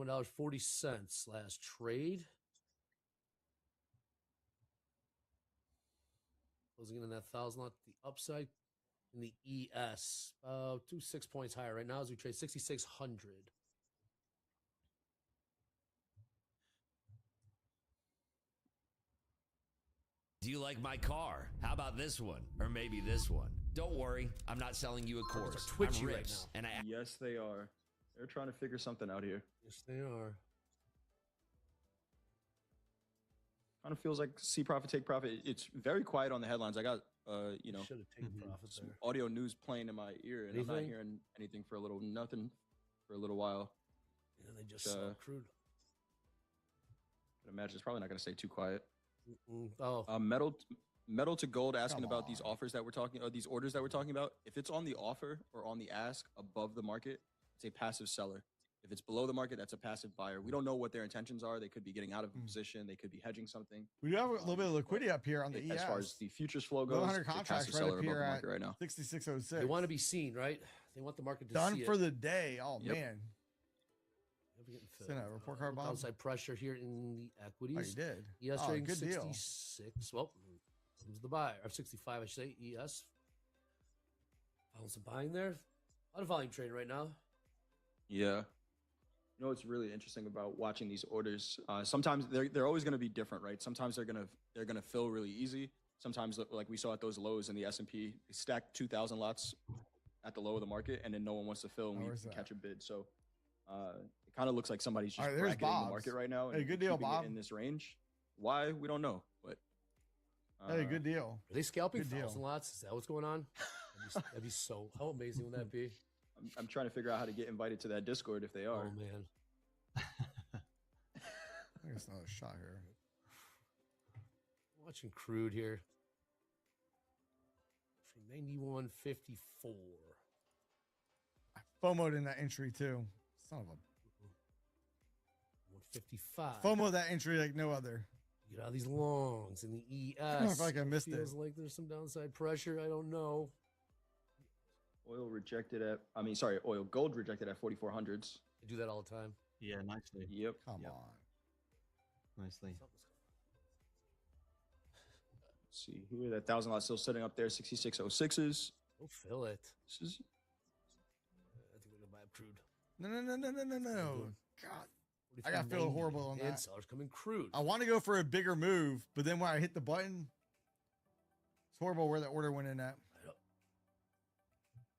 $91.40 last trade. Closing in on that 1,000 lot. The upside in the ES, 6 points higher right now as we trade 6,600. Do you like my car? How about this one? Or maybe this one? Don't worry, I'm not selling you a course. Twitchy I'm right Rips, now. and I Yes, they are. They're trying to figure something out here. Yes, they are. Kind of feels like see profit, take profit. It's very quiet on the headlines. I got, Should have taken profit there. audio news playing in my ear, and Anything? I'm not hearing anything for nothing for a little while. Yeah, they just saw crude. But imagine it's probably not going to stay too quiet. Oh, Metal to Gold asking about these offers that we're talking, or these orders that we're talking about. If it's on the offer or on the ask above the market, it's a passive seller. If it's below the market, that's a passive buyer. We don't know what their intentions are. They could be getting out of a position. They could be hedging something. We do have a little bit of liquidity up here on the ES. As far as the futures flow goes, 100 it's a contracts passive right seller up above here the at market right now. 6606. they want to be seen, right? They want the market to Done see for it. the day. Oh, Yep. man. Send a report card, Bob. Downside pressure here in the equities. Oh, you did? ES Oh, trading good deal. 66. Well, comes the buyer. Or 65, I should say. ES. Found some buying there. A lot of volume trading right now. Yeah. You know what's really interesting about watching these orders? Sometimes they're always going to be different, right? Sometimes they're gonna fill really easy. Sometimes, like we saw at those lows in the S&P, they stacked 2,000 lots at the low of the market, and then no one wants to fill, and we can catch a bid. So it kind of looks like somebody's just bracketing the market right now. Hey, good deal, keeping it Bob. in this range. Why? We don't know. But hey, good deal. Are they scalping Good deal. 1,000 lots? Is that what's going on? That'd be so. How amazing would that be? I'm trying to figure out how to get invited to that Discord if they are. Oh man. I think it's another shot here. Watching crude here. 91.54. I FOMO'd in that entry too. Son of a 155. FOMO that entry like no other. Get out of these longs in the ES. I feel like I missed Feels it. like there's some downside pressure. I don't know. Oil gold rejected at 4,400s. I do that all the time. Yeah, nicely. Yep. Come on. Nicely. Let's see here. That 1,000 lot still sitting up there, 6606s. Go fill it. This is I think we're gonna buy up crude. No. God. I got feeling horrible on And that. sellers coming crude. I want to go for a bigger move, but then when I hit the button, it's horrible where the order went in at.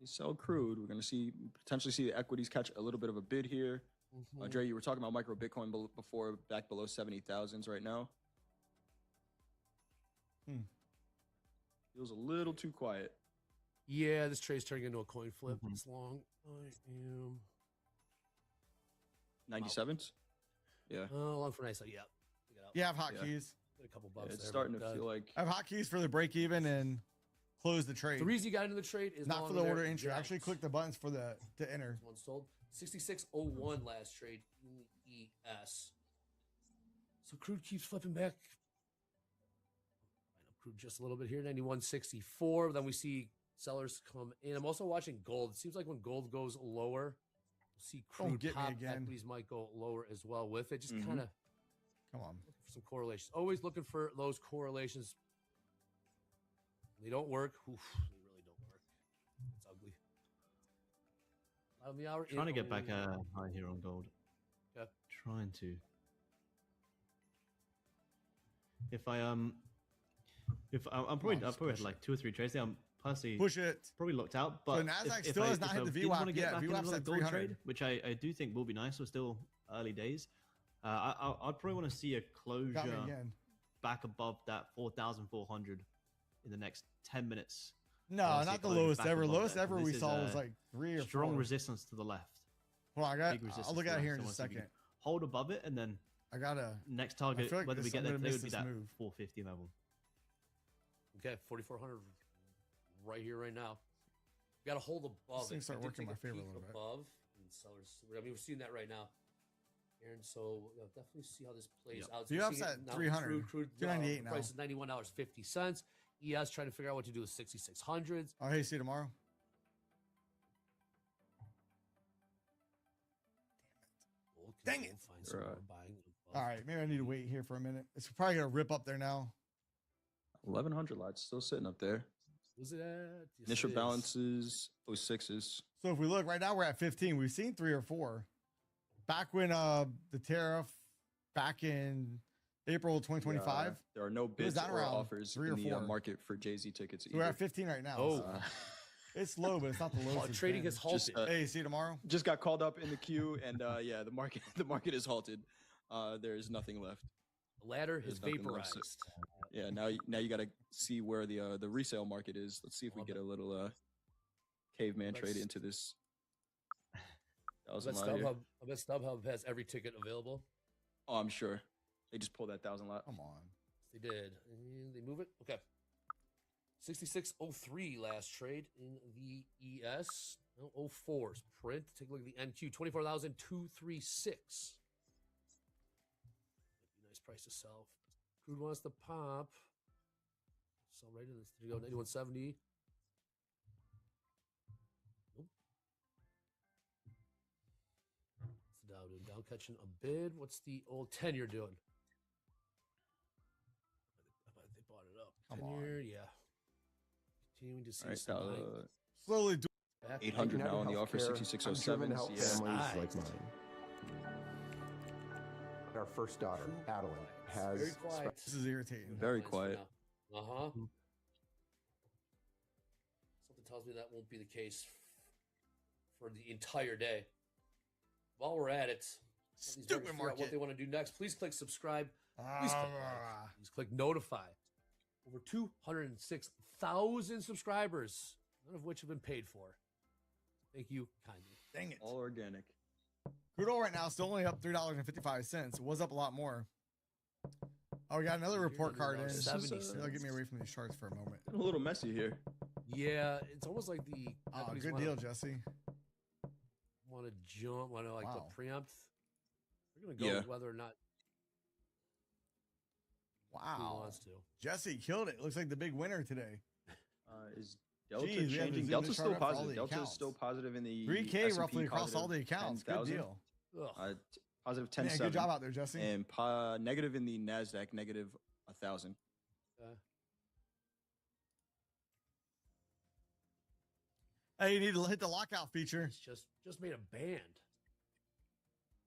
they sell crude. We're going to potentially see the equities catch a little bit of a bid here. Dre, you were talking about micro Bitcoin before, back below 70,000s right now. Feels a little too quiet. Yeah, this trade's turning into a coin flip. It's long. I am 97s? Yeah. long for nice. Yeah. Yeah, I have hotkeys. Got a couple bucks It's there, starting but, to feel like I have hotkeys for the break even and close the trade. the reason you got into the trade is Not no for the longer order there. entry. I actually clicked the buttons for to enter. One sold. 66.01 last trade in the ES. So crude keeps flipping back. I know crude just a little bit here. 91.64. Then we see sellers come in. I'm also watching gold. It seems like when gold goes lower, we'll see crude get me pop. again. Equities might go lower as well with it. Just kind of Come on. looking for some correlations. Always looking for those correlations. They don't work. Oof, they really don't work. It's ugly. Bottom of the hour. Trying to get back high here on gold. Okay. Trying to. If I'm probably had like 2 or 3 trades there. I'm personally Push it. probably locked out. But So NASDAQ still has not hit the VWAP yet. VWAP's at 300. which I do think will be nice. We're still early days. I'd probably want to see a Got me closure again. back above that 4,400 in the next 10 minutes. No, I wanna see not a the closure lowest back ever. above Lowest that. ever This we is, saw was like 3 or 4. Strong resistance to the left. Well, Big resistance I'll look to at the it here in left. a So once you second. hold above it, and then I gotta. next target, I feel like whether we this- get I'm there gonna today, miss would be this that move. 450 level. Okay, 4,400 right here, right now. Got to hold above These things it. start We did working in take my favor a peek little bit. above, and sellers. I mean, we're seeing that right now. And so we'll definitely see how this plays Yep. out. So you we're have seeing it that now. 300, Crude 298 now. price is $91.50. ES trying to figure out what to do with 6,600s. Oh, hey, see you tomorrow. Gold Dang go it. Find some more buying. All right, maybe I need to wait here for a minute. It's probably gonna rip up there now. 1100 lots still sitting up there. Was it at? Yes, Initial it is. balances, 06s. So if we look right now, we're at 15. We've seen 3 or 4. Back when the tariff back in April 2025, There are no was bids down or around offers 3 in or the 4. market for Jay-Z tickets. so we're Either. at 15 right now. Oh. so it's low, but it's not the Oh, lowest. it's trading been. has halted. Hey, see you tomorrow. Just got called up in the queue, and yeah, the market is halted. There's nothing left. The ladder has There's nothing left. vaporized. Yeah, now you got to see where the resale market is. Let's see if we get a little caveman trade Let's- into this. I bet 1,000 lot here. StubHub has every ticket available. Oh, I'm sure. They just pulled that 1,000 lot. Come on. They did. And they move it. Okay. 6603 last trade in the ES. No, 04s. Print. Take a look at the NQ. 24,236. Nice price to sell. Crude wants to pop. Sell right in this. There you go. 9170. Nope. What's the Dow doing? Dow catching a bid. What's the old 10-year doing? I bet they bought it up. Come on. 10-year, yeah. Continuing to see All right, some buying. Slowly do. Back. 800 now on the offer. Healthcare, I'm 6607. driven to help Yeah. families like Nice. mine. Our first daughter, Adeline, Very has quiet. This is irritating. Very Headlines for quiet. now. Uh-huh. Something tells me that won't be the case for the entire day. While we're at it, somebody's trying to Stupid figure out what market. they want to do next. Please click subscribe. Please click like. Please click notify. Over 206,000 subscribers, none of which have been paid for. Thank you kindly. Dang it. All organic. Crude oil right now still only up $3.55. It was up a lot more. Oh, we got another report card in. This is, It'll get me away from these charts for a moment. A little messy here. Yeah, it's almost like the Oh, companies good wanna- deal, Jesse. Want to jump? Want to like Wow. the preempt? We're gonna go Yeah. with whether or not he Wow. wants to. Jesse killed it. Looks like the big winner today. Is Delta Jeez, we have to changing? zoom Delta's this chart still up for all positive. the Delta's accounts. still positive in the 3K S&P, roughly across all the positive accounts. Good 10,000. deal. Ugh. Positive Man, 10.7. good job out there, Jesse. And negative in the NASDAQ, negative 1,000. Hey, you need to hit the lockout feature. It's just made a band.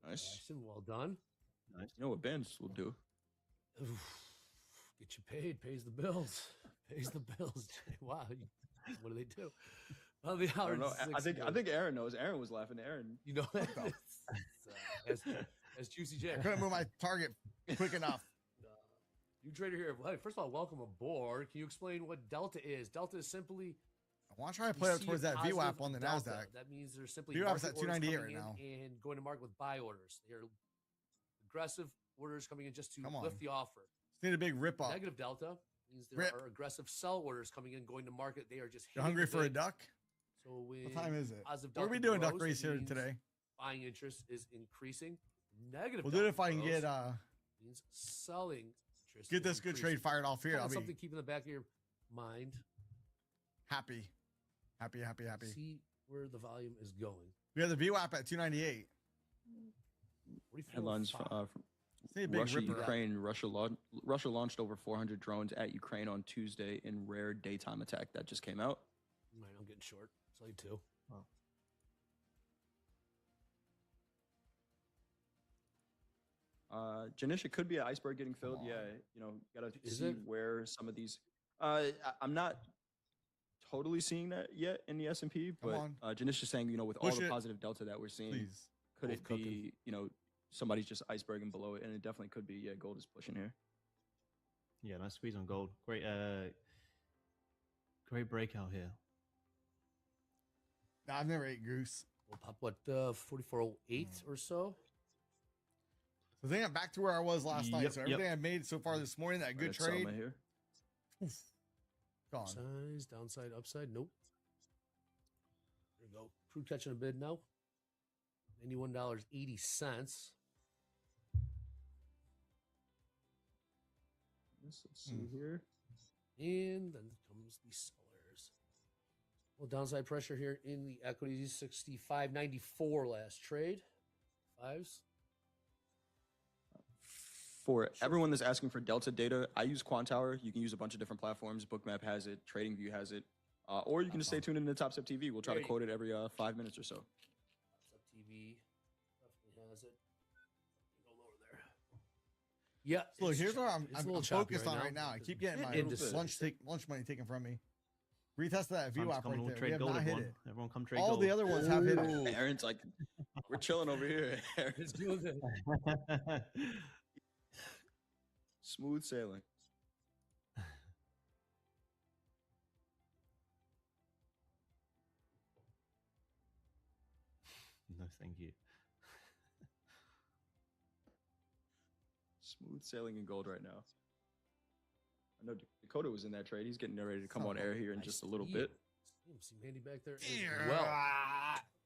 Nice. Jackson, well done. You know what bands will do? Oof. Get you paid, pays the bills. Pays the bills. Wow. What do they do? Well, the I don't know. I 160 think Aaron knows. Aaron was laughing. Aaron. you know that. As Juicy J. I couldn't move my target quick enough. You trader here. Hey, first of all, welcome aboard. Can you explain what Delta is? Delta is simply I want to try to we play up see towards a that positive VWAP on the delta. NASDAQ. That means they're simply VWAP's market at orders 298 coming right now. in and going to market with buy orders. They're aggressive orders coming in just to Come on. lift the offer. Just need a big rip up. Negative delta means there Rip. are aggressive sell orders coming in, going to market. They are just You hitting hungry the for a bid. duck? So when What time is it? positive What are we delta doing, duck grows, race it here means today? Buying interest is increasing. Negative. We'll do it delta if I can grows, get means selling interest. get is this good increasing. trade fired off here. Kinda I'll be something to keep in the back of your mind. happy. Happy. See where the volume is going. We have the VWAP at 298. 44, Headlines 5. from See a big Russia, ripper. Ukraine. Russia launched over 400 drones at Ukraine on Tuesday in rare daytime attack. That just came out. Mine, I'm getting short. It's only 2. Janisha could be an iceberg getting filled. Come Yeah, on. gotta Is see it? where some of these. I'm not totally seeing that yet in the S&P, Come but on. Janisha's saying, with Push all the it. positive delta that we're seeing, Please. could Gold it cooking. be, somebody's just iceberging below it, and it definitely could be. Yeah, gold is pushing here. Yeah, nice squeeze on gold. Great, great breakout here. Nah, I've never ate goose. We'll pop what 4408 or so. So I think I'm back to where I was last night. Yep, So yep. everything I made so far this morning, that good Right at Selma trade, here. oof, gone. Size, downside, upside. Nope. There we go. Crude catching a bid now. $91.80. Let's see here. And then comes the sellers. Well, downside pressure here in the equities. 65.94 last trade. Fives. for everyone that's asking for Delta data, I use Quantower. You can use a bunch of different platforms. Bookmap has it. TradingView has it. Or you can just stay tuned into Top Step TV. We'll try to quote it every 5 minutes or so. Top Step TV definitely has it. Go lower there. Yeah. Look, here's choppy. what I'm It's a little focused choppy on right now. I keep getting my Indecisive. lunch money taken from me. Retest that Time to VWAP come and right there. trade We have gold, not hit everyone. it. Everyone come trade All gold. the other ones have hit it. Aaron's like, we're chilling over here. It's doing it. Smooth sailing. No, thank you. Smooth sailing in gold right now. I know Dakota was in that trade. He's getting ready to come on air here in just a little bit. See Mandy back there as well.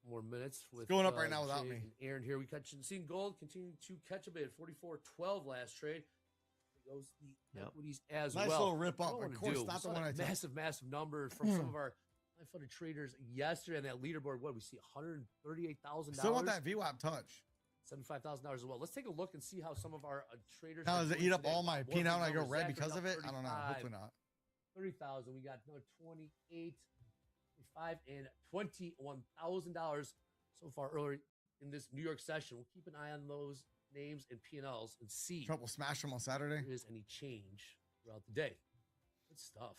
More minutes with Going up right now without Jay me. and Aaron here. We seen gold continue to catch a bit. 44.12 last trade. There goes the equities as Nice well. little rip What I up. wanna Of course, do, not the we one saw I that took. massive number from some of our high-funded traders yesterday on that leaderboard. What we see, $138,000. Still want that VWAP touch. $75,000 as well. Let's take a look and see how some of our traders. Now, are does it doing eat up today. all my More P now and I go numbers. red Zach because is of up it? I don't know. 35. Hopefully not. 30,000. We got another 28, 25, and $21,000 so far early in this New York session. We'll keep an eye on those names and P&Ls and see Trouble smash them on if Saturday. there is any change throughout the day. Good stuff.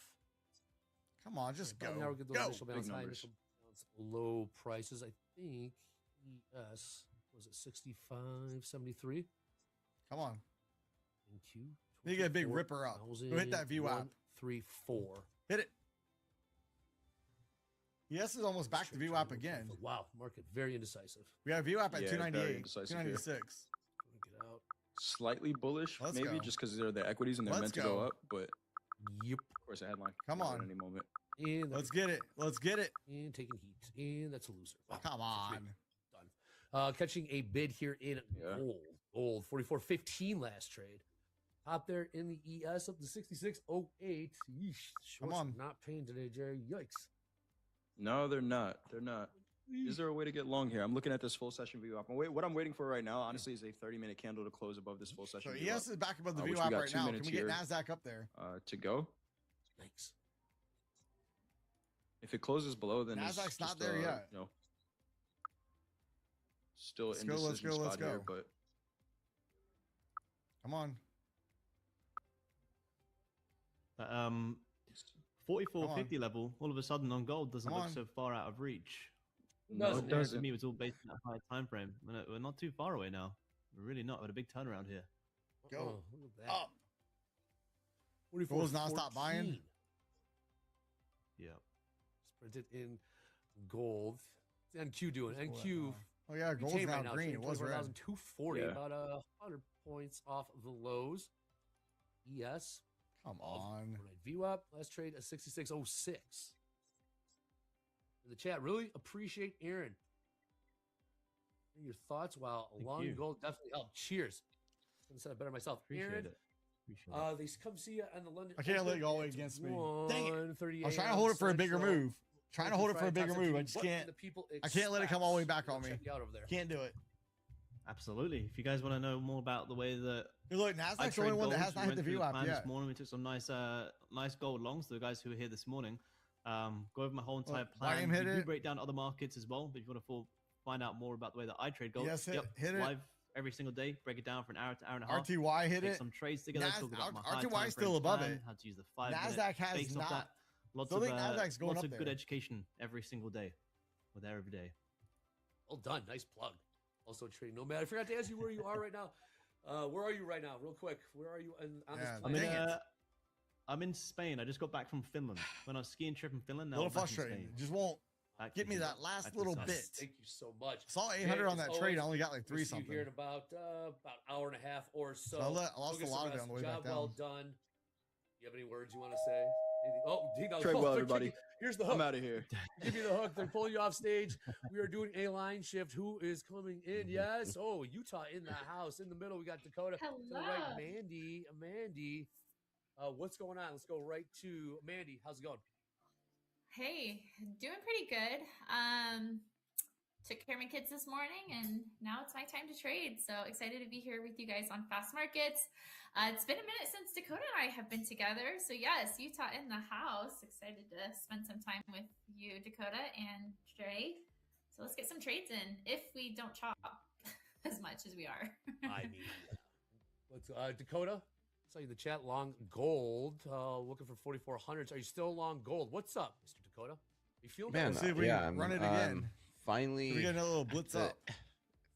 Come on, just About go. an hour, get those Go. initial balance Big high, numbers. initial balance low prices. I think ES was it 65.73 Come on. in Q. You get a big ripper up. Go hit that VWAP. 3.4. Hit it. Yes is almost back to VWAP again. Wow, market very indecisive. We have VWAP at Yeah, very 298, indecisive here. 296. Get out. Slightly bullish, Let's maybe go. just because they're the equities and they're Let's meant to go go. up. But Yep. of course, a headline. Come at on. any moment. And Let's get it. Let's get it. and taking heat. And that's a loser. Wow. Come on. Done. Catching a bid here in Yeah. gold. Gold 44.15 last trade. Top there in the ES up to 66.08. Yeesh. Shorts on. not paying today, Jerry. Yikes. No, they're not. They're not. Is there a way to get long here? I'm looking at this full session VWAP. What I'm waiting for right now, honestly, is a 30-minute candle to close above this full session So VWAP. ES is back above the which we VWAP got right 2 now. Can minutes we get here. NASDAQ up there? To go. Yikes. If it closes below, then it's NASDAQ's not just, there yet. You know, still Let's in go, let's indecision go, let's spot here, go. but Come on. 44.50 level, all of a sudden on gold doesn't Come look on. so far out of reach. no, Doesn't it it? To doesn't. me, it was all based on that high time frame. We're not too far away now. We're really not. We're at a big turnaround here. Go. Look at that. Up. 44, Gold's not stop buying. Yeah. Printed in gold. What's NQ doing? Let's pull that NQ down. Oh yeah, gold's retained now right now. green. It was red. 24,240, Yeah. about 100 points off of the lows. ES. Come on. VWAP last trade at 66.06. In the chat, really appreciate Aaron. Your thoughts while Thank long you. gold definitely helped. Cheers. I'm gonna say it better myself. Appreciate Aaron, it. Appreciate it. they come see you on the London. I can't let Open it go at against me. Dang it. 1:30 I was trying to a.m. hold it for a bigger Central. move. Trying to hold it for a bigger Friday, move. I Top just What can't. the people I can't let it come all the way back expect. on me. Check you out over there. Can't do it. Absolutely. If you guys want to know more about the way that Hey, look, I NASDAQ's the only trade one gold, that has we not hit went the through the VWAP plan yet. this morning. We took some nice gold longs. The guys who were here this morning, go over my whole entire Look, plan. Liam We hit do it. break down other markets as well. But if you want to find out more about the way that I trade gold, Yes, hit it. live every single day. Break it down for an hour to hour and a half. RTY hit Take it. some trades together. Talk about my high RTY time still frame above plan, it. how to use the 5 minute. NASDAQ has based off not. that. Lots Still of, think NASDAQ's going lots up of good there. education every single day. We're there every day. Well done. Nice plug. Also trading Nomad. I forgot to ask you where you are right now. Where are you right now? Real quick. Where are you on this Yeah, planet? Dang it. I'm in Spain. I just got back from Finland. When I was skiing trip in Finland, A now little I'm back in frustrating. Spain. It just won't Back to get me Finland. that last Back to little the sun. bit. Thank you so much. Saw 800 on As that trade. I always, only got like we'll 3 see you something. here in about hour and a half or so. So I lost Go a get some lot of it rest. on the way Job back well down. done. You have any words you want to say? Anything? Oh, Dino. Trade well, they're everybody. kicking- Here's the I'm hook. out of here. Give me the hook. They're pulling you off stage. We are doing a line shift. Who is coming in? Yes. Oh, Utah in the house. In the middle, we got Dakota. To the right, Hello. Mandy. What's going on? Let's go right to Mandy. How's it going? Hey, doing pretty good. took care of my kids this morning, and now it's my time to trade. So excited to be here with you guys on Fast Markets. It's been a minute since Dakota and I have been together. So yes, Utah in the house. Excited to spend some time with you, Dakota and Dre. So let's get some trades in if we don't chop as much as we are. I mean, let's Dakota. Saw you in the chat. Long gold. Looking for 4,400s. Are you still long gold? What's up, Mr. Dakota? You feel Man, Let's see if we yeah, can run it again. Finally, We get a little blitz after up.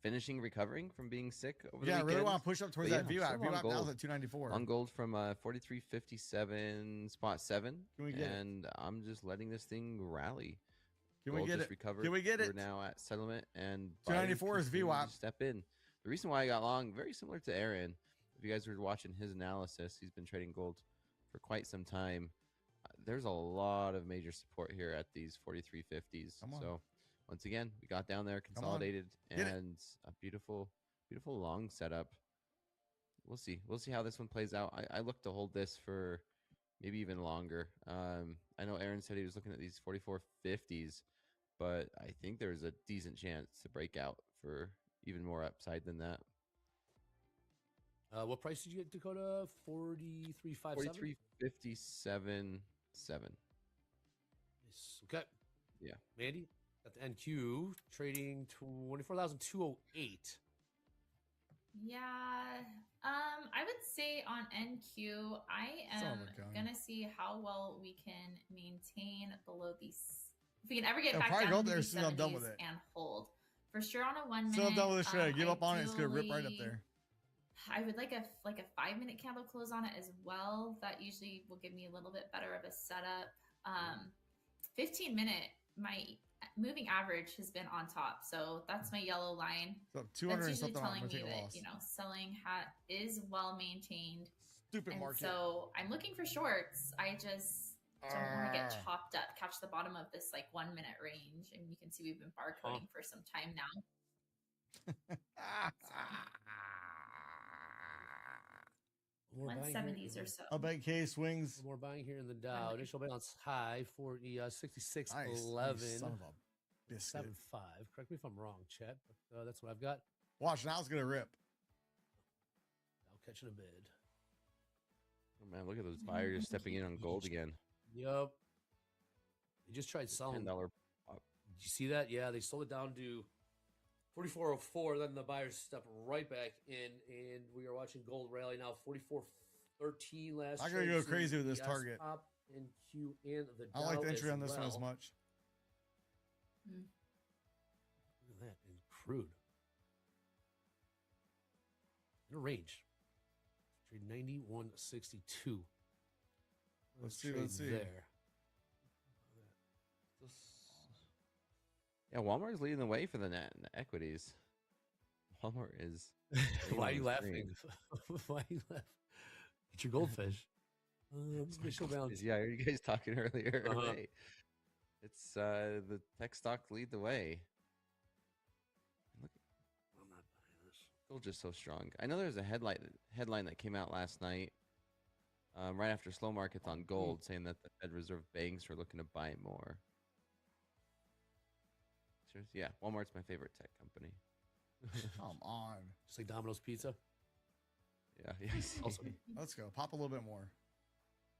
finishing recovering from being sick over the Yeah, I weekend. really want to push up towards But that view out. still View on out now gold. is at 294. On gold from 43.57 spot 7, Can we get it? and I'm just letting this thing rally. Can we Gold get just it? recovered. Can we get We're it? now at settlement, and 294 is continue to VWAP. Step in. The reason why I got long, very similar to Aaron. If you guys were watching his analysis, he's been trading gold for quite some time. There's a lot of major support here at these 43.50s. Come on. So once again, we got down there, Come on. consolidated, Get it. and a beautiful, beautiful long setup. We'll see. We'll see how this one plays out. I look to hold this for maybe even longer. I know Aaron said he was looking at these 44.50s, but I think there's a decent chance to break out for even more upside than that. What price did you get, Dakota? 43.57. 43.57.7. Nice. Okay. Yeah. Mandy at the NQ trading 24,208. Yeah. I would say on NQ, I Son am of a gun. gonna see how well we can maintain below these. If we can ever get It'll back probably down go to there the as soon as I'm done with 70s it. and hold for sure on a 1 minute. Still done with this trade. Give up on it. It's gonna rip right up ideally, there. I would like a 5-minute candle close on it as well. That usually will give me a little bit better of a setup. 15-minute, my moving average has been on top, so that's my yellow line. So 200 That's and usually something. I'm telling gonna me take a that loss. selling hat is well maintained, Stupid and market. so I'm looking for shorts. I just don't want to get Ah. chopped up, catch the bottom of this 1 minute range, and you can see we've been barcoding for some time now. More buying here 170s in or the- so. I'll bet K swings. More buying here in the Dow. Initial balance high for the Nice. 66.11. You son of a biscuit. 7.5. Correct me if I'm wrong, Chet, but that's what I've got. Watch, now it's gonna rip. Now catching a bid. Oh man, look at those buyers stepping in on gold again. Yep. They just tried selling. $10. Did you see that? Yeah, they sold it down to 44.04. Then the buyers stepped right back in, and we are watching gold rally now. 44.13 last. I'm gonna trade, go seeing crazy with this the target. S-pop and Q and the I don't like Dow the entry as on this one as well. much. Look at that in crude. In a range. Trade 91.62. Let's see. There. Yeah, Walmart's leading the way for the net equities. Walmart is. Why are you leading the laughing? Why are you laughing? Get your goldfish. Initial balance. Yeah, I heard you guys talking earlier. Uh-huh. Hey, it's the tech stocks lead the way. Look, I'm not buying this. gold just so strong. I know there's a headline that came out last night, right after slow markets on gold, saying that the Fed Reserve banks are looking to buy more. Yeah, Walmart's my favorite tech company. Come on. Just like Domino's Pizza. Yeah, yes. Also, Let's go. Pop a little bit more.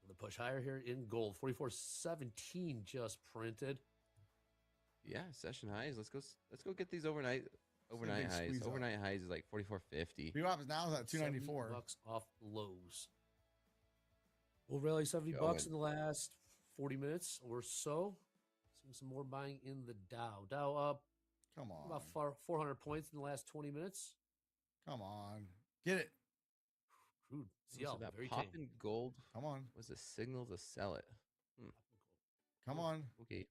the push higher here in gold. 44.17 just printed. Yeah, session highs. Let's go get these overnight big highs. squeeze up. Overnight highs is like 44.50. VWAP now is at 294. $70 off lows. We'll rally $70 in the last 40 minutes or so. Seeing some more buying in the Dow. Dow up Come on. about 400 points in the last 20 minutes. Come on. Get it. Crude. So CL, that very pop tame. in gold Come on. was a signal to sell it. Come on. Okay.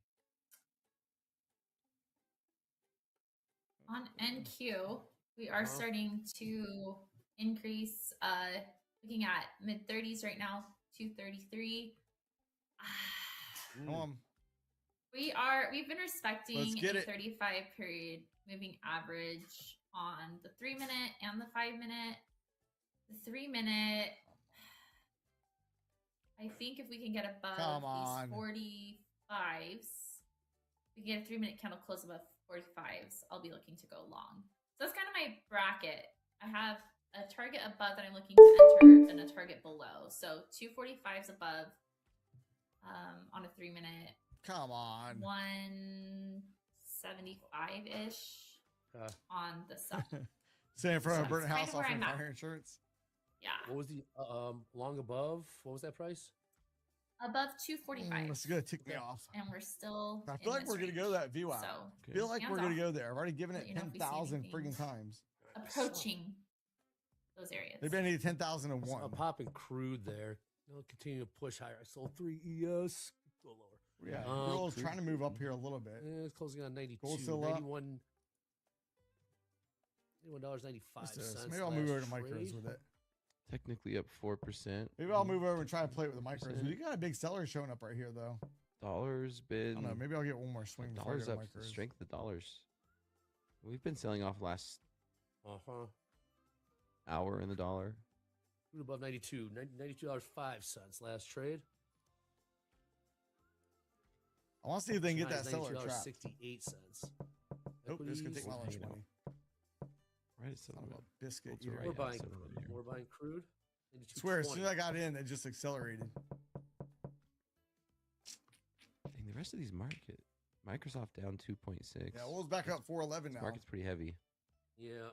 On NQ, we are starting to increase, looking at mid 30s right now, 233. Come on. We've been respecting Let's get a it. 35 period moving average on the 3 minute and the 5 minute. The 3 minute, I think if we can get above Come on. these 45s, we can get a 3 minute candle close above 245s I'll be looking to go long. So that's kind of my bracket. I have a target above that I'm looking to enter and a target below. So 245s above on a 3-minute. Come on. 175-ish on the sub. Say in front of a So burnt that's kind house of where offering I'm at. fire insurance. Yeah. What was the long above? What was that price? Above 245. That's gonna tick me off. And we're still. I feel like we're gonna go to that VWAP. So I feel like hands we're gonna off. go there. I've already given it Let you know if we see 10,000 anything. friggin' times. Approaching those areas. Maybe I need I'm 10,001. popping crude there. I'll continue to push higher. I sold 3 ES. Go lower. Yeah, Um, gold's trying to move up here a little bit. It's closing on 92. Gold's still up. $91.95. So maybe I'll move over to micros with it. Technically up 4%. Maybe I'll move over and try to play it with the micros. We got a big seller showing up right here, though. Dollars I been. don't know. Maybe I'll get one more swing before I Dollars go up. to micros. Strength of the dollars. We've been selling off last hour in the dollar. Crude above 92. $92.05 last trade. I want to see if they can get that Highs, seller trap. $92.68. Nope, this could Equities, take my lunch hanging out. money. Right, Son of a biscuit. What's eater. right We're now, buying, so over here. we're buying crude. I swear, as soon as I 92.20. got in, it just accelerated. Dang, the rest of these Microsoft down 2.6. Yeah, oil's back up 411 now. Market's pretty heavy. Yeah.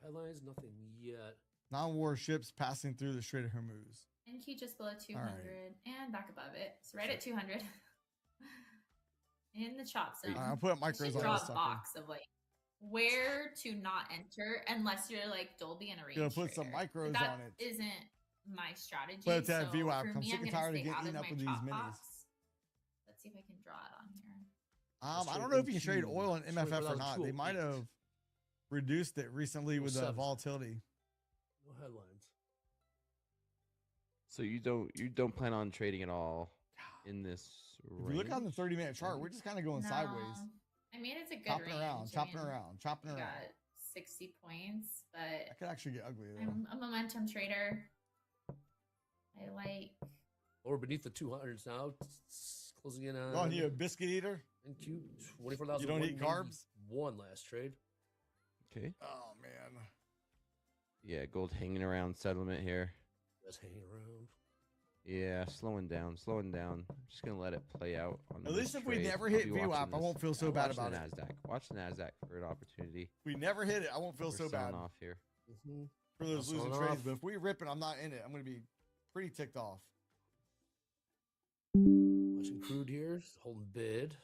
Headlines, nothing yet. Non-war ships passing through the Strait of Hormuz. NQ just below 200 and back above it. So right at 200. In the chop zone. I'll put I micros should on draw this a sucker. box of like where to not enter unless you're like Dolby and a range. Gonna put some trader. micros That on it. isn't my strategy. But it's at so VWAP. for I'm me, sick and gonna tired of stay getting out eaten up my with these chop minis. box. Let's see if I can draw it on here. I don't know if you can trade NQ. oil and Trade MFF or without not. They might 208. have reduced it recently with the 07. volatility. No headlines. So you don't plan on trading at all in this If you look on the range? 30-minute chart, we're just kind of going sideways. I mean, it's a good Chopping range. around, I chopping mean, around, chopping we around. got 60 points, That but could actually get ugly, though. I'm a momentum trader. I like. Or beneath the 200s now. It's closing in on. Oh, and you a biscuit eater? NQ 24,000. You don't eat carbs? One last trade. Okay. Oh, man. Yeah, gold hanging around settlement here. Just hanging around. Yeah, slowing down, slowing down. I'm just gonna let it play out. On At this least if we trade. never I'll hit be watching VWAP, I this. won't feel so Yeah, bad watch about the it. Nasdaq. Watch the Nasdaq for an opportunity. If we never hit it, I won't feel We're so selling bad off here. Mm-hmm. for those Selling losing trades. off. But if we rip it, I'm not in it. I'm going to be pretty ticked off. Watching crude here. Holding bid.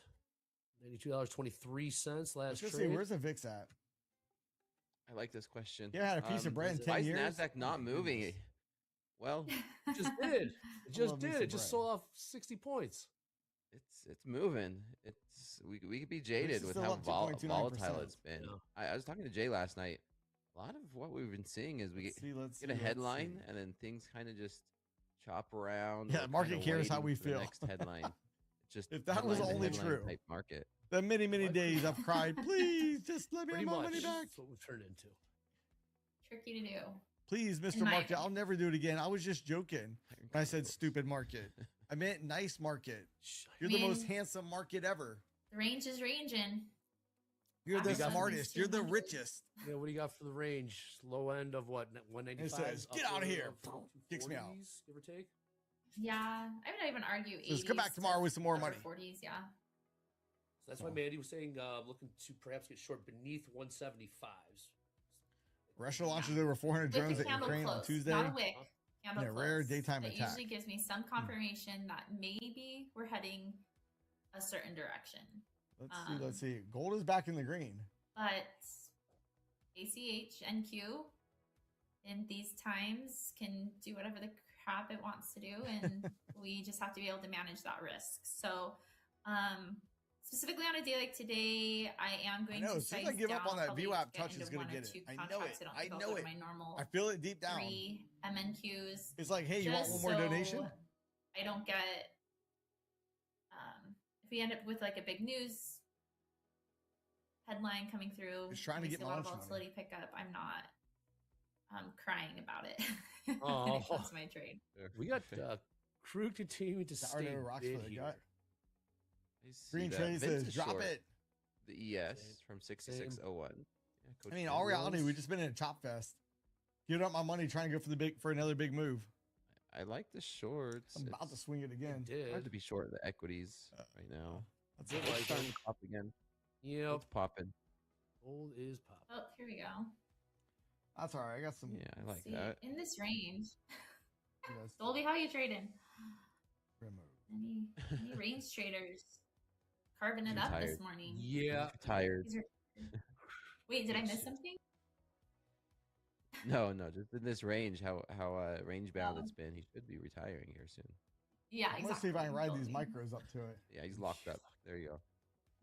$92.23 last Let's just trade. see, where's the VIX at? I like this question. You had a piece of bread in 10 Why is years? Nasdaq Oh not my moving? goodness. Well, It just did. It just love me did. some It just bread. sold off 60 points. it's moving. We could be jaded is with still how up 2.29%. volatile it's been. Yeah. I was talking to Jay last night. A lot of what we've been seeing is we Let's get a see, headline let's see. and then things kind of just chop around. Yeah, We're the market kinda cares how waiting we for the feel. next headline. It's just If that was headline to only headline true. type market. The many, many Like- days I've cried, please just let me Pretty have my much. money back. That's what we've turned into. Tricky to do. Please, Mr. In my Market, I'll opinion. never do it again. I was just joking when I said stupid market. I meant nice market. You're the most mean- handsome market ever. The range is ranging. You're the What do you got? smartest. You're the 200? richest. Yeah, what do you got for the range? Low end of what? 195. It says, "Get outta here." Kicks me out. Give or take. Yeah, I would not even argue 80s. Says, come back tomorrow with some more money. 40s, yeah. So that's why Mandy was saying looking to perhaps get short beneath 175s. Russia launches over 400 With drones the at candle Ukraine on close, Tuesday. not a wick. Candle In a rare close. daytime that attack. usually gives me some confirmation that maybe we're heading a certain direction. Let's see. Gold is back in the green. But ACH and Q in these times can do whatever the crap it wants to do, and we just have to be able to manage that risk. So, specifically on a day like today, I am going know, to as soon as I size give up down on that probably VWAP get touch, into it's gonna one or get it. two I know contracts. it. don't I think I'll know go to it. My normal I feel it deep down. 3 MNQs. It's like, hey, you want one just more so donation? I don't get if we end up with like a big news headline coming through, Just trying to we get see my a lot of lunch money. volatility pick up. I'm not crying about it when Oh. it comes to my trade. We got crude continuing to The stay Arno rocks bid for the here. gut. I see Green that. Trade Vince says, is drop short. it. the ES from 6601. Yeah, I Coach mean, Ben. all reality, we've just been in a chop fest. Giving up my money trying to go for another big move. I like the shorts. I'm about to swing it again. Did. Hard to be short of the equities right now. That's Did it. like Starting it. to pop again. Yep. It's popping. Gold is pop. Oh, here we go. That's all right. I got some. Yeah, I like See, that. in this range. Yes. Dolby, how you trading? Remove. Any range traders carving it He's up this retired. morning? Yeah. Tired. These are- Wait, did I miss something? No, just in this range, how range bound Oh. it's been. He should be retiring here soon. Yeah, I'm exactly. gonna see if I can ride these Dolby. micros up to it. Yeah, he's locked up. There you go.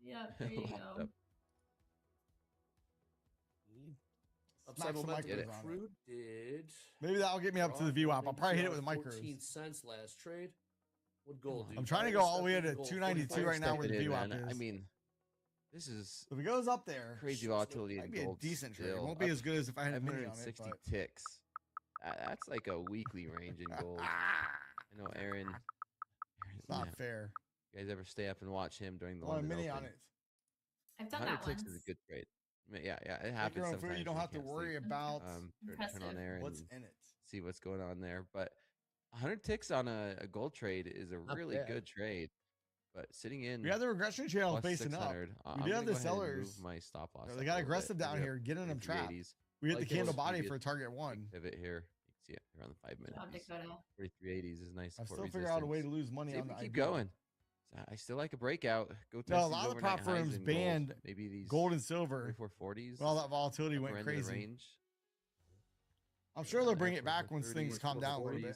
Yeah, there you Locked go. up. Upside Smack some momentum. Get it. micros on it. Crude did. Maybe that'll get me up to the VWAP. I'll probably hit it with the 14 micros. cents last trade. What gold? on. do? I'm trying to go all the way to 292 right now where the Expected it, VWAP man. is. I mean, this is If it goes up there, crazy volatility in might be a gold. decent trade. It still. won't be Up as good as if I had a mini on it. 560 But... ticks. That's like a weekly range in gold. I know Aaron. It's not yeah. fair. You guys ever stay up and watch him during the I want a London mini Open? on it. I've done 100 that ticks once. is a good trade. Yeah, it Make happens your own sometimes. food. You don't when have to can't worry sleep. about Impressive. Turn on Aaron what's and in it. see what's going on there. But 100 ticks on a gold trade is a Not really bad. good trade. But sitting in We have the regression channels plus facing up. 600, We I'm do gonna have go the ahead and sellers. move my stop loss. They up got a little aggressive bit. down Maybe here, up getting them trapped. 380s. We hit Like the candle those. body Big for target one. Pivot here. You can see it around the 5 minute. Good job, Dakota. 4380s is nice. I support still figure out a way to resistance. lose money See if on we the keep IPO. going. I still like a breakout. Go test No, a these lot of the overnight prop firms highs in banned gold. Maybe these Gold and silver. 4440s. When all that volatility upper went end of the crazy. range. I'm sure they'll Around bring there, it back once 4430s, things calm down a little bit.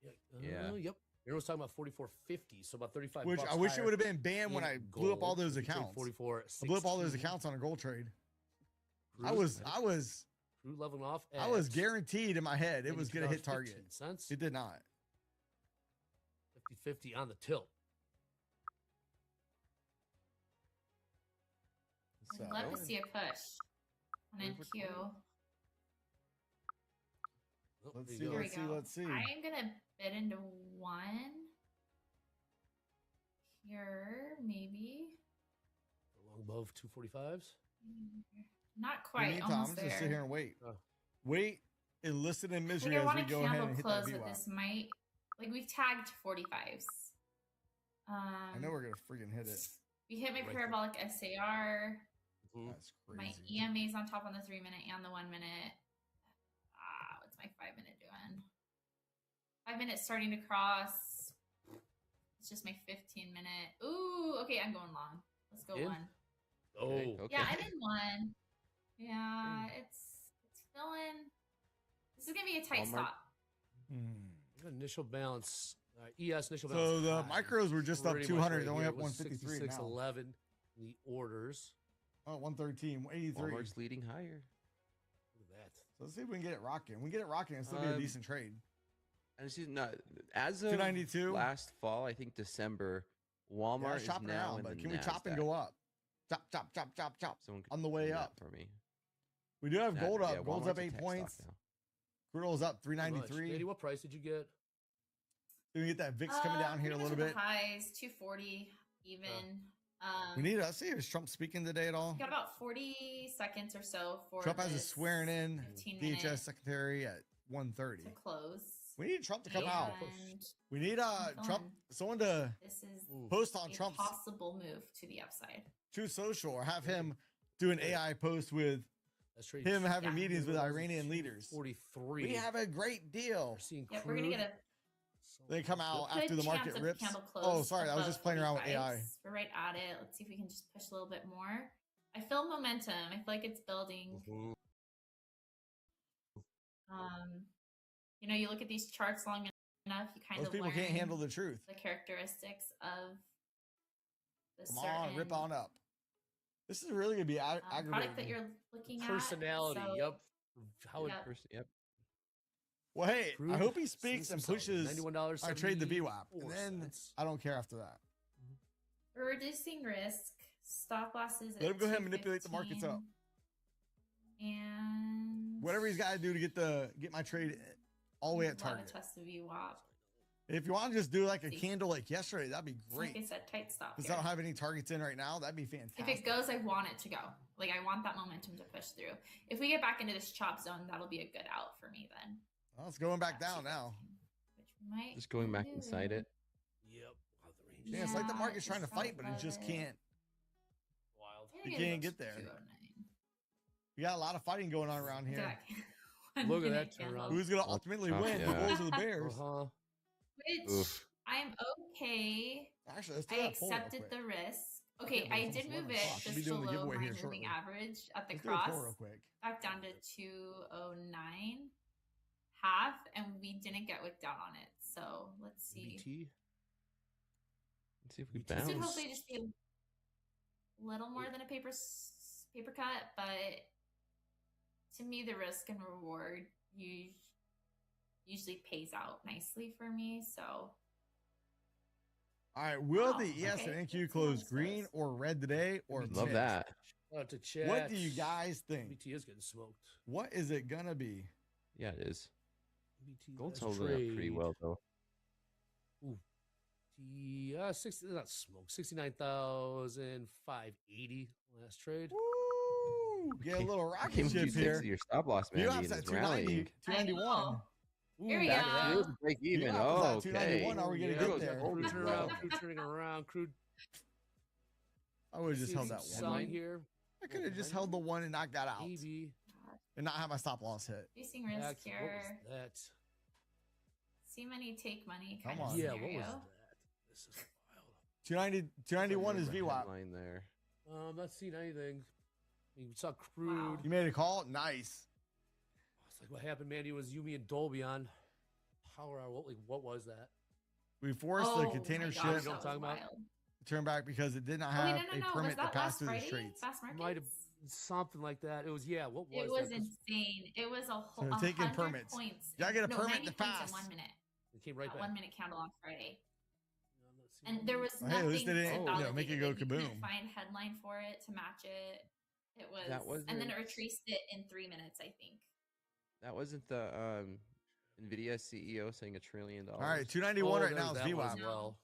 4440s. Yeah. Yep. Aaron was talking about 44.50, so about 35. Which bucks I wish it higher would have been banned when in I blew up all gold. those You could trade accounts. 44.16. I blew up all those accounts on a gold trade. I Crude was leveling off. I was at guaranteed in my head it was gonna hit $92.15. target. It did not. 50-50 on the tilt. So I'd love to see a push on NQ. Oh, let's there see, you go. Here we let's see, go. let's see. I am gonna bid into one here, maybe. Long above 245s. Not In the quite. meantime, I'm Almost just gonna sit there. here and wait. Oh. Wait and listen in misery Like I as want we to go ahead candle and hit that close that VWAP. this might. Like we've tagged 45s. I know we're gonna freaking hit it. We hit my Right. parabolic SAR. Mhm. That's My crazy. EMA's on top on the 3 minute and the 1 minute. What's my 5 minute doing? 5 minutes starting to cross. It's just my 15 minute. Ooh, okay, I'm going long. Let's go In? one. Oh, Okay. Yeah, I'm in one. Yeah, it's filling. This is gonna be a tight Walmart. stop. initial balance. ES initial So balance. the high. micros were just up Pretty 200. much They're only here. up It was 153 now. 66.11 in the orders. Oh, 113, 183. Walmart's leading higher. Look at that. So let's see if we can get it rocking. We get it rocking, it's still be a Um, decent trade. And she's not as of 292. last fall, I think December. Walmart Yeah, is shopping now around, in but the can we chop and NASDAQ. go up? Chop, chop, chop, chop, chop. Someone could on the way confirm that up. for me. We do have That- gold up. yeah, Gold's Walmart's up a 8 tech stock points. now. Crude oil's up Pretty much. 393. Katie, what price did you get? Can we get that VIX coming down here a Pretty little much bit? at the highs, 240 even. We need to see is Trump speaking today at all? We got about 40 seconds or so for Trump has a this swearing in 15-minute DHS secretary at 1:30. to close. We need Trump to come out. And We need I'm Trump, feeling someone to this is post on a Trump's possible move to the upside. Truth Social or have him do an AI post with That's trade. him having Yeah. meetings with Iranian leaders. 43. We have a great deal. We're seeing Yep, we're gonna get a They come out after good the market chance of rips. candle close. Oh, sorry, I was above just playing around with 45s. AI. We're right at it. Let's see if we can just push a little bit more. I feel momentum. I feel like it's building. Mhm. You know, you look at these charts long enough, you kind Most of people can't learn handle the truth. the characteristics of the Come on, rip on up. This is really gonna be aggravating. product that you're looking Personality. at. So, Yep. How it Yep. Yep. Well, hey, I Crude hope he sees speaks and himself. pushes. $91. I trade the VWAP, and then I don't care after that. We're reducing risk. Stop losses. Let him go ahead and manipulate the markets up. And Whatever he's got to do to get my trade all the way at a lot of target. test of VWAP. If you want to just do like a See. candle like yesterday, that'd be Like I great. said, tight stop. Because here. I don't have any targets in right now. That'd be If fantastic. it goes, I want it to go. Like I want that momentum to push through. If we get back into this chop zone, that'll be a good out for me then. Well, it's going back At down now. 215, which we might Just going back do inside it. Yep. Wow, the range Yeah, it's like the Yeah, market's trying to just fight, but it above just it. can't. wild. Maybe You it can't looks get there. 209. We got a lot of fighting going on around Look here. at that. Look at 1 that minute turnaround. candle. Who's gonna ultimately tough, win? The yeah. Bulls or the Bears? Uh-huh. Which Oof. I'm okay. Actually, let's do I that poll real accepted quick. the risk. I Okay, can't I believe did it's move 11 it o'clock. We'll be just doing the below giveaway my here moving shortly. average at the Let's do a cross, poll real quick. back down to 209 half, and we didn't get wicked out on it. So let's see. BT. Let's see if we This This would bounce. hopefully just be a little more than a paper cut, but to me, the risk and reward usually pays out nicely for me. So All right, will Oh, the ES okay. and Let's see NQ how close this green goes. or red today or Love mixed? that. Shout out to chat. What do you guys think? BT is getting smoked. What is it gonna be? Yeah, it is. BT Gold's last holding up pretty trade. well though. Yeah, 60. Not smoke. 69,580 last trade. Woo! Get a little I rocket came ship here. your stop loss, man. You Being have that is rallying. 291. I know. Here we Back go. at the break even. Yeah, Oh, was that okay. 291? Are we gonna Yeah, get goes there? Crude Holy turning cow. around. Crude turning around. Crude. I would have just see held if that he's one. selling here. I could have just held the one and not got out Maybe. and not have my stop loss hit. Facing risk What was here. that? See money, take money Come kind of on. Yeah, what scenario. was that? This is wild. 291 is Remember VWAP. headline there. Not seeing anything. You saw Crude. You made a call? Nice. It's like what happened, Mandy, was Yumi and Dolby on Power Hour. What was that? We forced Oh the my container gosh, ship You know that what I'm was talking about? wild. to turn back because it did not Oh, wait, have no, a no, no. Was permit to that pass last through the Friday? straits. Fast Might have markets? something like that. It was what was It was that? 'Cause insane. It was a whole So taking 100 permits. points. You gotta get a no, permit 90 to points pass. in 1 minute. It came right That back. 1 minute candle on Friday. I'm not seeing And there was Well, hey, at nothing least they didn't, to you know, validate make it it. go Like, you couldn't kaboom. find headline for it to match it. It was, That and then it wasn't- retraced it in 3 minutes, I think. That wasn't the Nvidia CEO saying $1 trillion. All right, 291 right now is that one VWAP. as well.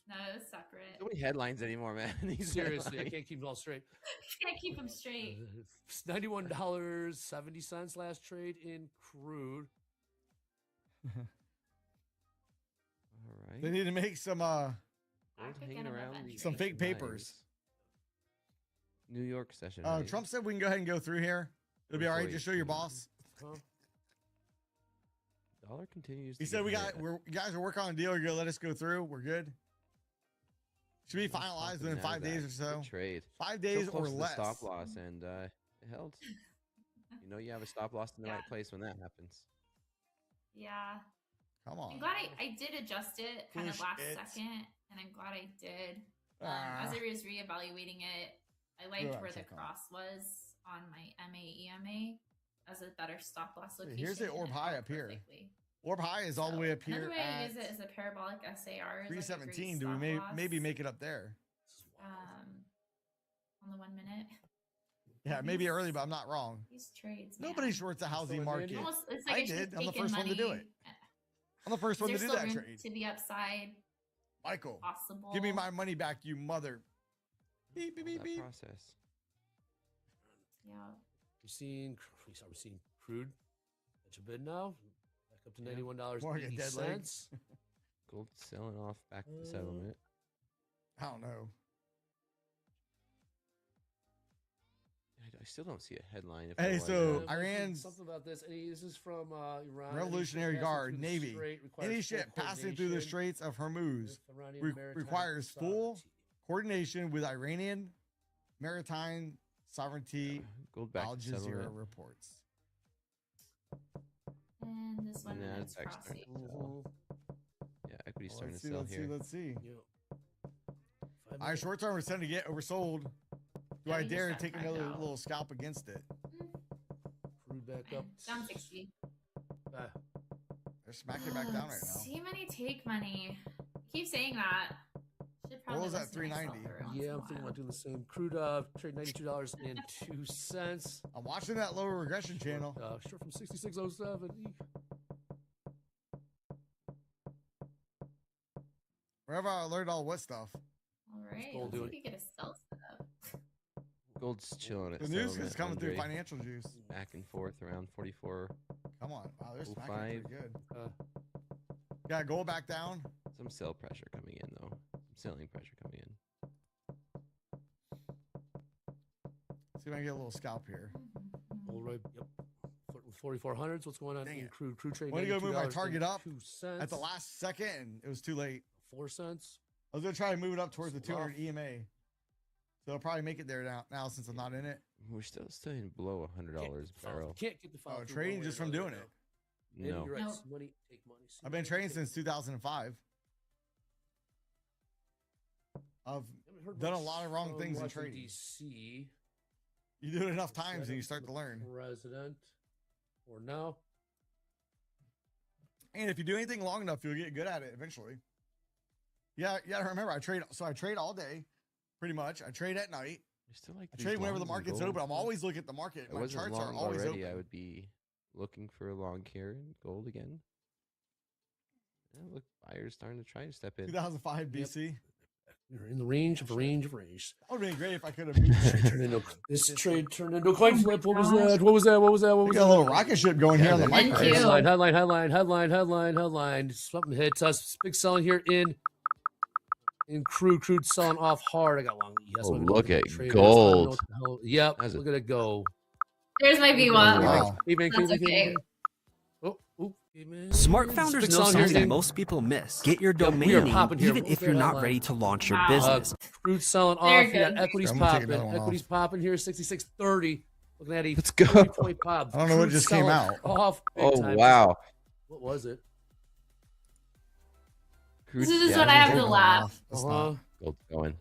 No, it was separate. So many headlines anymore, man. These Seriously, I headlines. can't keep it all straight. Can't keep them straight. $91.70 last trade in Crude. All They right. need to make some Gold Back hanging again above around entry. these some fake highs. papers. New York session. high. Trump said we can go ahead and go through here. It'll be all right. Just show your boss. Huh? Dollar continues. He to said get we hit. got you guys are working on a deal. You're gonna let us go through. We're good. Should be Top finalized of within 5 days or Nasdaq. so. Good trade. 5 So days close or to the less. stop loss, and it held. You know you have a stop loss in the right Yeah. place when that happens. Yeah. Come I'm on. glad I did adjust it kind of Push last it. second, and I'm glad I did. Ah. As I was reevaluating it, I liked Go ahead, where the check on it. cross was on my MA/EMA as a better stop loss See, location. here's the and orb it high held up here. perfectly. Orb high is all the So, way up here Another way at to use it is a parabolic SAR. Is 317. Like a Do we great stop maybe loss, make it up there? This is wild. on the 1 minute? Yeah, maybe early, but I'm not wrong. These trades, man. Nobody shorts a housing So, market. Mandy? Almost, it's I like I should did. have I'm the taken first one to do money. it. I'm the first one to Is do there that still room trade. to the upside Michael, possible? give me my money back, you mother. Beep, beep, All beep, that beep. process. Yeah. We're seeing Crude. That's a bid now. Back up to Yeah. $91.80. More like a dead leg. Gold selling off back to Uh, settlement. I don't know. I still don't see a headline. If Hey, there was so one. Iran's something about this. This is from Iran. Revolutionary Any ship Guard, passing through the Navy. strait requires Any full ship passing through the coordination Straits of Hormuz with Iranian maritime requires full sovereignty. coordination with Iranian maritime sovereignty. Gold back Al to Jazeera settlement. reports. And this one Yeah, minute's it's extra. crossing. Mhm. Yeah, equity's Well, starting let's to see. sell Let's here. see. Let's see. Yep. 5 All right, short term, we're starting to get oversold. Do Yeah, I we just dare got take timed another out. little scalp against it? Crude back up. Down 60. Ah, They're smacking back down right now. See money, take money. Keep saying that. Should probably was that, listen to myself 390? every once in yeah, a I'm thinking while. about doing the same. Crude trade $92.02. I'm watching that lower regression channel. Short from 66.07. Wherever I learned all what stuff. All right. gold Let's see if doing? we get a sell set up. Gold's chilling at The news is settlement, coming through Andre. financial juice. Back and forth around 44. Come on. Wow, they're smacking 05. it pretty good. Got gold back down. Some sell pressure coming in though. Some selling pressure coming in. See if I can get a little scalp here. All right. Yep. 4400s. What's going on Dang in it. crude trade? Wanted to go move my target up $92. at the last second, and it was too late. 4 cents. I was gonna try to move it up towards the That's rough. 200 EMA. So I'll probably make it there now since I'm not in it. We're still in below $100 barrel. Can't get the Oh, follow through trading one way just or from another, doing it. though. And No. you're right. Nope. See money, take money. See I've been money, trading take since 2005. I've Haven't heard done a much lot of wrong from things in Washington, trading. DC. You do it enough times and you start to learn. President, or now. And if you do anything long enough, you'll get good at it eventually. Yeah, remember I trade all day, pretty much. I trade at night. There's still like I these trade whenever the longs in market's gold. open. I'm always looking at the market. If it My wasn't charts are long always already, open. I would be looking for a long here in gold again. Yeah, look, buyers starting to try to step in. 2005 BC. You're in the range of range. That would have been great if I could have moved it. This trade turned into a coin flip. What was that? What was that? What was that? What We was got a that? little rocket ship going here on the Thank micro. you. Headline. Something hits us. Big selling here in crude selling off hard. I got long. Yes, Oh, let me look what at the trade is. I don't gold. know what the hell- Yep, That's a- look at it go. There's my VWAP. Wow. That's okay. Smart founders know something most people miss. Get your domain name even if you're not ready to launch your business. Crude selling Very off. You got good. equities I'm gonna take popping. another one off. Equities popping here. 66.30. Looking at a Let's go. 30-point pop. I don't know what Crude just came selling out. Off. Big Oh time. wow. What was it? This is just what I have to laugh. It's Uh-huh. not. Gold's going.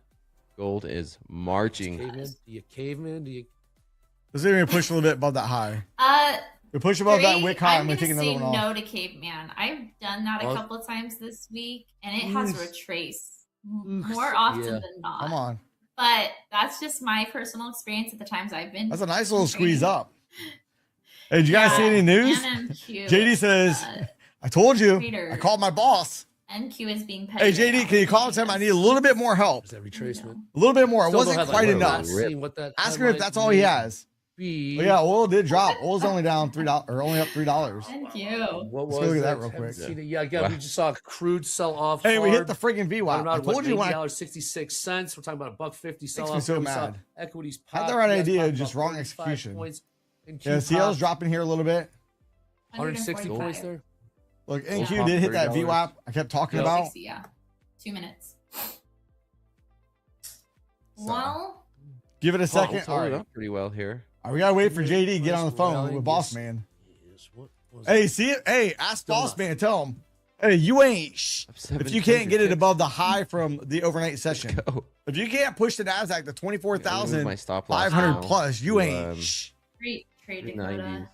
Gold is marching. Caveman? Do you Let's see if we can push a little bit above that high. We push above that Great. wick high. I'm I'm gonna take gonna another say one off. no to Caveman. I've done that a Oh. couple of times this week, and it has Oof. retraced Oof. more often Yeah. than not. Come on. But that's just my personal experience at the times I've been. That's a nice little trading. squeeze up. Hey, did you guys see any news? And NQ, JD says, I told you. Trader. I called my boss. NQ is being paid. Hey, JD, can you call and tell him I need a little bit more help? Is that retracement? A little bit more. It Still wasn't don't have quite that enough. headline. Seeing what that Ask him if headline that's all he may has. be. But yeah, oil did drop. Oil's only down $3 or only up $3. Thank you. What Let's was go look at that that? real Haven't quick. seen it. Yeah, again, Wow. we just saw crude sell off. Hey, we hit hard. the friggin' VWAP. I told you when I $90.66. We're talking about $1.50 sell Makes me off. so We saw mad. Equities Had pop. the right US idea, popped just about wrong 35 execution. points. And Yeah, Q CL's popped dropping here a little bit. 160 points 145. there. Look, Gold NQ popped did hit that $30. VWAP I kept talking Yep. about. 60, yeah. 2 minutes. So, Well, give it a second. Gold's All holding right. up pretty well here. We gotta wait for JD to get on the Nice phone rally. with Boss Yes. Man. Yes, what was Hey, it? see it? Hey, ask Still Boss not. Man. Tell him. Hey, you ain't Up if you can't get it 700 above the high from the overnight session. ticks. Go. If you can't push the Nasdaq to Yeah, let me move my 24,500 stop loss now plus, you to, ain't. great trade 390s. Dakota.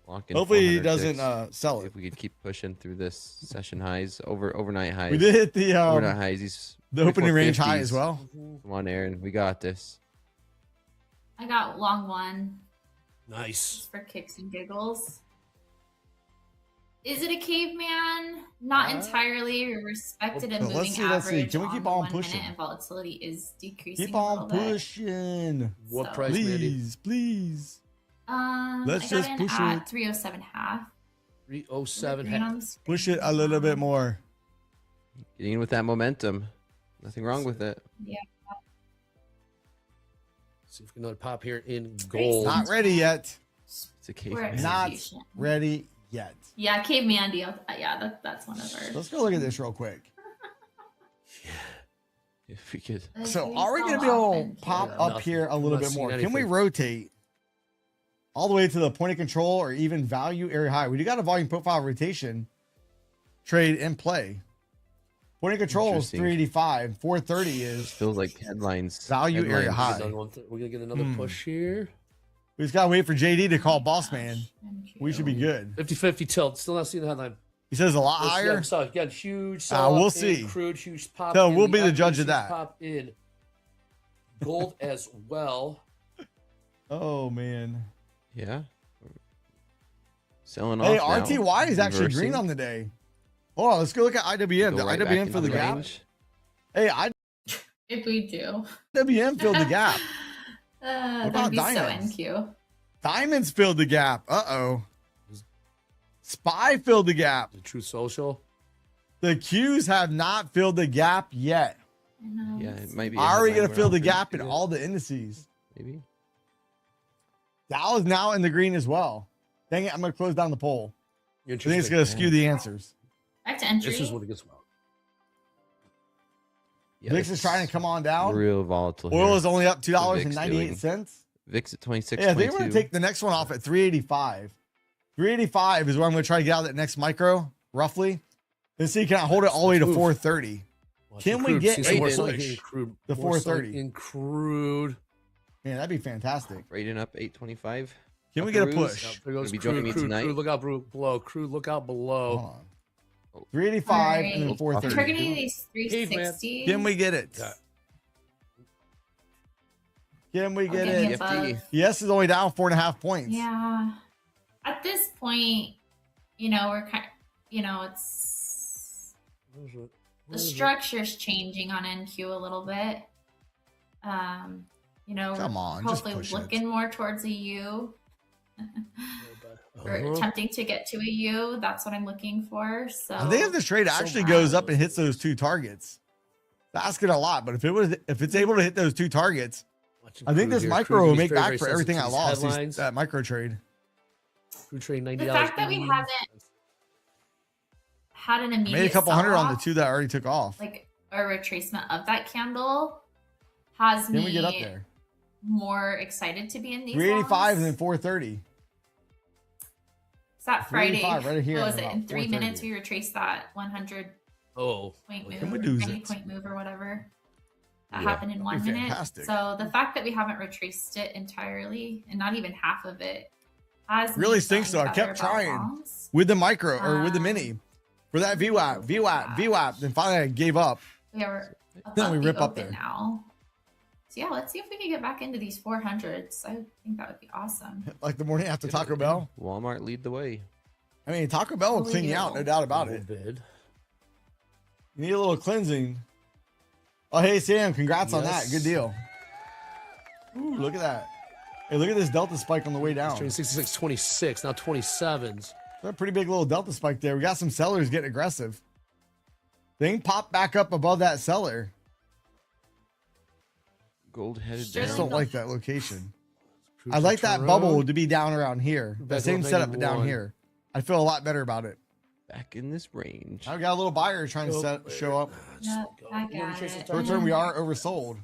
Lock in Hopefully he 400 doesn't ticks. sell See it. if we could keep pushing through this session highs, overnight highs. We did hit the overnight highs. These opening range high 2450s. as well. Come on, Aaron. We got this. I got long one Nice. just for kicks and giggles. Is it a caveman? Not entirely. We respected a Well, moving let's see, let's see. average. Can we keep the on 1 minute, pushing? and volatility is decreasing. Keep a on little bit. pushing. What So- price, Mandy? Please, please. Let's I got just in push at it. 307 half. 307. Green on the screen. Push it a little bit more. Getting in with that momentum. Nothing wrong with it. See if we can another pop here in Great gold. stuff. Not ready yet. It's a case. We're man. Not execution. ready yet. Yeah, caveman deal. Yeah, that's one of our. Let's go look at this real quick. If we could. So are we gonna be able to pop Yeah, up nothing. here a I'm little not bit seeing more? Can we anything. rotate all the way to the point of control or even value area high? We do got a volume profile rotation trade in play. Point of control is Interesting. 385. 430 This is feels like headlines. value area headlines. high. We're gonna get another Hmm. push here. We just gotta wait for JD to call Boss Man. We should be good. 50-50 tilt. Still not seeing the headline. He says a lot Yeah, higher. we saw again huge. sell We'll off in see. Crude, huge pop. So in we'll be the equities, judge of huge that. Pop in gold as well. Oh man. Yeah. Selling Hey, off now. RTY is actually green Reversing. on the day. Hold on, let's go look at IWM. Go The right back IWM into for the gap. range. Hey, If we do. IWM filled the gap. That'd about be diamonds? so NQ. Diamonds filled the gap. Uh-oh. Spy filled the gap. The True Social. The Qs have not filled the gap yet. I know. Yeah, it might be. Are we going to fill the gap gap in all the indices? Maybe. Dow is now in the green as well. Dang it, I'm going to close down the poll. I think it's going to skew the answers. Back to entry. This is what it gets well. Yeah, VIX is trying to come on down. Real volatile. Oil here. is only up VIX $2.98. VIX at 26. Yeah, I think we're going to take the next one off at 385. 385 is where I'm going to try to get out of that next micro, roughly. Then see, can I hold it all the way to 430? Can we get a push to 430? In crude. Man, that'd be fantastic. Rating up 825. Can we get a push? There goes be crude, joining me tonight. Crude, look out below. Crude, look out below. Hold on. 385 and then Alright. 430. Targeting these 360. Can we get it? Yeah. Can we get Okay, it? above. Yes is only down 4.5 points. Yeah. At this point, we're it's the structure's changing on NQ a little bit. Come on, just hopefully push looking more towards a U. We're attempting to get to a U. That's what I'm looking for. So I think if this trade actually goes up and hits those two targets, it's asking a lot. But if it's able to hit those two targets, I think this micro will make back for everything I lost. That micro trade. Crude trade $90. The fact that we haven't had an immediate Made a couple hundred on the sell-off, two that already took off. like a retracement of that candle, has Can me we get up there? more excited to be in these 385 and longs. then 430. It's that Friday. 385 right here What was at it? about In 3 4:30. minutes, we retraced that 100 Oh, point move, Can we do 90 it? point move, or whatever. That Yeah, happened in that'd 1 be minute. fantastic. So the fact that we haven't retraced it entirely, and not even half of it, has Really me stinks, feeling though. I better kept about trying. longs. With the micro or with the mini. For that VWAP. Then finally I gave up. Yeah, we're Then we above rip the up open there. now. So yeah, let's see if we can get back into these 400s. I think that would be awesome. Like the morning after Taco Bell. Walmart lead the way. I mean, Taco Bell will clean you out, no doubt about it. Bid. You need a little cleansing. Oh, hey, Sam, congrats on that. Yes. Good deal. Ooh, look at that. Hey, look at this Delta spike on the way down. Trading 66.26, now 27s. That's a pretty big little Delta spike there. We got some sellers getting aggressive. Thing popped back up above that seller. Gold headed I just down. don't like that location. Crude I like that turn bubble around. to be down around here. The Back same above setup, but down 91. here. I feel a lot better about it. Back in this range. I've got a little buyer trying to show up. Yeah, I got it. Short term, we are oversold.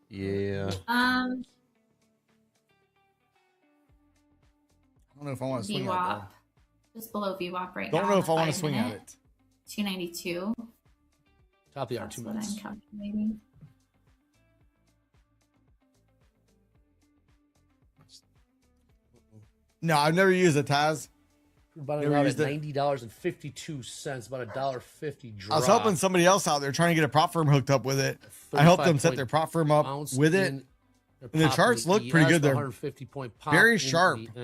Yeah. I don't know if I want to swing at it. VWAP. Just below VWAP right Though. now. Don't know on if the I want to 5 swing at minute. it. 292. Top of the hour, That's 2 what minutes. I'm calculating. No, I've never used a Taz. Crude bottom Never out at used it. $90.52, about a $1.50 drop. I was helping somebody else out there trying to get a prop firm hooked up with it. I helped them set their prop firm up with it. And the charts look pretty good there. 150 point pop Very in sharp the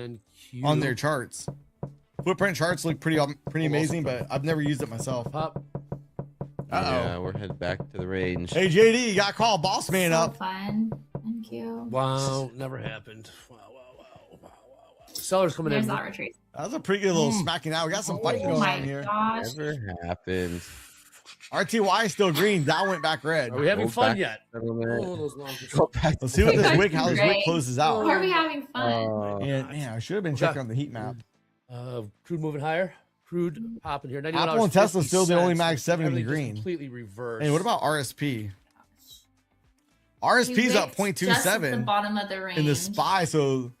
NQ. on their charts. Footprint charts look pretty amazing, but I've never used it myself. Pop. Yeah, we're headed back to the range. Hey, JD, you got to call boss man So up. fun. Thank you. Wow, never happened. Wow. Sellers coming There's in. that retreat. That was a pretty good little smacking out. We got some fighting Oh going my on here. gosh. Never happened. RTY is still green. Dow went back red. Are we having Go fun back yet? settlement. Oh, those long Go back. Let's see what this wick, how this wick Great. closes Are out. we having fun? And man, I should have been checking on the heat map. Crude moving higher. Crude popping here. Apple and Tesla still the only Mag 7 in the Everything just green. Completely reversed. Hey, what about RSP? We RSP's up wicked just at the 0.27 bottom of the range. in the SPY, so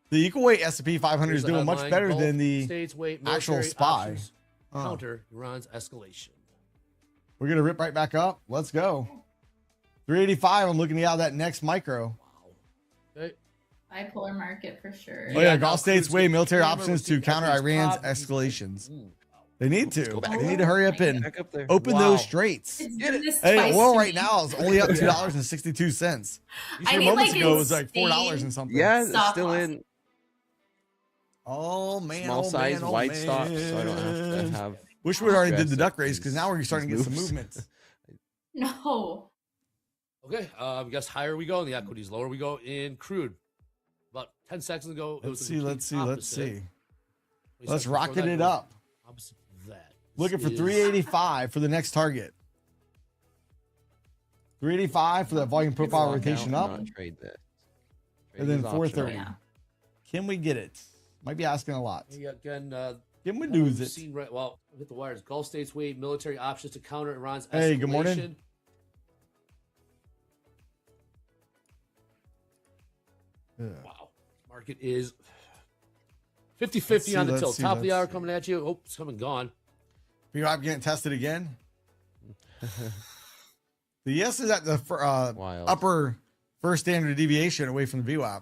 the equal weight S&P 500 Here's is the doing much headline. better Gulf than the States weight actual military SPY. options counter Iran's escalation. We're gonna rip right back up. Let's go. 385. I'm looking out that next micro. Okay. Bipolar market for sure. Oh yeah, now Gulf States crude's weigh getting military hammered options with to the counter FX Iran's pop. escalations. Ooh. They need to. go back. They need to hurry up and Back up there. open Wow. those straits. It's been this Hey, twice oil to right me. now is only up $2.62. I Few need, moments like, ago, it was like insane- $4 and something. Yeah, it's Stop still loss. in Oh man. small oh, size, man, oh, wide stops, so I don't have to man. have. Wish we already did the stress duck at race because now we're these starting to get some moves. movements. No. Okay, I guess higher we go in the equities, lower we go in crude. About 10 seconds ago, it was Let's see. opposite. Let's rocket it up. Opposite of that. Looking for 385 for the next target. 385 for that volume profile rotation up. Trade this. And then Trade is 430. optional. Can we get it? Might be asking a lot. Yeah, again, Can we lose it? seen right, well, hit the wires. Gulf states wait military options to counter Iran's escalation. Hey, good morning. Wow. Market is 50-50 on the tilt. Top of the hour coming at you. Oh, it's coming gone. VWAP getting tested again. The yes is at the upper first standard deviation away from the VWAP.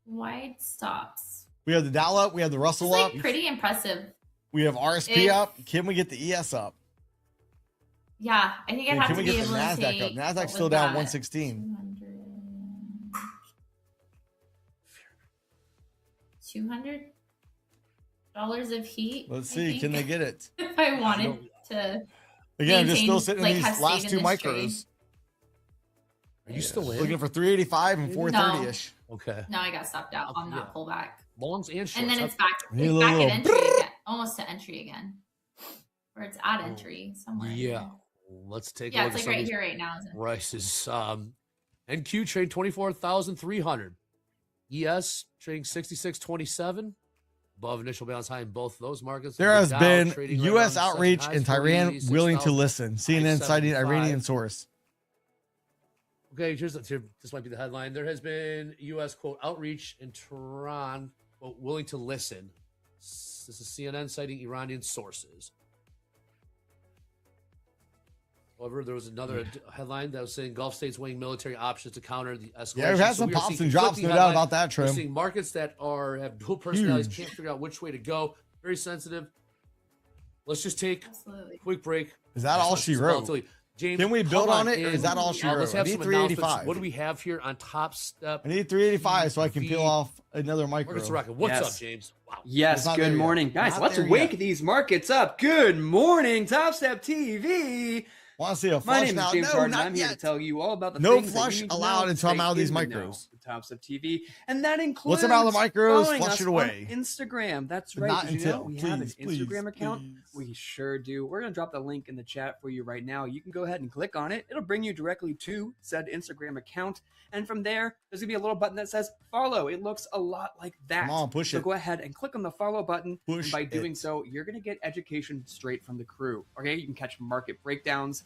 Wide stops. We have the Dow up. We have the Russell It's up. like pretty impressive. We have RSP up. Can we get the ES up? Yeah, I think I'd have Can to we be get able the to NASDAQ take. up? NASDAQ's still down 116. 200 $200 of heat. Let's see. Can they get it? If I wanted to. Again, I'm just still maintain, sitting like, in have these last stayed two in this trade. micros. Are you still in? Looking for 385 and 430-ish. Okay. No, I got stopped out on that pullback. Longs and shorts. And then it's back. Need a It's back little at entry again. Almost to entry again. Or it's at entry somewhere. in Yeah. there. Let's take a Yeah, look it's at like some of right these here right now. Isn't it? prices. NQ trade 24,300. ES trading 66.27. Above initial balance high in both of those markets. There has Dow been trading right U.S. around outreach second and highs, Tehran 46,000. willing to listen. CNN citing 575. Iranian source. Okay, this might be the headline. There has been U.S. quote outreach in Tehran quote willing to listen. This is CNN citing Iranian sources. However, there was another headline that was saying Gulf states weighing military options to counter the escalation. Yeah, we've had some we are pops seeing and drops, conflicting no doubt headlines. about that, We're Trim. seeing markets that have dual personalities, Huge. can't figure out which way to go. Very sensitive. Let's just take Absolutely. a quick break. Is that all she That's wrote? volatility. James, Can we build come on it, or is in. that all she Let's wrote? have I need some announcements. 385. What do we have here on Top Step? I need 385 so I can TV. peel off another micro. Markets Rocket. What's Yes. up, James? Wow. It's Yes, not there good yet. morning. Guys, Not let's there wake yet. these markets up. Good morning, Top Step TV. Want to see a My flush name now? is James No, Harden. not I'm here to yet. tell you all about the No things that you flush need to allowed know until I'm to out of stay these in the know micros. with Top Step TV, and that includes Once I'm out of the micros, following flush us it away. on Instagram. That's But right. not Did you know until. we have an Please, Instagram account? please. We sure do. We're gonna drop the link in the chat for you right now. You can go ahead and click on it. It'll bring you directly to said Instagram account, and from there, there's gonna be a little button that says follow. It looks a lot like that. Come on, push so it. go ahead and click on the follow button. Push and by doing it. so, you're gonna get education straight from the crew. Okay, you can catch market breakdowns.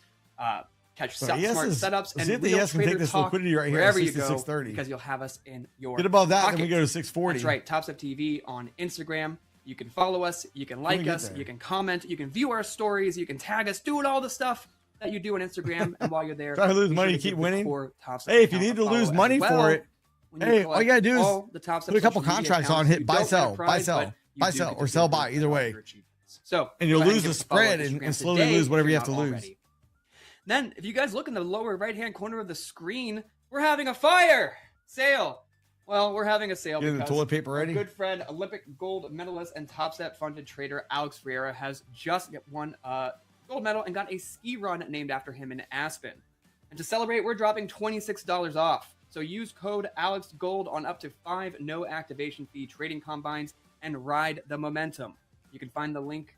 Catch So smart ES setups see and if the real ES can take trader this talk liquidity right here at wherever you go 66.30. because you'll have us in your Get above that, pocket. then we go to 640. That's right, Top Step TV on Instagram. You can follow us, you can like get us, there? you can comment, you can view our stories, you can tag us, doing all the stuff that you do on Instagram. And while you're there, Try to lose be money, sure keep give the winning. core Top Step Hey, if you account need a to follow lose as money well. for it, When you hey, all you gotta do is all the Top Step put a couple social media contracts on, accounts, hit you buy, don't win a sell, buy, prize, sell, but you buy, do sell, get or to sell, feel buy, good either about way. your achievements. So And you'll go ahead lose give the us a follow spread on and Instagram slowly today lose whatever if you you're have to not lose. already. Then, if you guys look in the lower right-hand corner of the screen, we're having a fire sale. Well, we're having a sale Getting the because toilet paper our ready? good friend, Olympic gold medalist and Top Step funded trader Alex Ferreira has just won a gold medal and got a ski run named after him in Aspen. And to celebrate, we're dropping $26 off. So use code AlexGold on up to 5 no activation fee trading combines and ride the momentum. You can find the link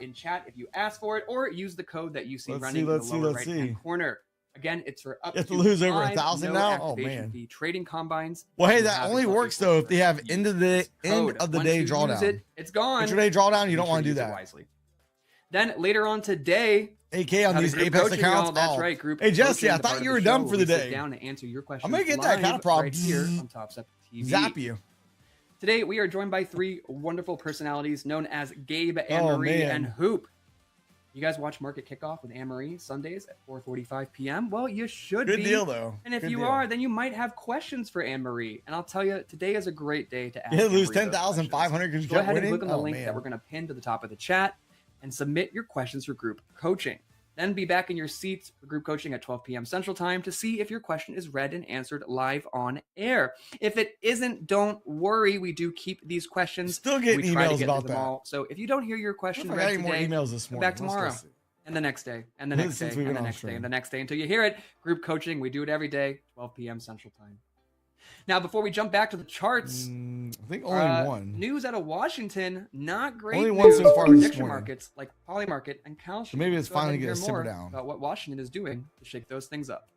in chat if you ask for it, or use the code that you see Let's running see, in let's the see, lower let's right-hand see. corner. Again, it's for up You have to to lose over 5 1,000 no now? Oh, activation man. fee trading combines. Well, hey, You that have only yourself a works though if they have use end of this the code. Once day you use drawdown. it, it's gone. Intraday drawdown, you Be don't sure want to use do it that. wisely. Then later on today, AK on have these a group Apex coaching, y'all. accounts. That's oh. right, group Hey, Jesse, coaching, I the thought part of you the were show done where for the we sit day. down to answer your questions. I'm gonna get that live kind of problem. right here on Top Step TV. Zap you. Today we are joined by 3 wonderful personalities known as Gabe, Anne-Marie, man. and Hoop. You guys watch Market Kickoff with Anne-Marie Sundays at 4:45 p.m.? Well, you should Good be. deal, though. And if Good you deal. are, then you might have questions for Anne-Marie. And I'll tell you, today is a great day to ask You lose Anne-Marie those 10,500 questions. because you Go kept ahead and winning. click on the Oh, link man. that we're going to pin to the top of the chat and submit your questions for group coaching. Then be back in your seats for group coaching at 12 p.m. Central Time to see if your question is read and answered live on air. If it isn't, don't worry. We do keep these questions. Still getting we try to emails get about through them that. all. So if you don't hear your I question don't know if I read got any more today, emails this come morning. back tomorrow. Let's go see. and the next day, and the next day, Since we've and been the on next day, stream. and the next day until you hear it. Group coaching, we do it every day, 12 p.m. Central Time. Now, before we jump back to the charts, I think only one. news out of Washington, not great Only news one so for far this prediction morning. markets like Polymarket and Kalshi. So maybe it's Go ahead finally and gonna hear simmer more down. about what Washington is doing to shake those things up.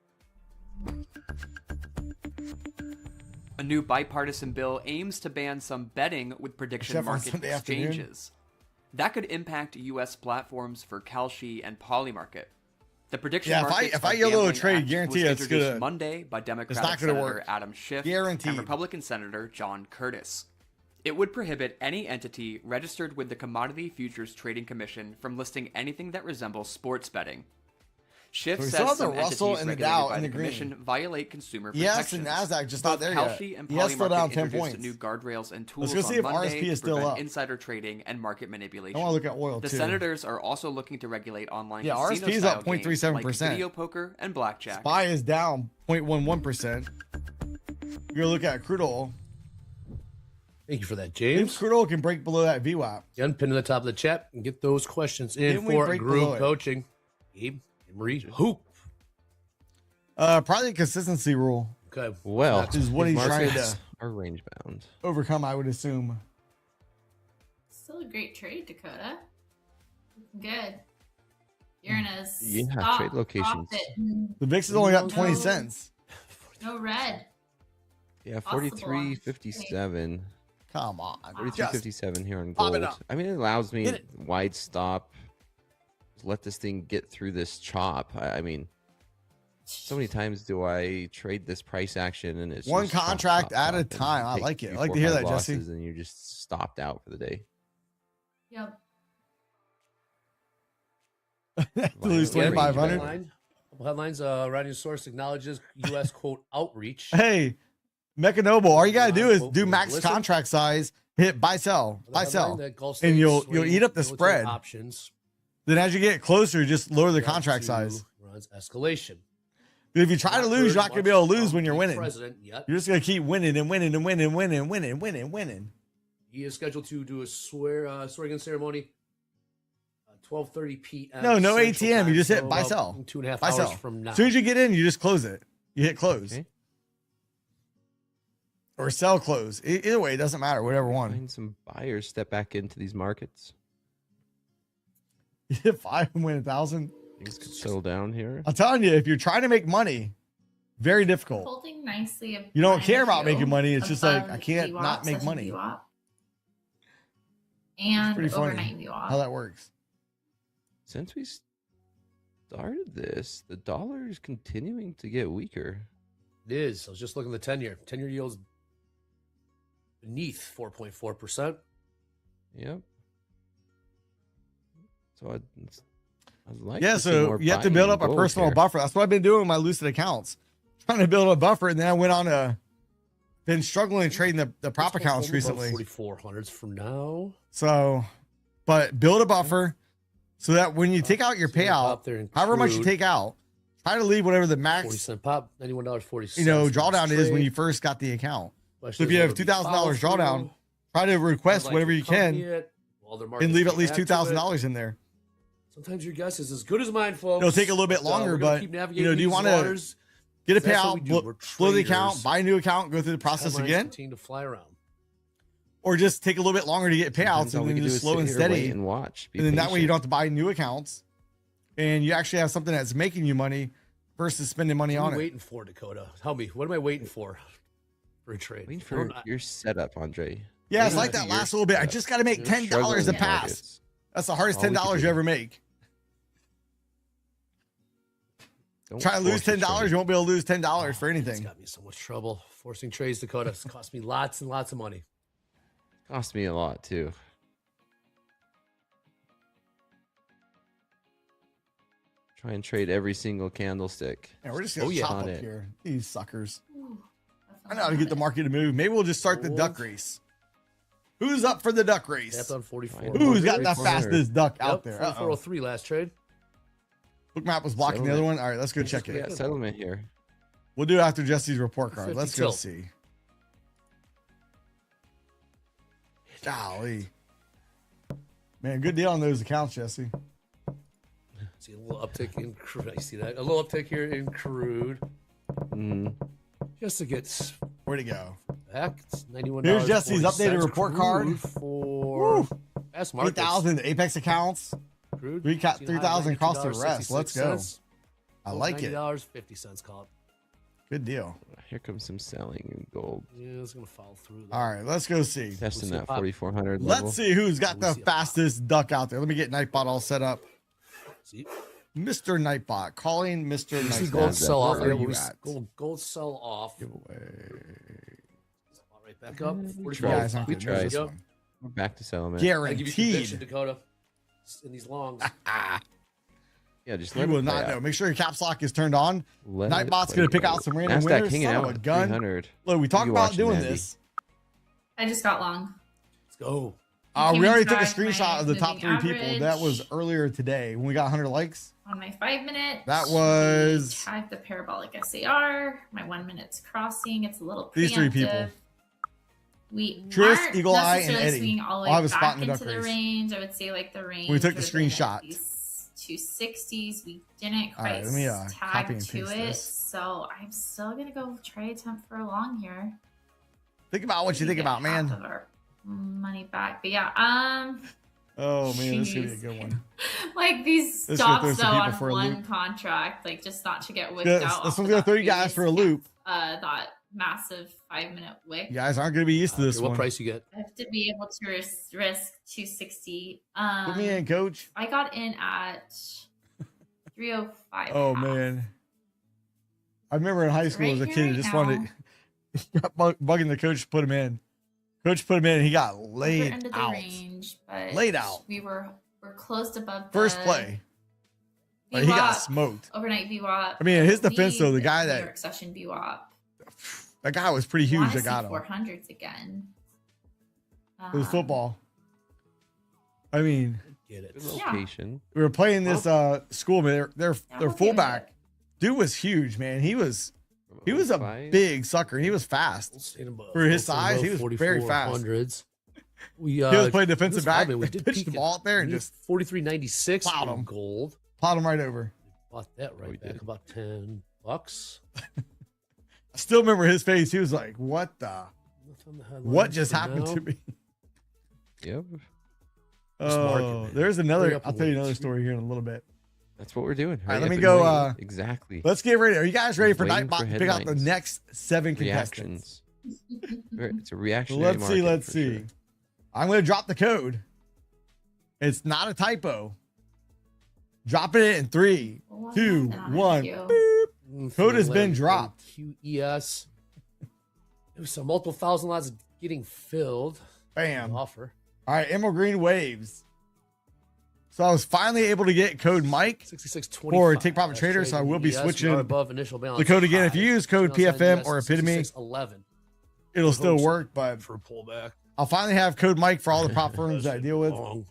A new bipartisan bill aims to ban some betting with prediction Except on market Sunday afternoon. exchanges. That could impact U.S. platforms for Kalshi and Polymarket. The prediction markets if I by YOLO a Gambling trade, Act guarantee was it's introduced gonna. Monday by not Democratic gonna Senator work. Adam Schiff Guaranteed. and Republican Senator John Curtis. It would prohibit any entity registered with the Commodity Futures Trading Commission from listing anything that resembles sports betting. Schiff So we says still have the some Russell entities and the regulated Dow by in the the green. commission violate consumer Yes, protections. and Nasdaq just Both not there Kalshi yet. and Yes, still down Polymarket 10 introduced points. new guardrails and tools Let's go see on if Monday RSP is to still prevent up. insider trading and market manipulation. I want to look at oil The too. senators are also looking to regulate online Yeah, RSP is casino-style up games 0.37%. like video poker and blackjack. SPY is down 0.11%. We're gonna look at crude oil. Thank you for that, If James. crude oil can break below that VWAP. Again, pin to the top of the chat and get those questions in Didn't we for break below group it? coaching. Gabe, Marie, Hoop. Probably consistency rule Okay. Well, is what these he's trying markets to are range bound. overcome, I would assume. Still a great trade, Dakota. Good. You're in a Yeah, stop trade locations. profit. The VIX has only got 20 No. cents. No red. Yeah, Possible on 43.57. Come on. 42.57 here on pop it gold. up. I mean, it allows me Hit it. wide stop. Let this thing get through this chop. I mean, so many times do I trade this price action and it's One just chop, contract chop, at chop, a and time. I take like it. 3, I like 4, to hear 5 that, Jesse. losses, and you're just stopped out for the day. Yep. To lose Yeah, 2,500. Headline. Couple headlines. Writing source acknowledges U.S. quote outreach. Hey, Mechanoble, all you gotta do is do Quote, max listen. contract size, hit buy sell, Another buy headline sell. that Gulf And States you'll swing eat up the military spread. Options. Then as you get closer, just lower the led contract to size. Runs escalation. If you try to lose, you're not gonna be able to lose when you're winning. President yet. You're just gonna keep winning and winning and winning, winning, winning, winning, winning. He is scheduled to do a swearing-in ceremony. 12:30 p.m. No Central ATM. You Time, just hit so buy about sell. 2.5 Buy hours sell. from now. As soon as you get in, you just close it. You hit close. Okay. Or sell close. Either way, it doesn't matter. Whatever one. Find some buyers step back into these markets. You hit 5 and win 1,000. Things could settle down here. I'm telling you, if you're trying to make money, very difficult. Holding nicely. You don't behind care a about few making money. It's just like, above I can't VWAP, not make session money. VWAP, and pretty funny overnight VWAP. how that works. Since we started this, the dollar is continuing to get weaker. It is. I was just looking at the 10-year. 10-year yield's beneath 4.4%. Yep. So I'd like Yeah, to see so more you have to buying build in up a gold personal here. buffer. That's what I've been doing with my Lucid accounts. Trying to build a buffer, and then I went on been struggling trading the prop accounts recently. 4,400s for now. So, but build a buffer so that when you take out your So you pop payout, there in however much you crude, take out, try to leave whatever the 40 max, cent pop, $91.40. drawdown is when you first got the account. So if you have $2,000 drawdown, try to request whatever you can and leave at least $2,000 in there. Sometimes your guess is as good as mine, folks. It'll take a little bit But, longer, we're gonna but keep do navigating you these want to waters. get a That's what we payout, do. We're blow the account, traders. buy a new account, go through the process Headlines again, continue to fly around. or just take a little bit longer to get payouts Sometimes all and we then can do just is slow sit and here, wait steady. and watch. Be And then that way you patient. don't have to buy new accounts and you actually have something that's making you money versus spending money What on am I it. waiting for, Dakota? Tell me, what am I waiting for a trade? Waiting for your setup, Andre. Yeah, it's Waiting like for that your last little bit. I setup. just got to make You're $10 struggling to with pass. markets. That's the hardest All we can $10 do. you ever make. Don't Try to lose force a $10, trade. you won't be able to lose $10 for It's anything. got me in so much trouble. Forcing trades, Dakota. It's cost me lots and lots of money. Cost me a lot too. Try and trade every single candlestick. Yeah, we're just gonna chop Not up it. here. These suckers. Ooh, I know how to get the market to move. Maybe we'll just start the duck race. Who's up for the duck race? Tapped on 44. Who's got the 44. fastest duck out Yep, there? 4403 last trade. Bookmap was blocking the other one. All right, let's go check Yeah, it. settlement here. We'll do it after Jesse's report card. 50 Let's go tilt. see. Golly. Man, good deal on those accounts, Jesse. See a little uptick in crude. I see that. A little uptick here in crude. Just to get where'd it go? Back. It's $91. Here's Jesse's updated report card for fast markets. 8,000 Apex accounts. Crude. 3,000 across the rest. Let's go. I like it. $90.50 call it. Good deal. Here comes some selling in gold. Yeah, it's gonna follow through. Though. All right, let's go see. Testing that 4,400 level. Let's see who's got the fastest duck out there. Let me get Nightbot all set up. See? Mr. Nightbot calling Mr. Nightbot. See gold sell off. Where are you at? Gold sell off. Right back up. We tried. We're back to sell, man. Guaranteed. Dakota. In these longs. Yeah, just you let will it play not out. know. Make sure your caps lock is turned on. Nightbot's play going to pick out. out some random NASDAQ winners. hanging Son out of a at gun. 300. Look, we talked You about watching, doing Andy? this. I just got long. Let's go. We already took a inside my screenshot of the top 3 moving people. That was average. earlier today when we got 100 likes. On my 5 minute, That was- tag the parabolic SAR. My 1 minute's crossing. It's a little preemptive. These 3 people. We Tris, aren't Eagle Eye, and necessarily Eddie. swinging all the I'll way have a spot back in the duck into the race. range. I would say like the range. We took the would have been at screenshot. these 260s. We didn't All right, quite let me, tag copy and to paste it, this. so I'm still gonna go try attempt for a long here. Think about what you think Get about, man. half of our money back, but yeah, Oh, man, this is going to jeez. be a good one. like these This is gonna throw stops some though people on for a one loop. contract, like just not to get wicked This out. one's off going to of throw that you guys for a previous, loop. that massive 5 minute wick. You guys aren't going to be used to this What one. price you get? I have to be able to risk 260. Put me in, coach. I got in at 305. Oh, half. man. I remember in high school Right as a here, kid, right just now. wanted bugging the coach to put him in. Coach put him in, and he got Upper laid end of the out. range, but Laid out. We're closed above First the play. Like, he got VWAP, smoked. overnight VWAP. I mean, in his defense, though, the Lead guy New that- York session VWAP. That guy was pretty huge. Wanna That see got him. 400s again. It was football. I mean, Get it. Good location. we were playing this school, man. Their we'll give fullback, it. dude was huge, man. He was a 05. big sucker. He was fast. For his size, he was very fast. 4400s. We He was playing this defensive back. Friday, we did Pitched peak the it. ball out there and We just 43.96 plowed in him. gold. plowed him right over. Bought that right we back did. about $10. I still remember his face. He was like, "What the? What just happened to me?" Yep. This market, Oh, man. there's Hurry another. up I'll and tell you wait. another story here in a little bit. That's what we're doing. All right, Hurry let up me and go, wait. Exactly. Let's get ready. Are you guys ready for Waiting Nightbot for to pick out the headlines. next 7 contestants? Reactions. It's a reactionary Let's see. market Let's for see. sure. I'm going to drop the code. It's not a typo. Dropping it in 3, Well, 2, I don't 1. know. Boop. Code has been dropped. QES. There's some multiple thousand lots getting filled. Bam. Offer. All right, Emerald Green Waves. So I was finally able to get code Mike 66.25 for Take Profit Trader, so I will be QES, we switching are above initial balance. the code again. If you high. use code Outside PFM US, or Epitome, 66.11 it'll still work, but for a pullback. I'll finally have code Mike for all the prop firms that I deal with. Long,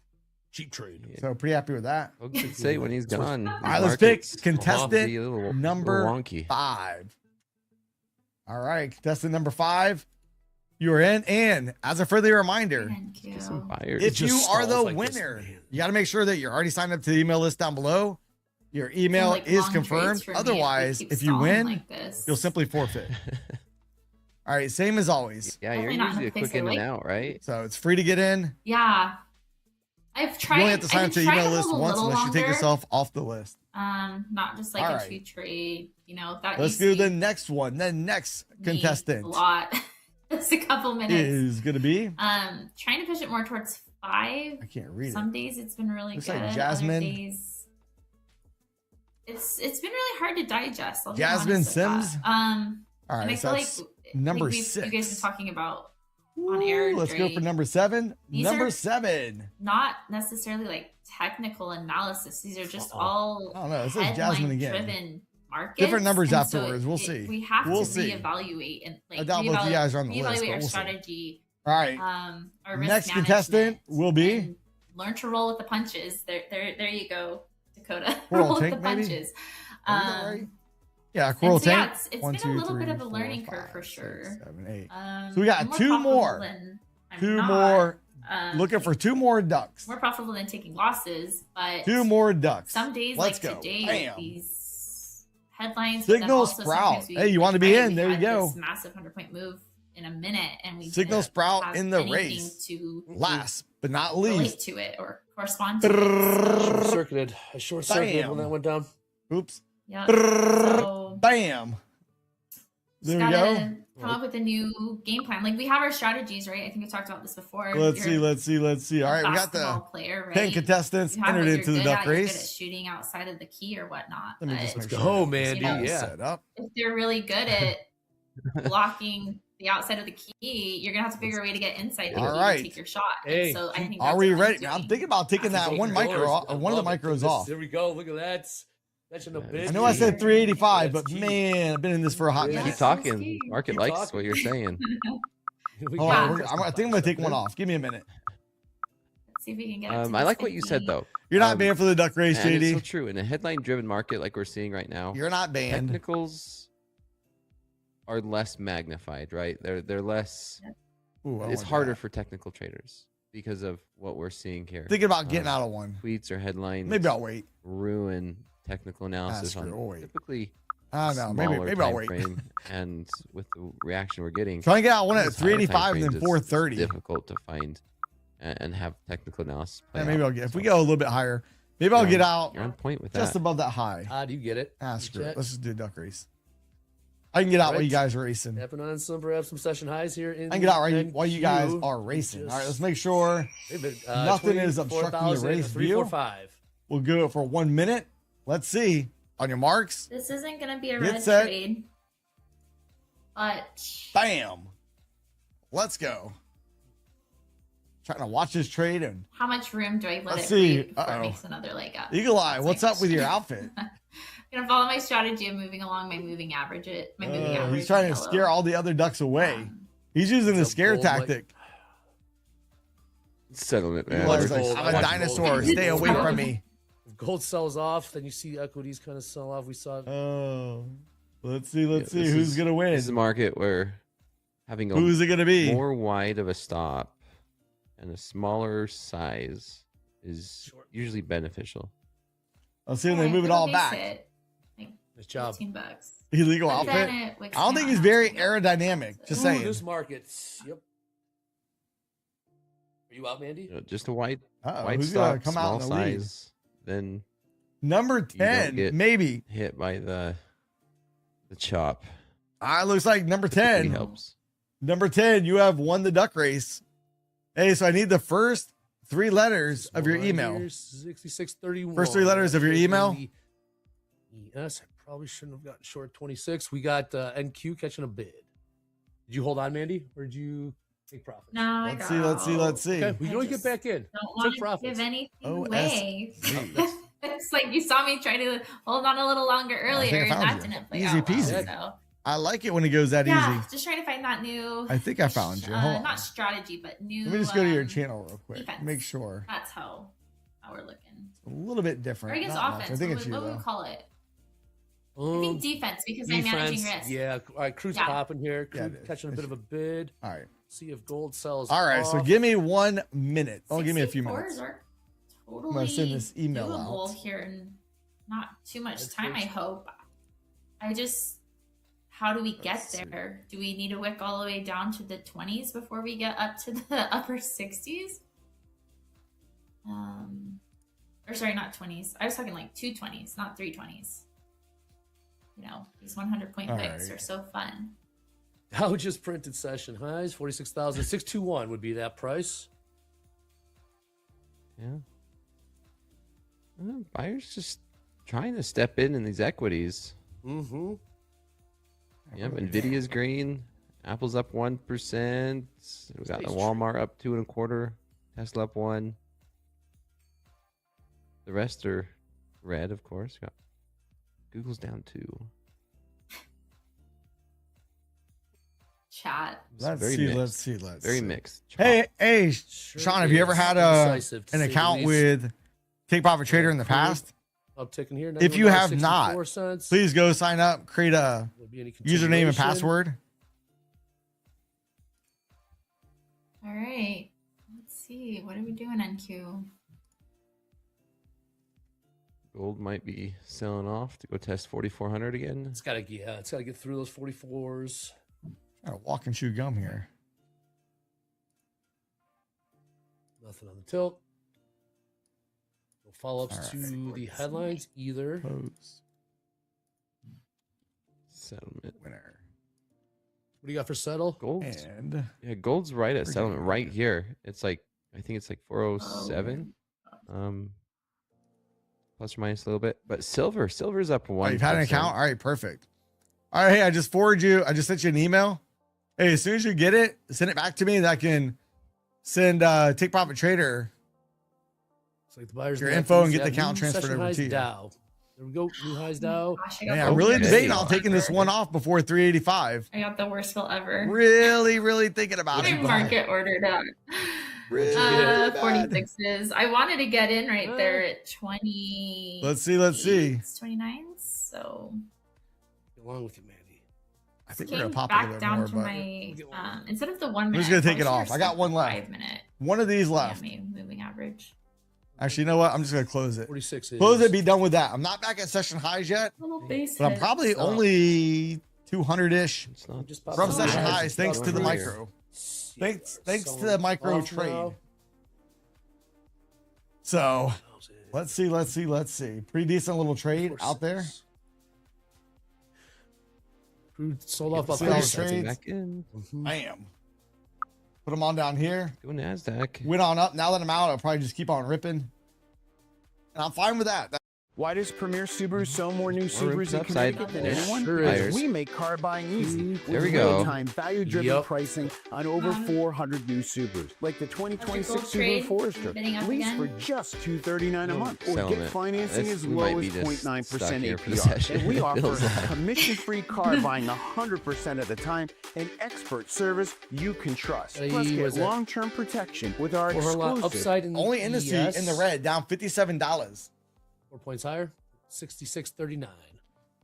cheap trade. So pretty happy with that. Folks would say when he's gone. All right, let's pick contestant be a little number wonky. 5. All right, contestant number 5. You are in. And as a friendly reminder, Thank you. Some buyers. if you just are the stalls like this, winner, man. you got to make sure that you're already signed up to the email list down below. Your email Like is long confirmed. trades for me Otherwise, we keep if you stalling win, like this. you'll simply forfeit. All right, same as always. Yeah, you're Definitely not in usually a a place quick I in and like. out, right? So it's free to get in. Yeah. I've tried. You only have to sign up to the I've been email trying list hold a once little unless you take longer. yourself off the list. Not just like All a right. 2 trade. You know, that Let's used do to the next one. The next be contestant a lot. Just a couple minutes. is going to be. Trying to push it more towards 5. I can't read it. Some days it's been really Looks good. like Jasmine. Other days, it's been really hard to digest. I'll be Jasmine honest with that. Sims? All And I right, so feel that's like number you guys 6. been talking about on air. Let's go for number 7. These Number are- 7. Not necessarily like technical analysis. These are just all I don't know. It says Jasmine again. headline-driven markets. Different numbers And so afterwards. We'll see. We have We'll to see. reevaluate and like I doubt both you guys are on the list, reevaluate but our we'll see. strategy. All right. Our risk Next contestant management, will be and learn to roll with the punches. There you go, Dakota. Coral roll with Tank, the maybe? punches. Did I get that right? Yeah, and Coral so, yeah, Tank. it's 1, been 2, a little 3, bit of a 4, learning curve 5, for 6, sure. 7, 8. So So we got 2 more. 2 2 more Looking for 2 more ducks. more profitable than taking losses, but 2 more ducks. some days Let's like go. today Bam. with these headlines, but then Signal also Sprout. sometimes we Hey, you want to be right, in? we There you had go. this massive 100-point move in a minute, and we Signal didn't Sprout have in the anything race. to Last but not relate least. to it or correspond to it. So, Short circuited. I short circuited Bam. when that went down. Oops. yeah. So Bam. There we go. come up with a new game plan. Like we have our strategies, right? I think we talked about this before. Let's You're see. All right, we got the basketball player, 10 right? contestants You have entered what into the you're good duck at, you're good at race. shooting outside of the key or whatnot. Let me but just make Go, sure. Mandy. You know, Yeah. Set up. if you're really good at blocking the outside of the key, you're gonna have to figure a way to get inside the All key right. to take your shot. Hey, And so I think Are that's we what I'm ready? I'm doing. thinking about taking that Open one doors. micro off, I one of the love it. micros This- off. There we go. Look at that. Mention a Yeah, bit. I know I said 385, That's but key. man, I've been in this for a hot Yeah. minute. Keep talking. Keep Market Keep likes talking. what you're saying. We Hold got on, it. I think I'm gonna take one off. Give me a minute. Let's see if we can get up to I this like what you said 50. though. You're not banned for the duck race, And it's so JD. true. In a headline-driven market like we're seeing right now, You're not banned. technicals are less magnified, right? They're less. Ooh, I don't It's want harder that. for technical traders because of what we're seeing here. Thinking about getting Um, out of one. Tweets or headlines. Maybe I'll wait. ruin technical analysis screw on it, we'll wait. typically I don't know. Maybe I'll time wait. frame. And with the reaction we're getting, Trying to get out one at these higher time 385 and then frames, it's 430. difficult to find and have technical analysis play Yeah, maybe out. I'll get if we So go a little bit higher. Maybe I'll you're get on- out You're on point with just that. above that high. Ah, do you get it? Screw it. Check. Let's just do a duck race. I can get out while Right. you guys are racing. Tapping on some, perhaps some session highs here. In I can get out right while you guys NQ. are racing. All right, let's Just- make sure Wait a minute, nothing is obstructing the 24,000, race 345. we'll go for 1 minute. Let's see. On your marks. This isn't gonna be a Get red set. trade, but Bam. Let's go. Trying to watch this trade and how much room do I let Let's it see. breathe before Uh-oh. it makes another leg up? Eagle Eye. That's What's my up with your question. outfit? Gonna follow my strategy of moving along my moving average. He's trying to scare all the other ducks away. Um, He's using the It's a scare bold, like- tactic. Settlement, man. Eagle Eye's Watch like, gold, I'm a watch dinosaur. gold. Stay away from me. If gold sells off, then you see equities kind of sell off. We saw Oh. Let's see. Yeah, Let's see. this Who's is- going to win? This is a market where having a Who's it going to be? more wide of a stop and a smaller size is Short. usually beneficial. I'll see when they move it all back. nice job. $15. Illegal But outfit. then I it wicks don't me think out he's now. very aerodynamic. Just Ooh, saying. this market. Yep. Are you out, Mandy? Just a wide Uh-oh, who's going stop, to come out small in the lead? size, then Number don't 10, get- maybe. hit by the chop. Looks like number Really 10. helps. Number 10, you have won the duck race. Hey, so I need the first 3 letters of your Small email. here, 6631. First 3 letters of your email. Yes, I probably shouldn't have gotten short 26. We got NQ catching a bid. Did you hold on, Mandy, or did you take profit? No, I Let's got see. Let's see. out. Let's see. Okay, we can always get just back in. Don't Took want to profits. give anything OS. away. That's- It's like you saw me try to hold on a little longer I think I earlier, and found that you. didn't play Easy out well, peasy. so. I like it when it goes that Yeah, easy. just trying to find that new. I think I found you. Hold on. Not strategy, but new. Let me just go to your channel real quick. defense. Make sure. That's how we're looking. A little bit Or different. I guess Not much. offense. I think What it's would- you, what would though. we call it? I think defense because I'm managing risk. Yeah. All right, Crew's Yeah. popping here. Yeah, Crew it is. catching a bit of a bid. All right. See if gold sells. All right. So off. give me 1 minute. Oh, give me a few 64s minutes. are gonna totally send this email doable out. here in not too much That's time. I good. hope. How do we get Let's see. there? Do we need to wick all the way down to the 20s before we get up to the upper 60s? Or sorry, not 20s. I was talking like 220s, not 320s. You know, these 100-point All picks right. are so fun. Dow just printed session highs. 46,621 would be that price. Yeah. Buyers just trying to step in these equities. Mm-hmm. Yep, Nvidia's green. Apple's up 1%. We got the Walmart up 2.25. Tesla up 1. The rest are red, of course. Got Google's down 2. Chat. It's Let's very see. mixed. Let's see. Let's Very see. mixed. Hey, Sure Sean, have you ever is. had Indecisive, to an say the account least. with Take Profit Trader in the past? Upticking here. If you have not, $91.64. please go sign up, create a Will be any username and continuation. password. All right. Let's see. What are we doing, NQ? Gold might be selling off to go test 4,400 again. It's gotta get through those 44s. Got a walk and chew gum here. Nothing on the tilt. No follow-ups to the headlines either. Close. Settlement Winner. What do you got for settle? Gold's And gold's right at settlement right here. It's like I think it's like 407. Plus or minus a little bit. But silver's up 1%. you've had an account? All right, perfect. All right, hey, I just sent you an email. Hey, as soon as you get it, send it back to me. That can send Take Profit Trader It's like the buyer's your net info and fees. get the Yeah, account new transferred session over highs to you. Dow. There we go. New highs Dow. Gosh, I got Man, the I'm really worst debating fill on taking this ever. one off before 385. I got the worst fill ever. Really thinking about I it. market ordered out. Really bad. 46s. I wanted to get in right there at 20. Let's see. It's 29. So Get along with you, Mandy. I think came we're gonna pop a back little bit down more, to but my instead of the 1 minute. I'm just gonna take it I off. I got one left. 5 minute. One of these left. Moving average. Actually, you know what? I'm just gonna close it. 46 is. Close it. Be done with that. I'm not back at session highs yet, Little base. but I'm hit. probably only 200-ish It's not Just pop from it. session Yeah, highs, just thanks pop to it the right micro. here. Thanks to the micro Off trade. now. So let's see. Pretty decent little trade out there. Crude sold off about See all the 30 cents. trades? back in. Bam. Put them on down here. Go NASDAQ. Went on up. Now that I'm out, I'll probably just keep on ripping. And I'm fine with that. Why does Premier Subaru sell more new Subarus in upside. Connecticut than It anyone? sure Because is. we make car buying easy. There with we go. real-time, value-driven Yep. pricing on over 400 new Subarus, like the 2026 Gold trade, Subaru Forester. bidding up Lease again. for just $239 a month, or Settlement. get financing This- as we low might as be just 0.9% stuck here for the APR. session. And we It offer feels like. commission-free car buying 100% of the time and expert service you can trust. Hey, Plus, was get that- long-term protection with our For her lot exclusive upside in Only the industry ES, in the red, down $57. 4 points higher, 66.39.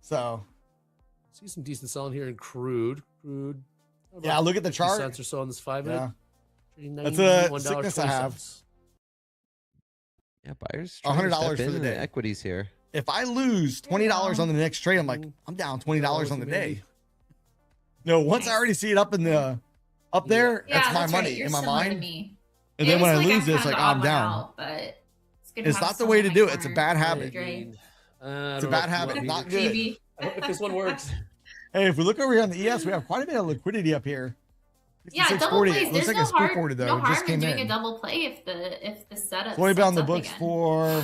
So See some decent selling here in crude. yeah, look at the 50 chart. cents or so on this 5 Yeah. minute. That's a sickness I have. Yeah, buyers. $100 for for the day. Equities here. If I lose $20 on the next trade, I'm like, I'm down $20 on the day. No, once I already see it up there, Yeah, that's my right. money You're in my similar to mind. me. And It then when I was like lose it, it's kinda like, the odd I'm one down. out, but it's good to It's have not the someone way to in do my it. It's a corner bad to habit. drink. It's a bad habit. Not good. Maybe. If this one works. Hey, if we look over here on the ES, we have quite a bit of liquidity up here. Yeah, double 66.40. plays. Looks There's like no it's pre-40 hard, though. no It just harm in came doing in. a double play if the setup. It's only been on the sets up books again. for.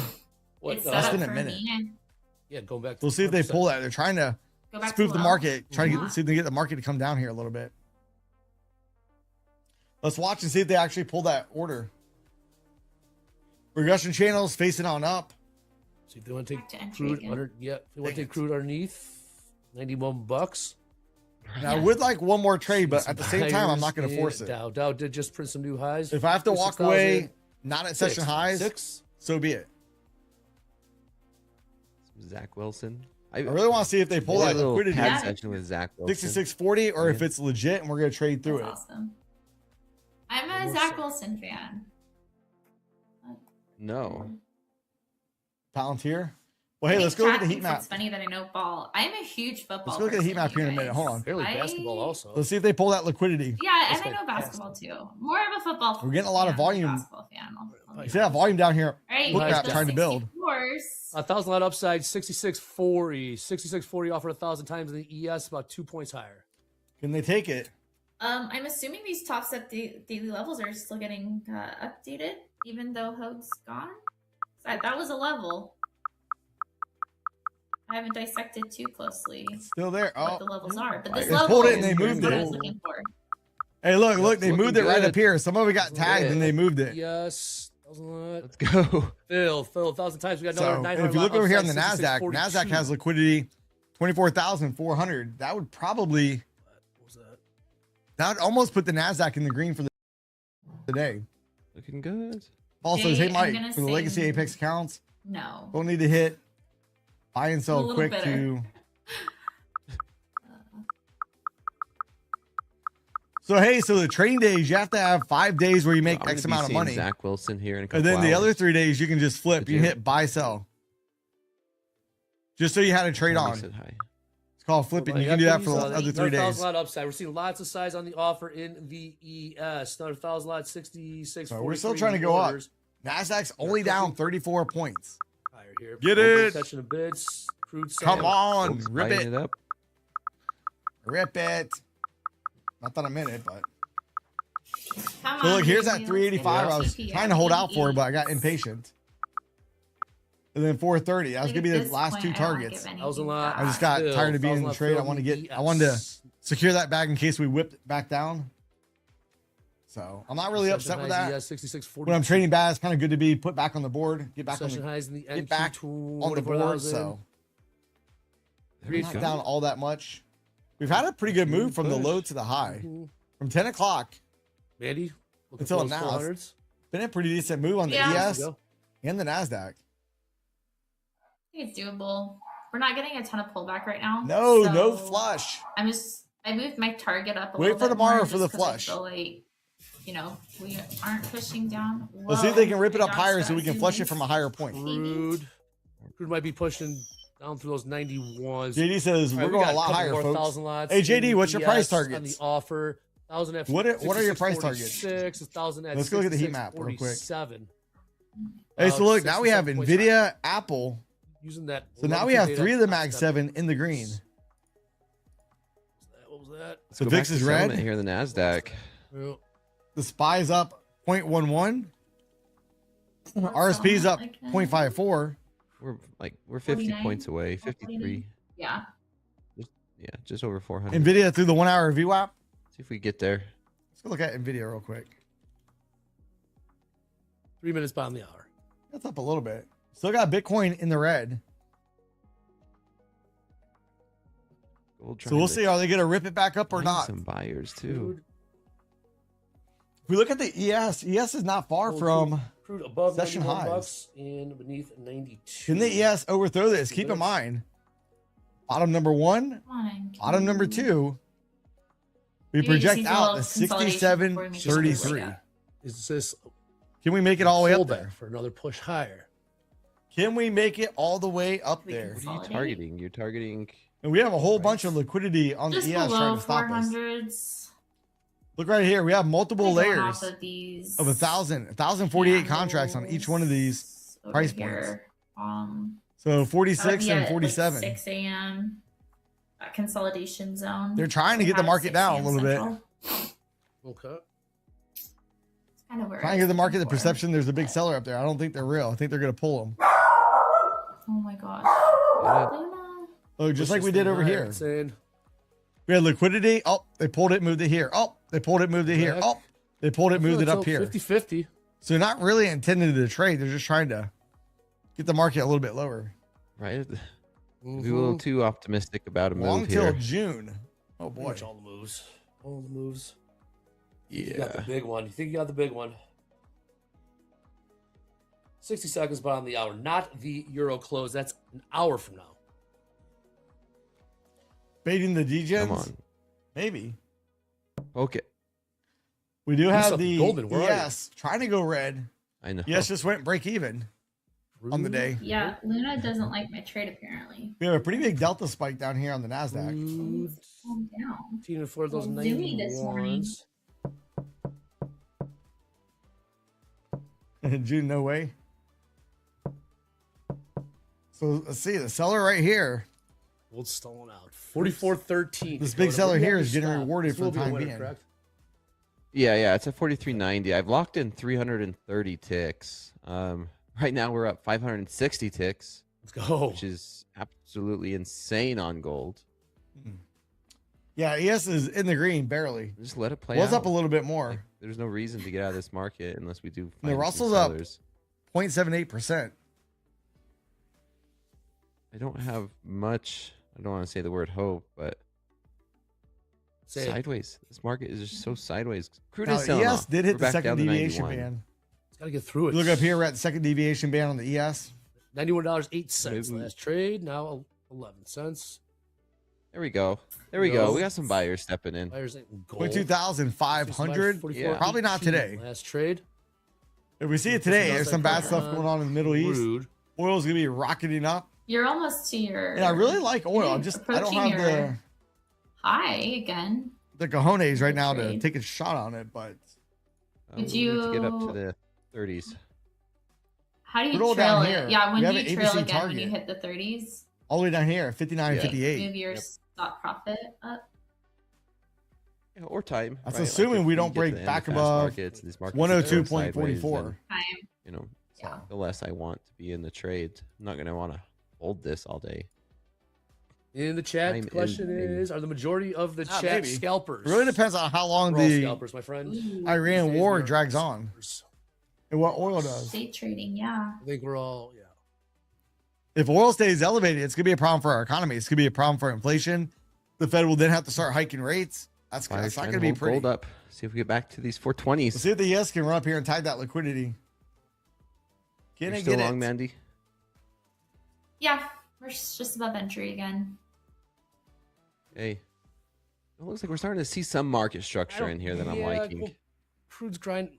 What, It's uh, set less up than a for minute. me. Yeah, going back. We'll see if they pull that. They're trying to Go back spoof to the low. market, trying to Yeah. see if they get the market to come down here a little bit. Let's watch and see if they actually pull that order. Regression channels facing on up. See if they want to Back to take entry crude again. under. Yeah, if they want to Dang take crude underneath. $91. And I would like one more trade, but at the same time, I'm Buyers not going to in force it. Dow did just print some new highs. If I have to walk 56,000. away, not at session highs, Six. so be it. Zach Wilson. I really want to see if they pull Did a that little liquidity. pad Yeah. session with Zach Wilson. 66.40, or if Yeah. it's legit and we're going to trade through That's it. awesome. I'm a Almost Zach so. Wilson fan. No. Palantir. Well, hey, let's go look at the heat map. It's funny that I know ball. I'm a huge football. Let's go look at the heat person, map here in a you minute. guys. Hold on. Apparently basketball also. Let's see if they pull that liquidity. Yeah, That's and I know fantastic. basketball too. More of a football. We're getting a lot of fan than volume. Basketball fan. I'll You be see that volume down here? All right, Look Nice at job. trying to build. 64s. 1,000 lot upside, 66.40. 66.40 offered 1,000 times in the ES, about 2 points higher. Can they take it? I'm assuming these top set daily levels are still getting updated, even though Hode's gone. That was a level. I haven't dissected too closely Still there. what Oh, the levels are, but this They level pulled it and is they moved what I it. was looking for. hey, look, Yep, they moved it looking right good. up here. Some of it got tagged and they moved it. Yes. 1,000 lot. Let's go. Phil, 1,000 times. We got another So 900 if you look lot over here on the upside, NASDAQ, 66.42. NASDAQ has liquidity 24,400. That would probably, What was that? that would almost put the NASDAQ in the green for the day. Looking good. Paul says, Jay, hey, I'm Mike, gonna for the say- legacy Apex accounts, No. don't need to hit buy and A sell little quick bitter. to. So hey, so the trading days, you have to have 5 days where you make I'm X gonna be amount of seeing money. Zach Wilson here in a couple And then the other hours. 3 days you can just flip. Did You can you? hit buy, sell. Just so you had to trade Somebody on. said hi. It's called flipping. You can do that for the other 3 Another days. 1,000 lot upside. We're seeing lots of size on the offer in the ES. Another 1,000 lot, 66. So we're still trying to go up. Nasdaq's only down 34 points. Higher here. Get it. Catching the bids. Crude Come sale. on, Folks rip buying it. up. Rip it. Not that I'm in it, but. Come So on, look, here's that Daniel. 385. I was TPS. trying to hold out for, but I got impatient. And then 430. That was Like, gonna be at the this last point, 2 I don't targets. give That was a anything lot. back. I just got Still, tired of being in 1,000 the trade. I lot want to fill get. the I wanted to ES. secure that bag in case we whipped back down. So I'm not really upset with that. 66, When I'm trading bad, it's kind of good to be put back on the board. Get back on Session the, highs in the get back NQ on the board. So There we not go. down all that much. We've had a pretty good move from the low to the high. From 10 o'clock Mandy, looking until for those now. 400s. Been a pretty decent move on the Yeah. ES and the NASDAQ. I think it's doable. We're not getting a ton of pullback right now. No, so no flush. I moved my target up a Wait little for bit tomorrow more for the just 'cause I flush. feel like, we aren't pushing down. Let's see if they can rip it Whoa, up higher so Josh, we can zoom flush in. it from a higher point. Crude might be pushing down through those 91s. JD says All right, we're we going got a lot couple higher, more folks. 1,000 lots Hey in JD, what's your price ES on targets? the offer? 1,000 at What are your price 66, 1,000 at Let's go look at the heat map real quick. 47. Hey, so look, now we have 67 points. Nvidia, Apple. Using that. So now we have 11K 3 of the data. Mag 7 in the green. What was that? Let's The go VIX back is to red. settlement here in the Nasdaq. Well, The SPY's up 0.11. RSP's up 0.54. We're 50 49, points away. 53. Yeah. Yeah, just over 400. Nvidia through the 1 hour VWAP. See if we get there. Let's go look at Nvidia real quick. 3 minutes bottom of the hour. That's up a little bit. Still got Bitcoin in the red. So we'll see. Are they going to rip it back up or not? Some buyers too. If we look at the ES, ES is not far from Crude above session 91 highs. bucks and beneath 92. Can the ES overthrow this? Keep in mind, bottom number 1, Come on. bottom number 2, we Maybe it just project needs a out little the consolidation before we make sure we 67.33. wake up. Is this Can we make it all the way up pullback there? for another push higher? Can we make it all the way up there? What are you targeting? You're targeting. And we have a whole bunch of liquidity on Just the ES trying below to stop us. 400s. Look right here. We have multiple Going layers off of these. of 1,048 contracts on each one of these over price points. here. So 46 Yeah, and like 47. 6 a.m. Consolidation zone. They're trying to get the At market 6 down a a.m. little bit. Central. Okay. It's kind of where Trying I to give the was market the looking for. perception there's a big seller up there. I don't think they're real. I think they're going to pull them. Oh my gosh. Luna. Oh, just like we did over here. Saying, We had liquidity. Oh, they pulled it, moved it here. Oh, they pulled it, moved it here. Oh, they pulled it, moved it up here. 50-50. So they're not really intended to trade. They're just trying to get the market a little bit lower. Right? Be a little too optimistic about a Long move till here. June. Oh Pretty boy. much all the moves. All the moves. You got Yeah. the big one. You think you got the big one? 60 seconds bottom of the hour, not the Euro close. That's an hour from now. Baiting the degens? Come on. Maybe. Okay. We do Do have something, the Goldman, where are you? ES trying to go red. I know. ES just went break even on the day. Yeah, Luna doesn't like my trade apparently. We have a pretty big delta spike down here on the NASDAQ. Crude, Calm down. 18 and 4 of those Well, zoomy this morning. 91s. June, no way. So let's see the seller right here. Gold stolen out. 44.13. This big seller here is getting Stop. rewarded This for will the be a time winner, being. correct? Yeah, it's at 43.90. I've locked in 330 ticks. Right now we're up 560 ticks. Let's go. Which is absolutely insane on gold. Yeah, ES is in the green barely. Just let it play Was out. up a little bit more. Like, there's no reason to get out of this market unless we do. And the find some Russell's up sellers. 0.78%. I don't have much. I don't want to say the word hope, but Say it. sideways. This market is just so sideways. Crude Now, is selling ES off. did hit We're the back second down to deviation 91. band. It's got to get through it. Look up here, we're at the second deviation band on the ES. $91.08 Maybe- last trade. Now 11 cents. There we go. There we go. We got some buyers stepping in. Buyers in gold. 22,500. Yeah. Probably not today. Last trade. If we see it today, there's some bad stuff going on in the Middle East. Oil's gonna be rocketing up. You're almost to your. And I really like oil. I don't have the high again. The cojones right now to take a shot on it, but Did we need to get up you- to the 30s? How do you Roll trail down it? here. Yeah, when We do have you an trail ABC again when you target. hit the 30s? all the way down here, 59 and Yeah. 58. Move your stop profit up. Yeah, or time. That's right? Like, assuming if we get don't to break the end back of fast above markets, these markets are going sideways, 102.44. then, Time. You know, Yeah. the less I want to be in the trade. I'm not going to want to hold this all day. In the chat, I'm the question in. is: are the majority of the chat maybe. scalpers? It really depends on how long We're all the scalpers, my friend. Ooh. Iran These days war we are drags on scalpers. and what oil does. Day trading, yeah. I think we're all, yeah. If oil stays elevated, it's gonna be a problem for our economy. It's gonna be a problem for inflation. The Fed will then have to start hiking rates. That's not Buyers trying gonna to be hold pretty. gold up. See if we get back to these 420s. Let's see if the ES can run up here and tag that liquidity. Can You're it still get long, it? Mandy? Yeah, we're just above entry again. Hey, it looks like we're starting to see some market structure in here that I'm liking. Well, crude's grinding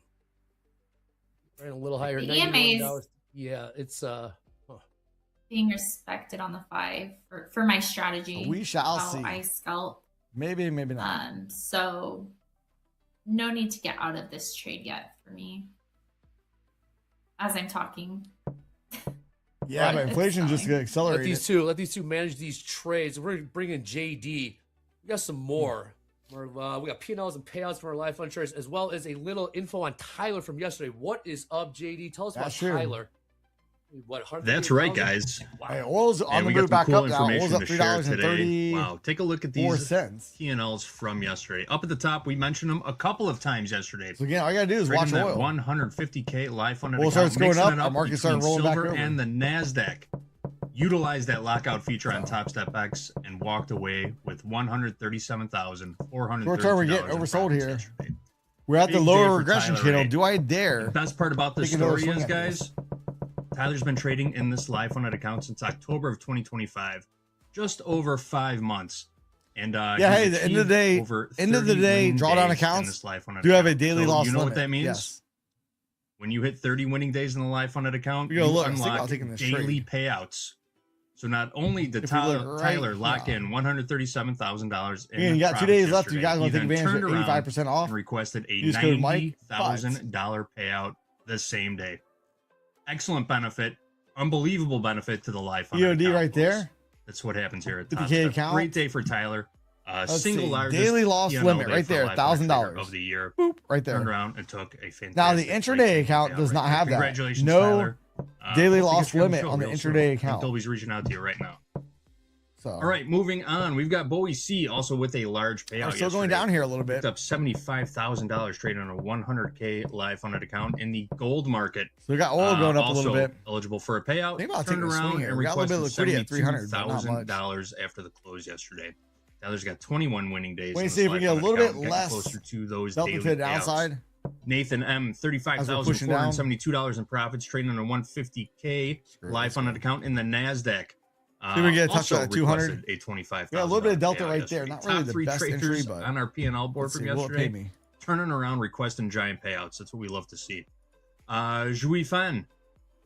a little higher. The $91. EMA's Yeah, it's being respected on the 5 for my strategy. We shall how see. I scalp. Maybe, maybe not. So no need to get out of this trade yet for me. As I'm talking. Yeah, but It's inflation just fine. gonna let accelerate. these two manage these trades. We're gonna bring in JD. We got some more. We got P&Ls and payouts from our live fund trades, as well as a little info on Tyler from yesterday. What is up, JD? Tell us That's about true. Tyler. What, That's right, guys. Wow. Hey, oil's on And the we got move some back cool up now. Oil's information up to share today. $3.34. Wow, take a look at these P&Ls from yesterday. Up at the top, we mentioned them a couple of times yesterday. So again, all you gotta do is watch Trading oil. that 150K live funded Oil account, starts going mixing up, it our market between started rolling back silver over. and the Nasdaq. Utilized that lockout feature on Top Step X and walked away with $137,400. Short term, we're getting oversold here. Yesterday. We're at the Big day lower for regression Tyler, channel. eh? Do I dare? The best part about this Take another story swing is, at guys, this? Tyler's been trading in this live funded account since October of 2025, just over 5 months. And Yeah, hey, the end of the day, drawdown accounts do have a daily loss You know limit. what that means? Yes. When you hit 30 winning days in the live funded account, We gotta you look. I'm thinking unlock about taking this daily trade. payouts. So not only did If we look Tyler right lock now. in $137,000 in Yeah, you got 2 profits days left. yesterday, You guys want to he take then advantage of turned around 85% off? and requested a Use code Mike, $90,000 payout the same day. Excellent benefit, unbelievable benefit to the live funded EOD account, right folks. there. That's what happens here at 50K Top Step. account. Great day for Tyler. Let's Single see. largest Daily loss P&L limit day right for there, live funded trader $1,000 of the year. Boop, right there. Turned around and took a fantastic. Now the intraday account payout does right not there. have that. Congratulations, No Tyler. daily Hope to loss get you on the limit show on the real soon. intraday I think account. Dolby's reaching out to you right now. So All right, moving on. We've got Bowie C also with a large payout. we're still going yesterday. down here a little bit. Picked up $75,000 trading on a 100K live funded account in the gold market. So we got oil going up a little Also bit. eligible for a payout. Think about Turned taking a swing around here. and We got a little bit of requested liquidity at 300, but not much. $72,000 after the close yesterday. Tyler's got 21 winning days. Wait in and this see if we live get a funded little bit account, getting less closer to those delta daily to the payouts. downside. Nathan M, As we're pushing down. $35,472 in profits, trading on a 150K live funded account in the Nasdaq. See if we get a touch also at 200. requested a $25,000. Yeah, a little bit of delta payout right yesterday. there. Not really Top the three best traders entry, but on our P&L board let's from see, will it pay yesterday, me? turning around, requesting giant payouts. That's what we love to see. Jouy Fan,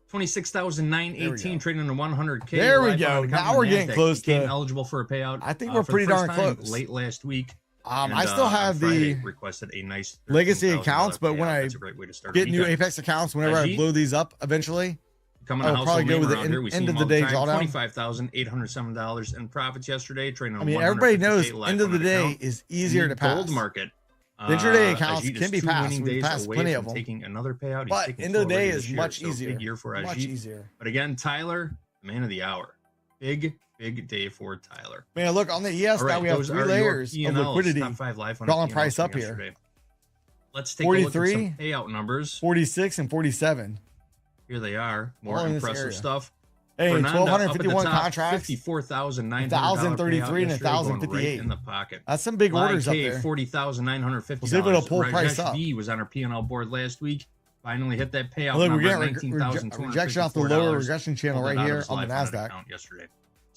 26,918 trading on a 100K. There we live go. funded account Now in we're the getting Nasdaq. close Became to- eligible for a payout. I think we're for the pretty first darn time close. late last week. And, I still on have Friday, the requested a nice legacy $13,000 accounts, but when payout. I That's a great way to start a get new weekend. Apex accounts, whenever I Ajit, blow these up eventually, Coming I'll to probably household go name with the around here. We see end him of the all day time. drawdown. $25,807 in profits yesterday. Trading on I mean, 150K everybody knows live end of the funded day account. is easier In to the pass. Gold market. The intraday accounts Ajit is can be 2 passed. winning We've days passed away plenty from of them. taking another payout. He's But taking end of the 4 already day this is year, much so easier. Big year for Much Ajit. easier. But again, Tyler, man of the hour. Big day for Tyler. Man, look on the ES All now right, we have those 3 are your layers of P&Ls, liquidity. top 5 live Drawing P&Ls price from up here. yesterday. Let's take a look at 43, some payout numbers. 46, and 47. Here they are. More All in this impressive area. stuff. Hey, Fernanda, up at the 1,251 top, contracts, $54,900 1,033 and payout yesterday, going 1,058. right in the pocket. That's some big orders up YK, there. $40,950. We'll see if it'll pull price up. V was on our P&L board last week. Finally hit that payout Look, we're number, getting rejection off the lower regression channel right here on the Nasdaq. Yesterday.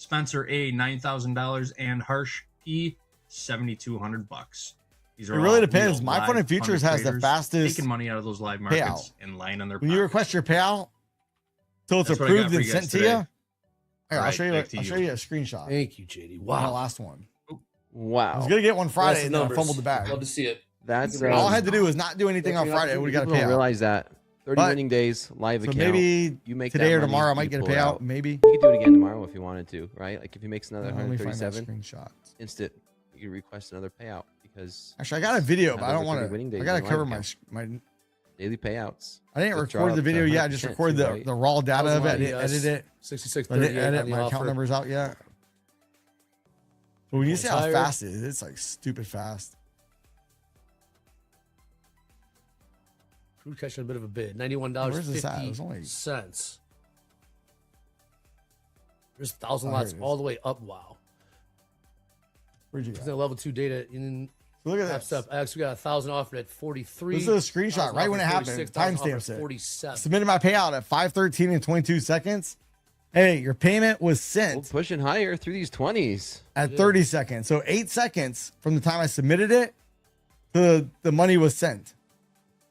Spencer A, $9,000, and Harsh P, $7,200. These are It really all depends. real My live Fun and Futures funded has the traders fastest making money out of those live markets payout. and lying on their When you pockets. request your payout, till it's That's what I got approved for and you guys sent to you. today. Here, I'll Alright, show you. back to I'll you. show you a screenshot. Thank you, JD. My Wow. last one. I Wow. was gonna get one Friday That's and then I numbers. fumbled the bag. Love to see it. That's All I had to do was not do anything on Definitely Friday. I would have got a people don't payout. realize that 30 But- winning days, live So account. maybe you make today that or money, tomorrow I you might get a pull it payout. out. Maybe. You could do it again tomorrow if you wanted to, right? Like if he makes another Let me find that 137, screenshot. instant, you could request another payout because Actually, I got a video, Have but I don't over want 30 winning to. I days gotta in live cover account. my. daily payouts. I didn't Withdraw record the up to video yet. I just 100% recorded too, the, right? the raw data of it. I Thousand didn't edit it. 66, I didn't 38 edit on the my account offer. numbers out yet. But when you see how Higher. fast it is, it's like stupid fast. Crude catching a bit of a bid. Where's this at? It was $91.50. only- There's 1,000 Oh, lots here it is. all the way up. Wow. Where'd you It's go? the level 2 data in Look at Top this. Step X. We got 1,000 offered at 43. This is a screenshot 1,000 right when it offered at happened. 46, 1,000 Timestamps offered at it. 47. Submitted my payout at 5:13 and 22 seconds. Hey, your payment was sent Pushing higher through these 20s. at 30 seconds. So 8 seconds from the time I submitted it to the money was sent.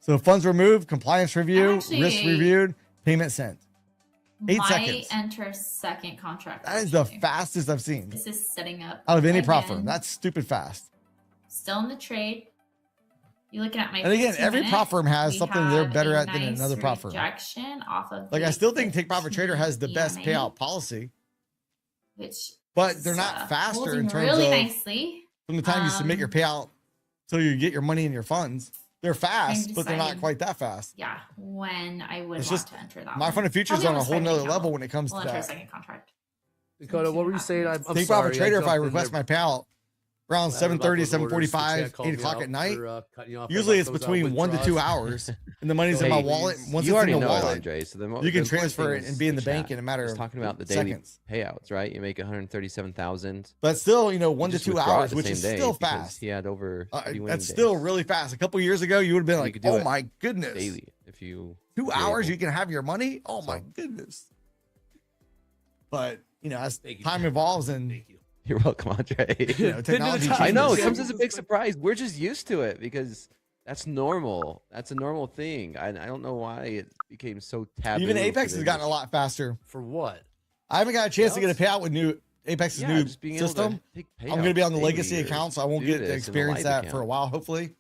So funds removed, compliance review, risk Actually- reviewed, payment sent. 8 Might seconds. enter second contract. That is the actually. fastest I've seen This is setting up out of any prop again. firm. That's stupid fast. Still in the trade. You're looking at my. And again, 15 every minute. prop firm has We something they're had better a at than nice another prop firm. rejection off of Like I the still think Take Profit Trader has the best 15 payout policy, which but they're is, not faster holding in terms really of nicely. from the time you submit your payout till you get your money in your funds. They're fast, I'm but they're not deciding- quite that fast. Yeah, when I would It's want just to enter that. My one. Fun and Futures Probably on a the whole second nother account. level when it comes We'll to enter a that. second contract. Dakota, what were you saying? I'm Take sorry. Profit Trader, if I jumped in request there. my payout around Glad 7:30, about those orders. The 7:45, chat called 8 me o'clock out at night. for, cutting you off Usually about it's those, between 1 to 2 withdrawals. hours, and the money's in my Hey, wallet. Once you it's already in the know it, wallet, Andre. So the you can important transfer thing it and is be in the chat. bank in a matter Just of talking about the daily seconds. payouts, right? You make 137,000. But still, 1 to just 2 withdraw it hours, the which same is day still because fast. He had over 30 winning That's days. still really fast. A couple years ago, you would have been You like, could do "Oh it my goodness, daily if you 2 were hours able. you can have your money." Oh my goodness. But as Thank you. time evolves and You're welcome, Andre. technology I know it changes. comes as a big surprise. We're just used to it because that's normal. That's a normal thing. I don't know why it became so taboo. Even for Apex the has gotten a industry. lot faster. For what? I haven't got a chance to get a payout with Apex's Yeah, new just being able to system. take I'm going to be payouts on the daily legacy or account, so I won't do get this to in a experience live that for a account. while, hopefully.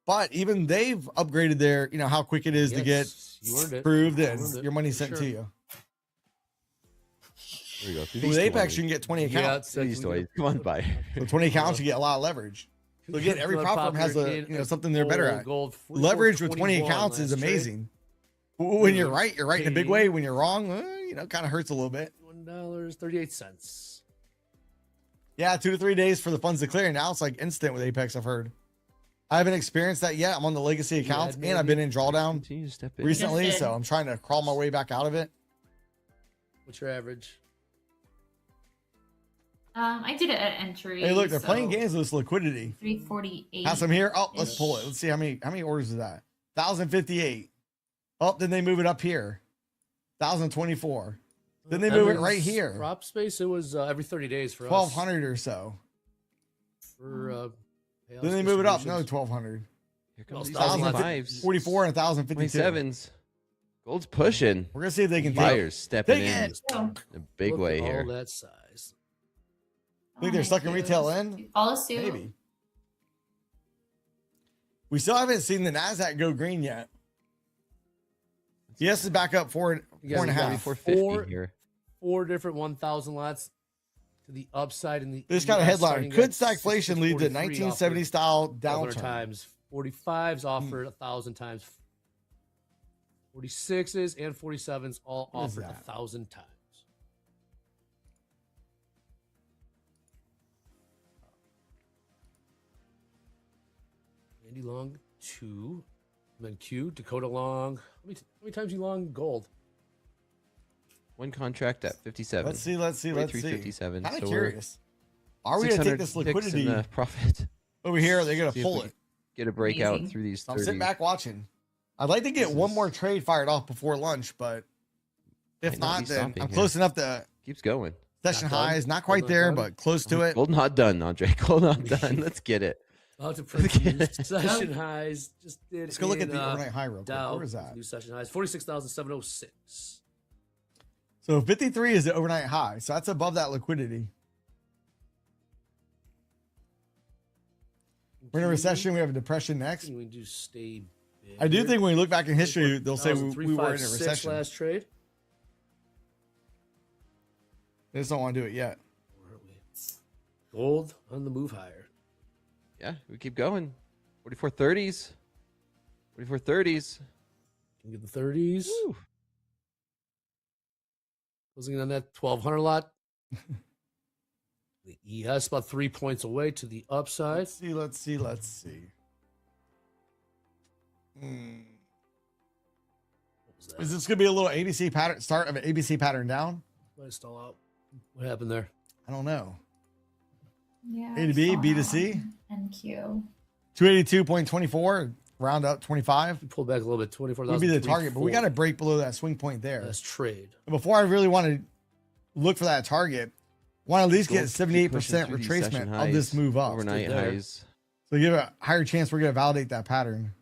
But even they've upgraded their, how quick it is to get Yes, you earned it. approved You and earned it, your money for sent sure. to you. There we go. Through With these Apex, 20. you can get 20 Yeah, accounts. Through these 20. Come on by. With 20 accounts, you get a lot of leverage. So again, every prop firm has something they're better at. Gold, Leverage with 20 44.21 accounts is last trade. amazing. When you're right in a big way. When you're wrong, kind of hurts a little bit. $1.38. Yeah, 2 to 3 days for the funds to clear. Now it's like instant with Apex, I've heard. I haven't experienced that yet. I'm on the legacy accounts, and I've been in drawdown Continue to step in. recently, Just did. so I'm trying to crawl my way back out of it. What's your average? I did it at entry. Hey, look, they're so playing games with this liquidity. 348. Have some here. Oh, let's pull it. Let's see how many orders is that. 1,058. Oh, then they move it up here. 1,024. Then they move it right here. Prop space, it was every 30 days for us. 1,200 or so. For, Then they move it up. No, distributions. 1,200. Here comes these 1,045. 44 and 1,052. 27s. Gold's pushing. We're gonna see if they can take Buyers stepping Take in it. a big Look way at here. all that size. Think they're stuck in retail in? Follow suit. Maybe. We still haven't seen the NASDAQ go green yet. Yes, is back up four You and a guys got half. 450 here. Four different 1,000 lots to the upside in the. This got a headline. starting Could at stagflation lead to 643 1970 style offered 1,200 downturn? times. 45s offered 1,000 times. 46s and 47s all What is offered that? 1,000 times. Andy Long 2, and then Q Dakota Long. How many times you long gold? One contract at 57. Let's see. Let's see. 43.57. Kind of So we're curious. Are we gonna take 600 this ticks in liquidity the profit? over here? Are they gonna See if pull we it? Get a breakout Amazing. through these I'm 30. sitting back watching. I'd like to get This one is- more trade fired off before lunch, but if Might not not, be then stopping I'm here. close enough to Keeps going. Session Not done. highs, not quite Gold there, not done. but close to it. Gold not done, Andre. Gold not done. Let's get it. Out to print session highs. Just did. Let's go look at in, the overnight high real quick. Dow. Where is that? New session highs 46,706. So 53 is the overnight high. So that's above that liquidity. We're in a recession. We have a depression next. We do stay big. I do think when we look back in history, they'll say we were in a 3.5.6 recession. last trade. They just don't want to do it yet. Where are we? Gold on the move higher. Yeah, we keep going. 44.30s. 44.30s. Can we get the 30s? Woo. Closing in on that 1,200 lot. The ES about 3 points away to the upside. Let's see. What was that? Is this going to be a little ABC pattern, start of an ABC pattern down? Might stall out. What happened there? I don't know. Yeah. A to B, saw B to that C. one. NQ. 282.24, round up 25. Pull back a little bit. 24,000 Would be the target, but we got to break below that swing point there. That's trade. Before I really want to look for that target, want to at least get Gold keep pushing 78% through these session retracement of this highs, move up. Overnight there. highs. So give a higher chance we're going to validate that pattern.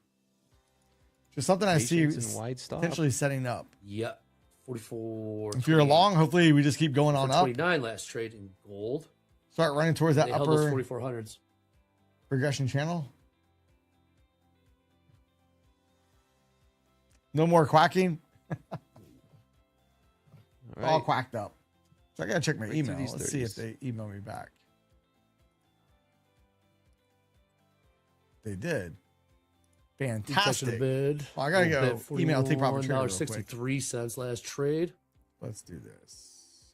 Just something I see Patience and wide stop. potentially setting up. Yep. 44. If you're long, hopefully we just keep going on up. 29 last trade in gold. Start running towards that They held those upper 4,400s. progression channel. No more quacking. All All right. quacked up. So I got to check my Right through email. these Let's see if 30s. they email me back. They did. Touching the Fantastic. bid. Well, I gotta go email Take Profit Trader real quick. $41.63 last trade. Let's do this.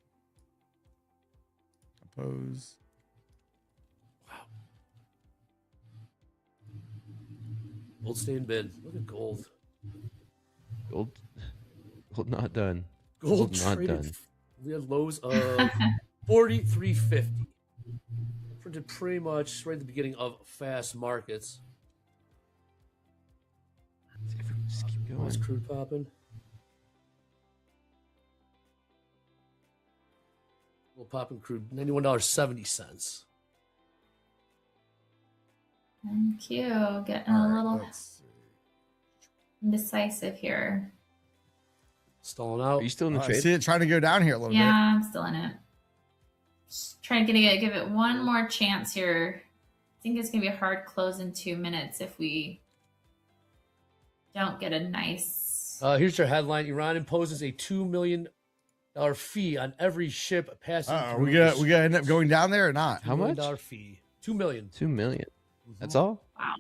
Compose. Gold staying bid. Look at gold. Gold not done. Gold not traded. done. We had lows of 43.50. Printed pretty much right at the beginning of fast markets. See if we can just keep What's going. crude popping? We'll pop in crude $91.70. NQ. Getting All a right, little let's see. indecisive here. Stalling out. Are you still in the I trade? see it trying to go down here a little Yeah, I'm still in it. Just trying to give it one more chance here. I think it's gonna be a hard close in 2 minutes if we don't get a nice. Here's your headline. Iran imposes a $2 million fee on every ship passing bit. through. We gotta end up going down there or not? How much? $2 fee. $2 million. 2 million. That's all? Wow.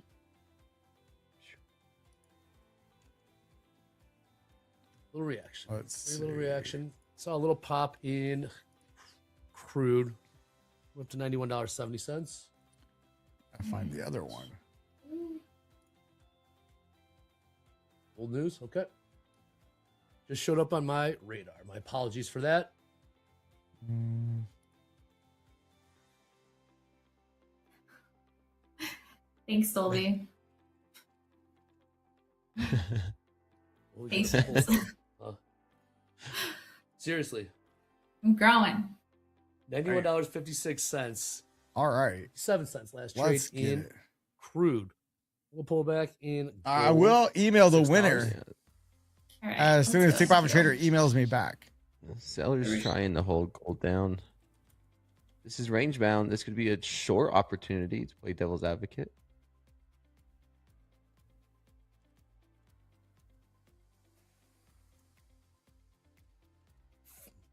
Little reaction. Let's Very little see. reaction. Saw a little pop in crude. Went up to $91.70. I find the other one. Old news. Okay. Just showed up on my radar. My apologies for that. Thanks, Dolby. Holy Patience. Seriously. I'm growing. $91.56. All right. 7 cents last trade Let's get in it. crude. We'll pull back in. I gold. will email the $6. winner All right. as soon as let's Take go. Profit Trader emails me back. Sellers trying to hold gold down. This is range bound. This could be a short opportunity to play devil's advocate.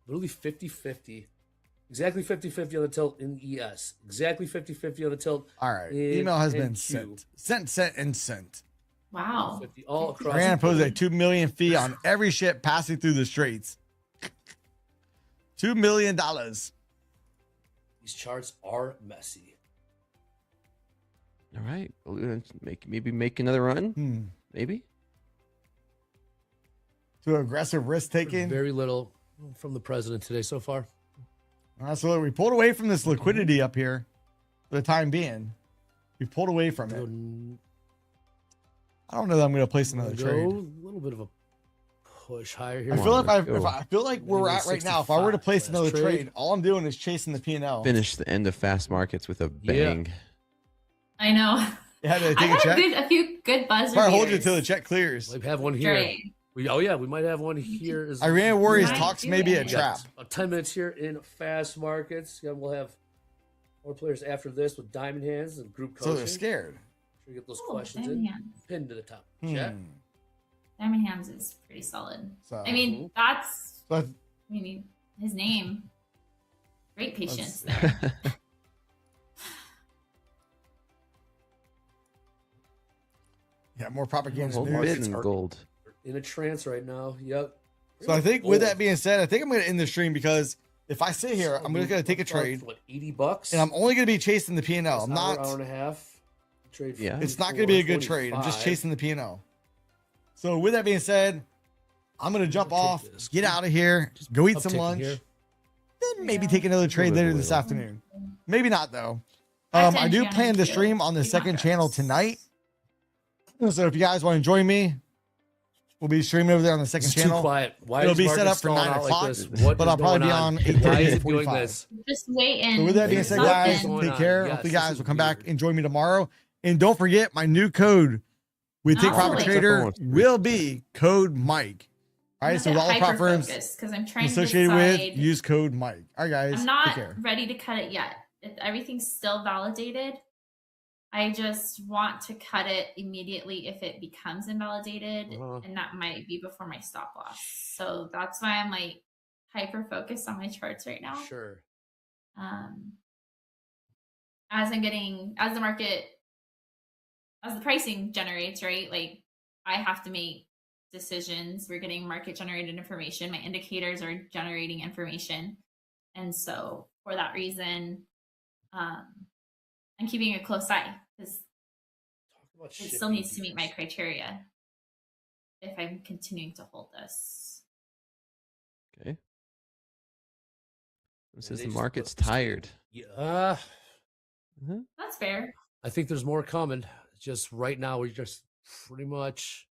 Literally 50-50. Exactly 50-50 on the tilt in ES. Exactly 50-50 on the tilt. All right. in Email has been NQ. sent. Wow. 50 all across. Iran the imposes a board. $2 million fee on every ship passing through the straits. $2 million. These charts are messy. All right. Maybe make another run. Maybe. To aggressive risk taking. Very little from the president today so far. So we pulled away from this liquidity up here for the time being. We pulled away from it. I don't know that I'm going to place another Go trade. a little bit of a push higher here. I feel like if I feel like where we're at right now, if I were to place another trade, all I'm doing is chasing the P&L. Finish the end of fast markets with a bang. I know. Yeah, to take I've a check. had a few good buzzer. All right, hold you until the check clears. We have one here. We might have one here. Iran Warriors talks maybe a trap. About 10 minutes here in fast markets. Yeah, we'll have more players after this with diamond hands and group coaching. So they're scared. Sure get those questions in. Pinned to the top. Chat. Diamond Hands is pretty solid. So, I mean, that's. I mean, his name. Great patience there. Yeah, more propaganda. Bids and gold. In a trance right now. Yep. So I think with that being said, I think I'm going to end the stream because if I sit here, I'm just going to take a trade. What, $80? And I'm only going to be chasing the P&L. I'm not. Hour and a half. Trade. Yeah. It's not going to be a good trade. I'm just chasing the P&L. So with that being said, I'm going to jump off, get out of here, go eat some lunch, then maybe take another trade later this afternoon. Maybe not though. I do plan to stream on the second channel tonight. So if you guys want to join me, we'll be streaming over there on the second channel. Too quiet. Why It'll is be Marcus set up for 9 o'clock, like but I'll probably be on 8:30 and 45. Just waiting. So with that being said, guys, take care. Hopefully, you guys will come back and join me tomorrow. And don't forget, my new code with Take Profit Trader will be code Mike. All right, so all the prop firms because I'm trying associated to with decide. use code Mike. All right, guys, I'm not take care. ready to cut it yet. Everything's still validated. I just want to cut it immediately if it becomes invalidated, and that might be before my stop loss. So that's why I'm like hyper focused on my charts right now. Sure. As the pricing generates, right? Like I have to make decisions. We're getting market generated information. My indicators are generating information. And so for that reason, I'm keeping a close eye because it still needs to meet my criteria if I'm continuing to hold this. Okay. It says the market's tired. Yeah. That's fair. I think there's more coming. Just right now, we're just pretty much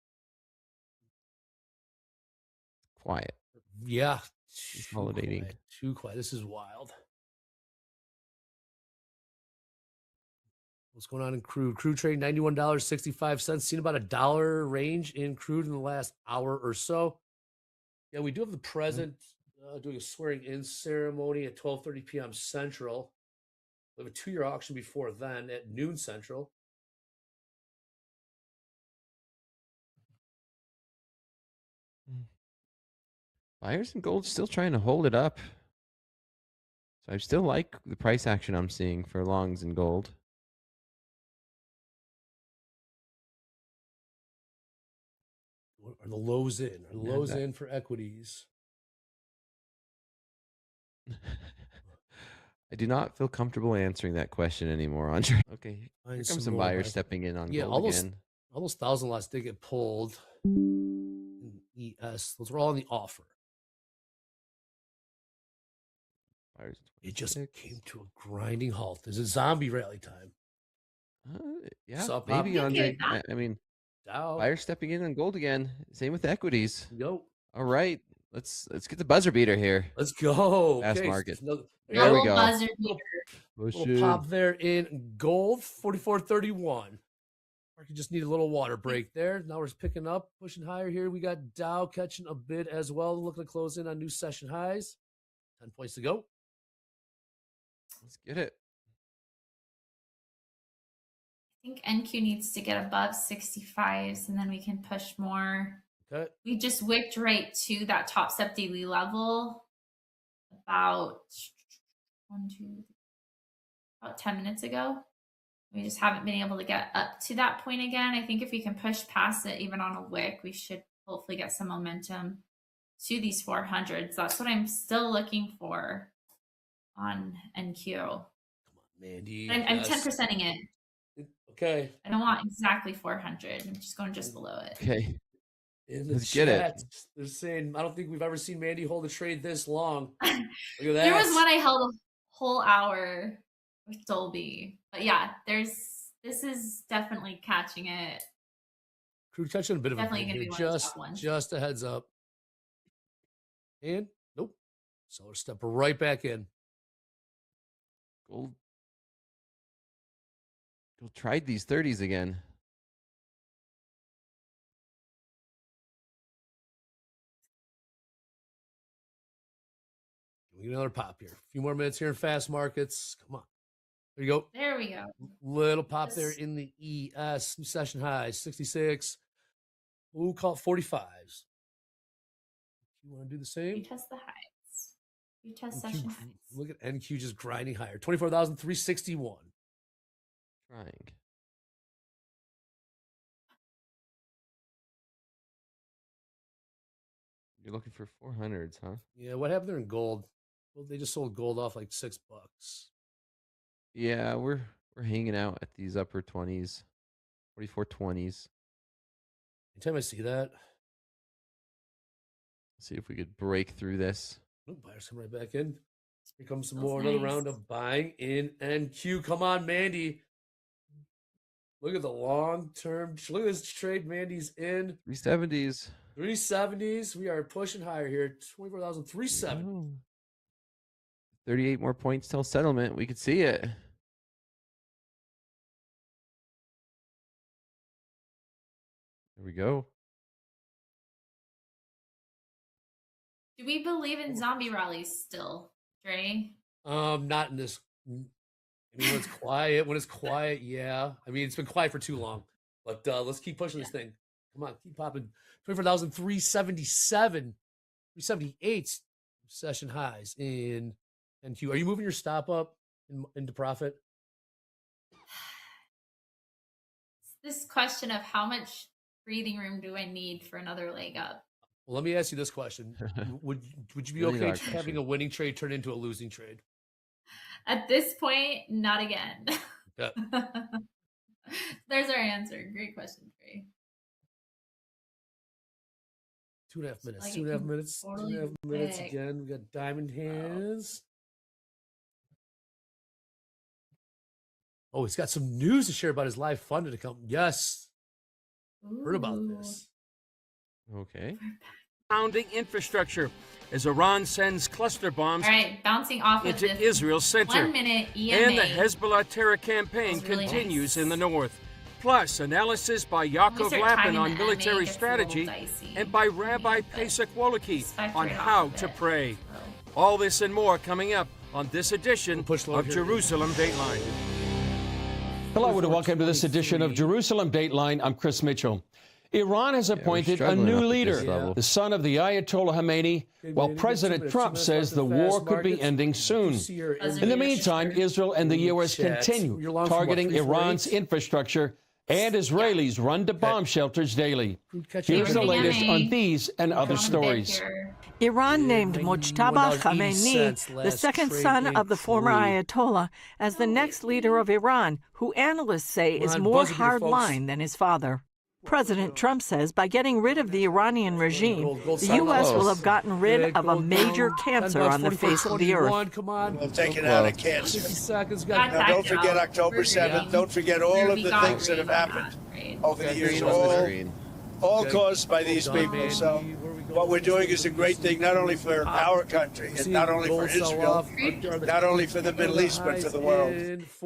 quiet. Yeah. Consolidating. Too quiet. This is wild. What's going on in crude? Crude trade $91.65. Seen about $1 range in crude in the last hour or so. Yeah, we do have the president doing a swearing in ceremony at 12:30 p.m. Central. We have a 2-year auction before then at noon Central. Buyers in gold still trying to hold it up. So I still like the price action I'm seeing for longs in gold. Are the lows in? Are the lows in for equities? I do not feel comfortable answering that question anymore, Andre. Okay, here comes some buyers stepping in on gold again. All those 1,000 lots did get pulled in ES. Those were all on the offer. It just came to a grinding halt. There's a zombie rally time. Yeah, maybe Andre. I mean, buyers stepping in on gold again. Same with equities. Yo. All right, let's get the buzzer beater here. Let's go. Fast market. There we go. Buzzer beater. Little pop there in gold, 44.31. Market just need a little water break there. Now we're picking up, pushing higher here. We got Dow catching a bid as well, looking to close in on new session highs. 10 points to go. Let's get it. I think NQ needs to get above 65s and then we can push more. Okay. We just wicked right to that top step daily level about 10 minutes ago. We just haven't been able to get up to that point again. I think if we can push past it, even on a wick, we should hopefully get some momentum to these 400s. That's what I'm still looking for on NQ. Come on, Mandy. I'm 10%ing it. Okay. I don't want exactly 400. I'm just going just below it. Okay. In the Let's chat, get it. They're saying, I don't think we've ever seen Mandy hold a trade this long. Look at that. There was one I held a whole hour with Dolby. But yeah, this is definitely catching it. Crude catching a bit of Definitely a gonna here. be one of the top ones. Just a heads up. And nope. Seller step right back in. Gold tried these 30s again. Give me another pop here. A few more minutes here in fast markets. Come on. There you go. There we go. Little pop there in the ES. New session highs, 66. We'll call it 45s. You want to do the same? You test the highs. You test session highs. Look at NQ just grinding higher. 24,361. Trying. You're looking for 400s, huh? Yeah, what happened there in gold? Well, they just sold gold off like $6. Yeah, we're hanging out at these upper 20s, 44.20s. Anytime I see that, see if we could break through this. oh, buyers come right back in. Here comes some Feels more. Another nice. round of buying in NQ. Come on, Mandy. Look at the long term. Look at this trade. Mandy's in 370s. 370s. We are pushing higher here. 24,370. 38 more points till settlement. We could see it. There we go. Do we believe in zombie rallies still, Dre? Not in this. I mean, when it's quiet, yeah. I mean, it's been quiet for too long. But let's keep pushing this thing. Come on, keep popping. 24,377, 378 session highs in NQ. Are you moving your stop up into profit? It's this question of how much breathing room do I need for another leg up? Well, let me ask you this question: Would you be Really okay hard having a winning trade turn into a losing trade? At this point, not again. Yeah. There's our answer. Great question, Trey. 2.5 minutes. Like 2.5 minutes. totally 2.5 minutes quick. again. We got diamond hands. Oh, he's got some news to share about his live funded account. Yes. Heard about this. Okay. Founding infrastructure as Iran sends cluster bombs All right, bouncing off of into this Israel's center. 1 minute EMA. And the Hezbollah terror campaign That was really continues nice. in the north. Plus, analysis by Yaakov start Lapin timing on the military EMA, it gets a little strategy dicey. and by Rabbi Pesach Woloki Expect on right how off to of it. pray. All this and more coming up on this edition of Jerusalem Dateline. Hello and welcome to this edition of Jerusalem Dateline. I'm Chris Mitchell. Iran has appointed a struggling new up at leader, this level. the son of the Ayatollah Khamenei, while President Trump says the war could be ending soon. In the meantime, Israel and the U.S. continue targeting Iran's infrastructure, and Israelis run to bomb shelters daily. Here's the latest on these and other stories. Iran named Mojtaba Khamenei, the second son of the former Ayatollah, as the next leader of Iran, who analysts say is more hardline than his father. President Trump says by getting rid of the Iranian regime, the U.S. will have gotten rid of a major cancer on the face of the earth. Come on. We'll take it out of cancer. 50 seconds. Now, don't forget October 7th. Don't forget all of the things that have happened over the years, all caused by these people. So what we're doing is a great thing, not only for our country, and not only for Israel, not only for the Middle East, but for the world.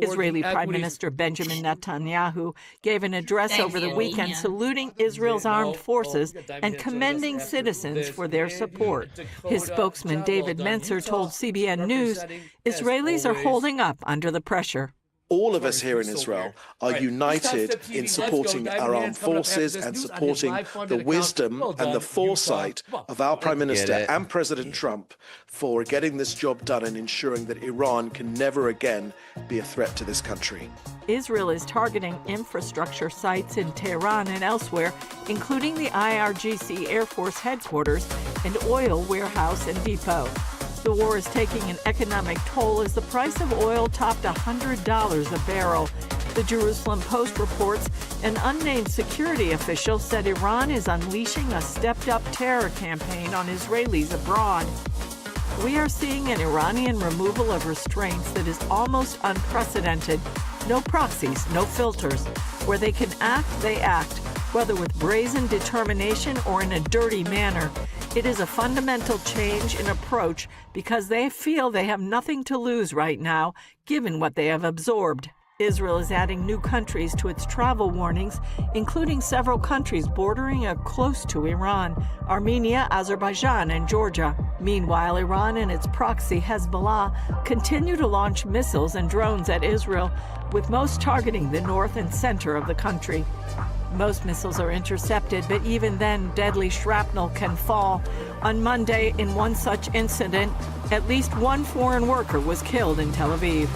Israeli Prime Minister Benjamin Netanyahu gave an address over the weekend saluting Israel's armed forces and commending citizens for their support. His spokesman David Mencer told CBN News Israelis are holding up under the pressure. All of us here in Israel are united in supporting our armed forces and supporting the wisdom and the foresight of our Prime Minister and President Trump for getting this job done and ensuring that Iran can never again be a threat to this country. Israel is targeting infrastructure sites in Tehran and elsewhere, including the IRGC Air Force headquarters and oil warehouse and depot. The war is taking an economic toll as the price of oil topped $100 a barrel. The Jerusalem Post reports an unnamed security official said Iran is unleashing a stepped-up terror campaign on Israelis abroad. We are seeing an Iranian removal of restraints that is almost unprecedented. No proxies, no filters. Where they can act, they act, whether with brazen determination or in a dirty manner. It is a fundamental change in approach because they feel they have nothing to lose right now, given what they have absorbed. Israel is adding new countries to its travel warnings, including several countries bordering or close to Iran: Armenia, Azerbaijan, and Georgia. Meanwhile, Iran and its proxy Hezbollah continue to launch missiles and drones at Israel, with most targeting the north and center of the country. Most missiles are intercepted, but even then, deadly shrapnel can fall. On Monday, in one such incident, at least one foreign worker was killed in Tel Aviv.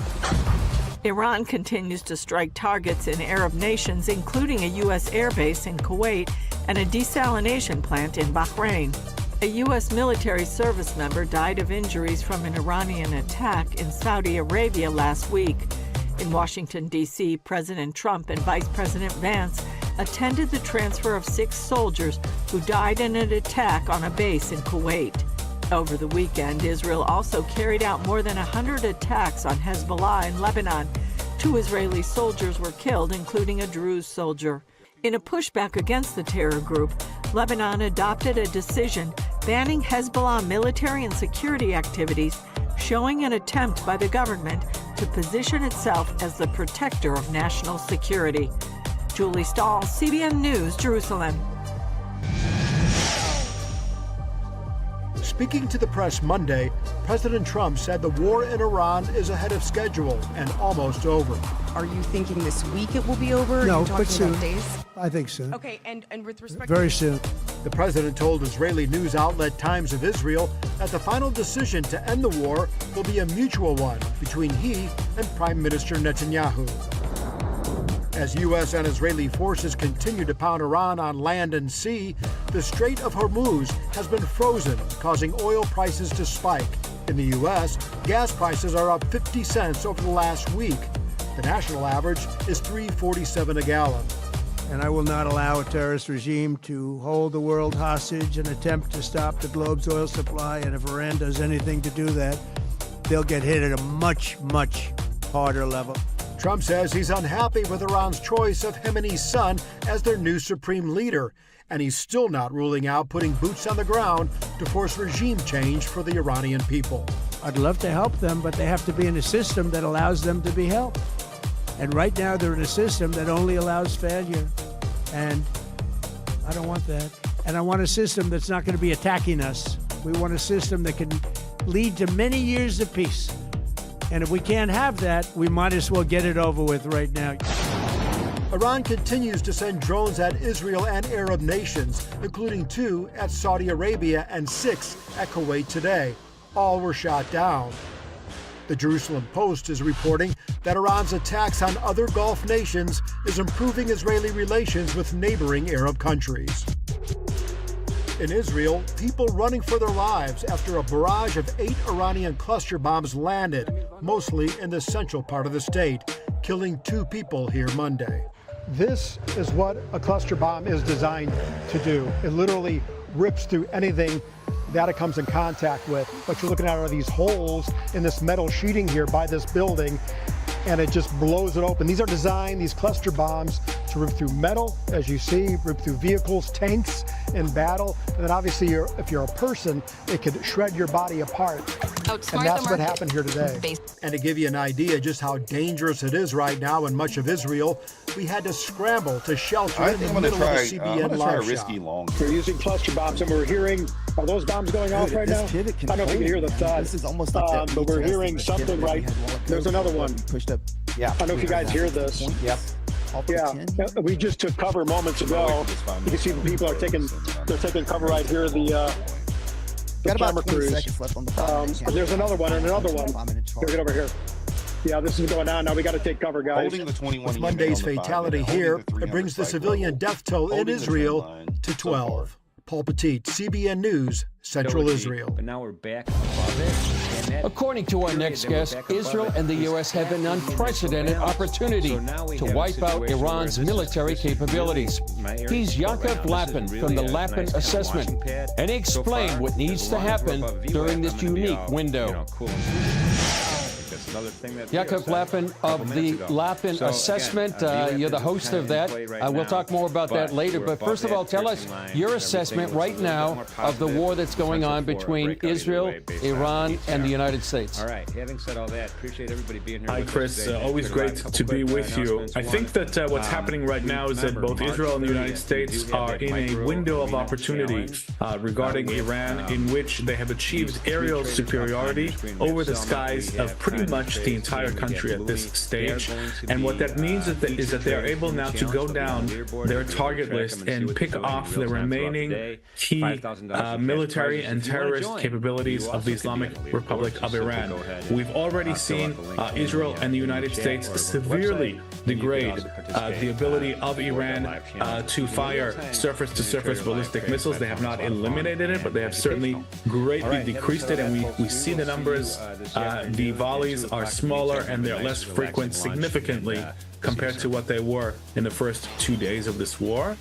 Iran continues to strike targets in Arab nations, including a U.S. airbase in Kuwait and a desalination plant in Bahrain. A U.S. military service member died of injuries from an Iranian attack in Saudi Arabia last week. In Washington, D.C., President Trump and Vice President Vance attended the transfer of 6 soldiers who died in an attack on a base in Kuwait. Over the weekend, Israel also carried out more than 100 attacks on Hezbollah in Lebanon. 2 Israeli soldiers were killed, including a Druze soldier. In a pushback against the terror group, Lebanon adopted a decision banning Hezbollah military and security activities, showing an attempt by the government to position itself as the protector of national security. Julie Stahl, CBN News, Jerusalem. Speaking to the press Monday, President Trump said the war in Iran is ahead of schedule and almost over. Are you thinking this week it will be over? No, Are you talking but soon. about days? I think soon. Okay, and with respect Very soon. The president told Israeli news outlet Times of Israel that the final decision to end the war will be a mutual one between he and Prime Minister Netanyahu. As U.S. and Israeli forces continue to pound Iran on land and sea, the Strait of Hormuz has been frozen, causing oil prices to spike. In the U.S., gas prices are up 50 cents over the last week. The national average is $3.47 a gallon. And I will not allow a terrorist regime to hold the world hostage and attempt to stop the globe's oil supply. And if Iran does anything to do that, they'll get hit at a much, much harder level. Trump says he's unhappy with Iran's choice of him and his son as their new supreme leader, and he's still not ruling out putting boots on the ground to force regime change for the Iranian people. I'd love to help them, but they have to be in a system that allows them to be helped. And right now they're in a system that only allows failure. And I don't want that. And I want a system that's not going to be attacking us. We want a system that can lead to many years of peace. And if we can't have that, we might as well get it over with right now. Iran continues to send drones at Israel and Arab nations, including 2 at Saudi Arabia and 6 at Kuwait today. All were shot down. The Jerusalem Post is reporting that Iran's attacks on other Gulf nations is improving Israeli relations with neighboring Arab countries. In Israel, people running for their lives after a barrage of 8 Iranian cluster bombs landed, mostly in the central part of the state, killing 2 people here Monday. This is what a cluster bomb is designed to do. It literally rips through anything that it comes in contact with. What you're looking at are these holes in this metal sheeting here by this building, and it just blows it open. These are designed, these cluster bombs, to rip through metal, as you see, rip through vehicles, tanks in battle, and then obviously if you're a person, it could shred your body apart. And that's what happened here today. And to give you an idea just how dangerous it is right now in much of Israel, we had to scramble to shelter in the middle of a CBN live shot. They're using cluster bombs, and we're hearing, are those bombs going off right now? I don't know if you can hear the thud. This is almost like but we're hearing something right. There's another one. Pushed up. Yeah. I don't know if you guys hear this. Yep. Yeah, we just took cover moments ago. You can see the people are taking cover right here. The camera crews. There's another one and another one. Here, get over here. Yeah, this is going on now. We got to take cover, guys. With Monday's fatality here, it brings the civilian death toll in Israel to 12. Paul Petit, CBN News, Central Israel. But now we're back above it. According to our next guest, Israel and the U.S. have an unprecedented opportunity to wipe out Iran's military capabilities. He's Yaakov Lapin from the Lapin Assessment, and he explained what needs to happen during this unique window. another thing that Jakob Lappin of the Lappin Assessment. You're the host of that. We'll talk more about that later. But first of all, tell us your assessment right now of the war that's going on between Israel, Iran, and the United States. All right. Having said all that, appreciate everybody being here. Hi, Chris. Always great to be with you. I think that what's happening right now is that both Israel and the United States are in a window of opportunity regarding Iran, in which they have achieved aerial superiority over the skies of pretty much the entire country at this stage. And what that means is that they are able now to go down their target list and pick off the remaining key military and terrorist capabilities of the Islamic Republic of Iran. We've already seen Israel and the United States severely degrade the ability of Iran to fire surface-to-surface ballistic missiles. They have not eliminated it, but they have certainly greatly decreased it, and we see the numbers. The volleys are smaller and they're less frequent significantly compared to what they were in the first 2 days of this war.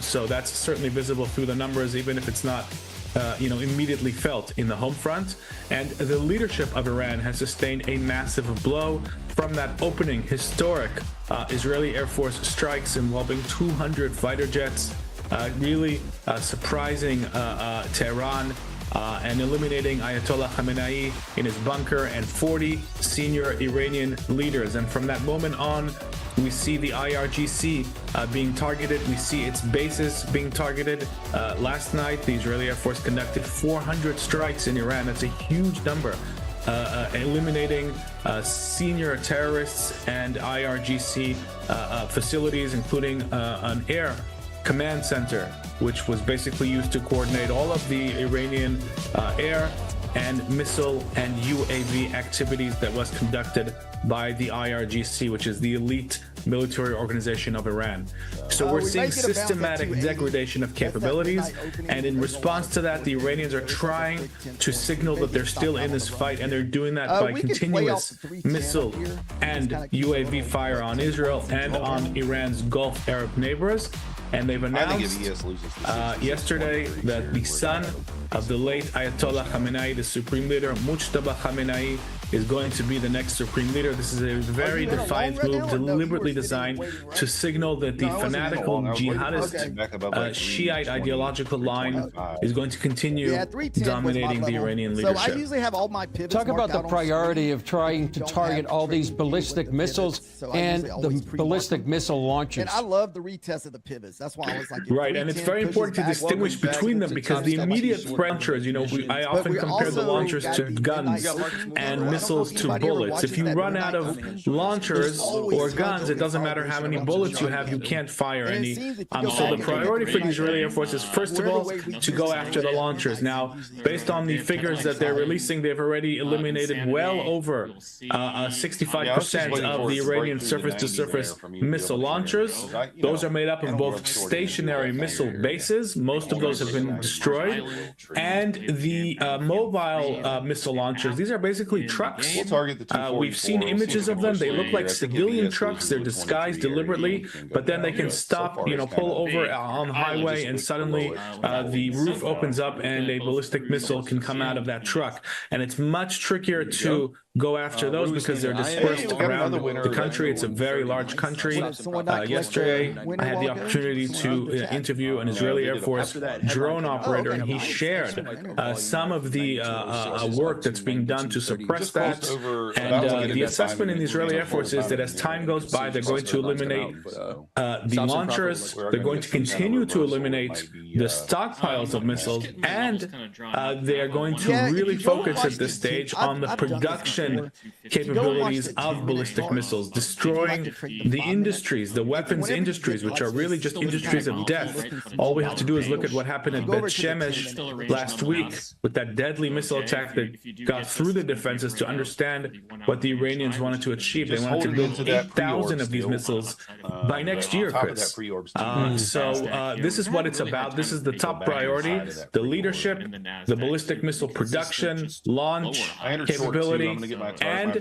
So that's certainly visible through the numbers, even if it's not immediately felt in the home front. And the leadership of Iran has sustained a massive blow from that opening historic Israeli Air Force strikes involving 200 fighter jets, really surprising Tehran and eliminating Ayatollah Khamenei in his bunker and 40 senior Iranian leaders. And from that moment on, we see the IRGC being targeted. We see its bases being targeted. Last night, the Israeli Air Force conducted 400 strikes in Iran. That's a huge number. Eliminating senior terrorists and IRGC facilities, including an air command center, which was basically used to coordinate all of the Iranian air and missile and UAV activities that was conducted by the IRGC, which is the elite military organization of Iran. So we're seeing systematic degradation of capabilities, and in response to that, the Iranians are trying to signal that they're still in this fight, and they're doing that by continuous missile and UAV fire on Israel and on Iran's Gulf Arab neighbors. And they've announced yesterday that the son of the late Ayatollah Khamenei, the supreme leader, Mujtaba Khamenei, is going to be the next supreme leader. This is a very defiant move, deliberately designed to signal that the fanatical jihadist Shiite ideological line is going to continue dominating the Iranian leadership. So I usually have all my pivots. Talk about the priority of trying to target all these ballistic missiles and the ballistic missile launches. And I love the retest of the pivots. That's why I was like, right, and it's very important to distinguish between them, because the immediate launchers, I often compare the launchers to guns and missiles to bullets. If you run out of launchers or guns, it doesn't matter how many bullets you have, you can't fire any. So the priority for the Israeli Air Force is, first of all, to go after the launchers. Now, based on the figures that they're releasing, they've already eliminated well over 65% of the Iranian surface-to-surface missile launchers. Those are made up of both stationary missile bases, most of those have been destroyed, and the mobile missile launchers. These are basically trucks. We've seen images of them. They look like civilian trucks. They're disguised deliberately, but then they can stop, pull over on the highway, and suddenly the roof opens up and a ballistic missile can come out of that truck. And it's much trickier to go after those because they're dispersed around the country. It's a very large country. Yesterday, I had the opportunity to interview an Israeli Air Force drone operator, and he shared some of the work that's being done to suppress that. And the assessment in the Israeli Air Force is that as time goes by, they're going to eliminate the launchers, they're going to continue to eliminate the stockpiles of missiles, and they're going to really focus at this stage on the production capabilities of ballistic missiles, destroying the industries, the weapons industries, which are really just industries of death. All we have to do is look at what happened at Bet Shemesh last week with that deadly missile attack that got through the defenses to understand what the Iranians wanted to achieve. They wanted to build 8,000 of these missiles by next year, Chris. So this is what it's about. This is the top priority: the leadership, the ballistic missile production, launch capability, and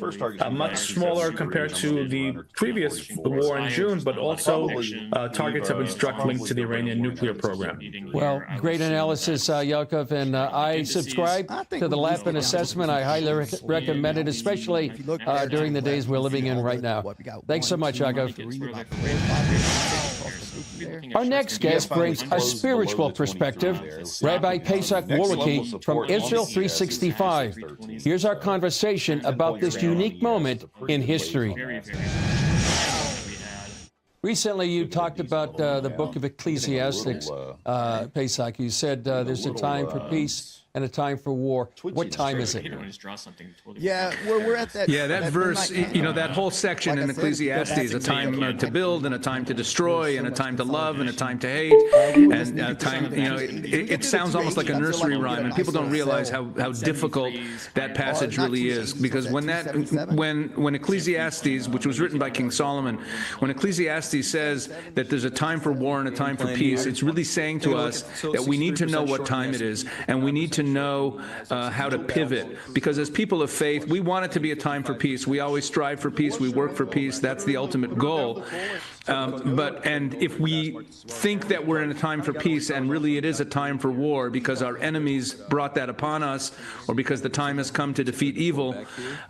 much smaller compared to the previous war in June, but also targets have been struck linked to the Iranian nuclear program. Well, great analysis, Yakov, and I subscribe to the Lapin assessment. I highly recommend it, especially during the days we're living in right now. Thanks so much, Yakov. Our next guest brings a spiritual perspective, Rabbi Pesach Woloki from Israel 365. Here's our conversation about this unique moment in history. Recently, you talked about the book of Ecclesiastes, Pesach. You said there's a time for peace and a time for war. What time is it? Yeah, we're at that. Yeah, that verse, that whole section in Ecclesiastes, a time to build and a time to destroy and a time to love and a time to hate and a time, it sounds almost like a nursery rhyme, and people don't realize how difficult that passage really is, because when Ecclesiastes, which was written by King Solomon, when Ecclesiastes says that there's a time for war and a time for peace, it's really saying to us that we need to know what time it is, and we need to know how to pivot, because as people of faith, we want it to be a time for peace. We always strive for peace. We work for peace. That's the ultimate goal. And if we think that we're in a time for peace and really it is a time for war because our enemies brought that upon us, or because the time has come to defeat evil,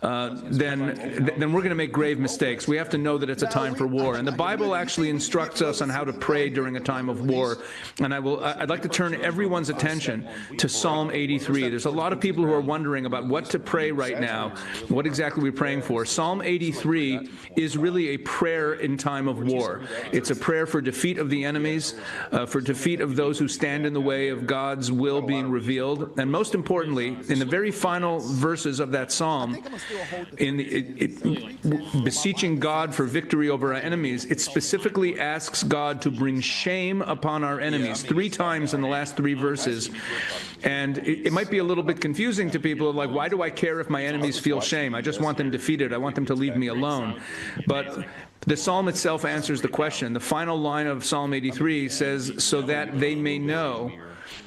then we're going to make grave mistakes. We have to know that it's a time for war. And the Bible actually instructs us on how to pray during a time of war. And I'd like to turn everyone's attention to Psalm 83. There's a lot of people who are wondering about what to pray right now, what exactly we're praying for. Psalm 83 is really a prayer in time of war. It's a prayer for defeat of the enemies, for defeat of those who stand in the way of God's will being revealed. And most importantly, in the very final verses of that psalm, beseeching God for victory over our enemies, it specifically asks God to bring shame upon our enemies 3 times in the last 3 verses. And it might be a little bit confusing to people, like, why do I care if my enemies feel shame? I just want them defeated. I want them to leave me alone. But the psalm itself answers the question. The final line of Psalm 83 says, so that they may know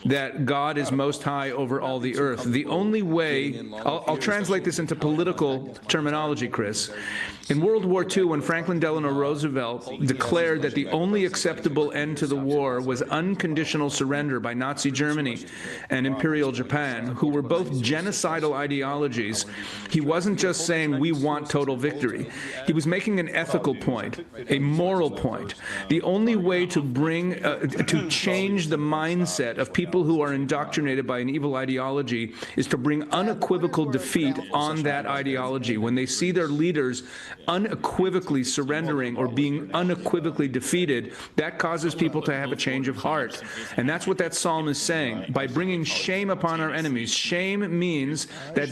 that God is most high over all the earth. The only way, I'll translate this into political terminology, Chris. In World War II, when Franklin Delano Roosevelt declared that the only acceptable end to the war was unconditional surrender by Nazi Germany and Imperial Japan, who were both genocidal ideologies, he wasn't just saying we want total victory. He was making an ethical point, a moral point. The only way to to change the mindset of people who are indoctrinated by an evil ideology is to bring unequivocal defeat on that ideology. When they see their leaders unequivocally surrendering or being unequivocally defeated, that causes people to have a change of heart. And that's what that psalm is saying. By bringing shame upon our enemies, shame means that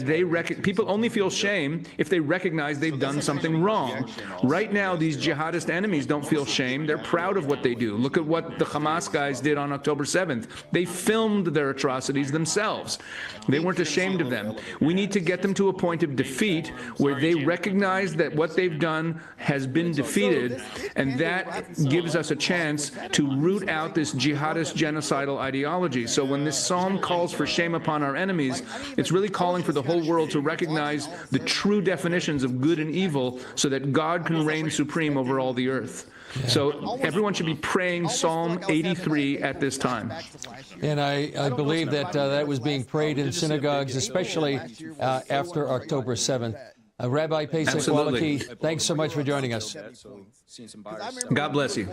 people only feel shame if they recognize they've done something wrong. Right now, these jihadist enemies don't feel shame. They're proud of what they do. Look at what the Hamas guys did on October 7th. They filmed their atrocities themselves. They weren't ashamed of them. We need to get them to a point of defeat where they recognize that what they've done has been defeated, and that gives us a chance to root out this jihadist genocidal ideology. So when this psalm calls for shame upon our enemies, it's really calling for the whole world to recognize the true definitions of good and evil so that God can reign supreme over all the earth. So everyone should be praying Psalm 83 at this time. And I believe that that was being prayed in synagogues, especially after October 7th. Rabbi Pesach Woloki, thanks so much for joining us. God bless you.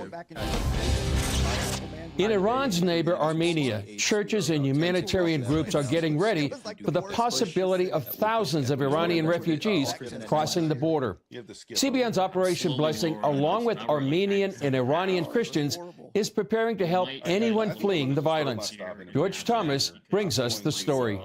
In Iran's neighbor, Armenia, churches and humanitarian groups are getting ready for the possibility of thousands of Iranian refugees crossing the border. CBN's Operation Blessing, along with Armenian and Iranian Christians, is preparing to help anyone fleeing the violence. George Thomas brings us the story.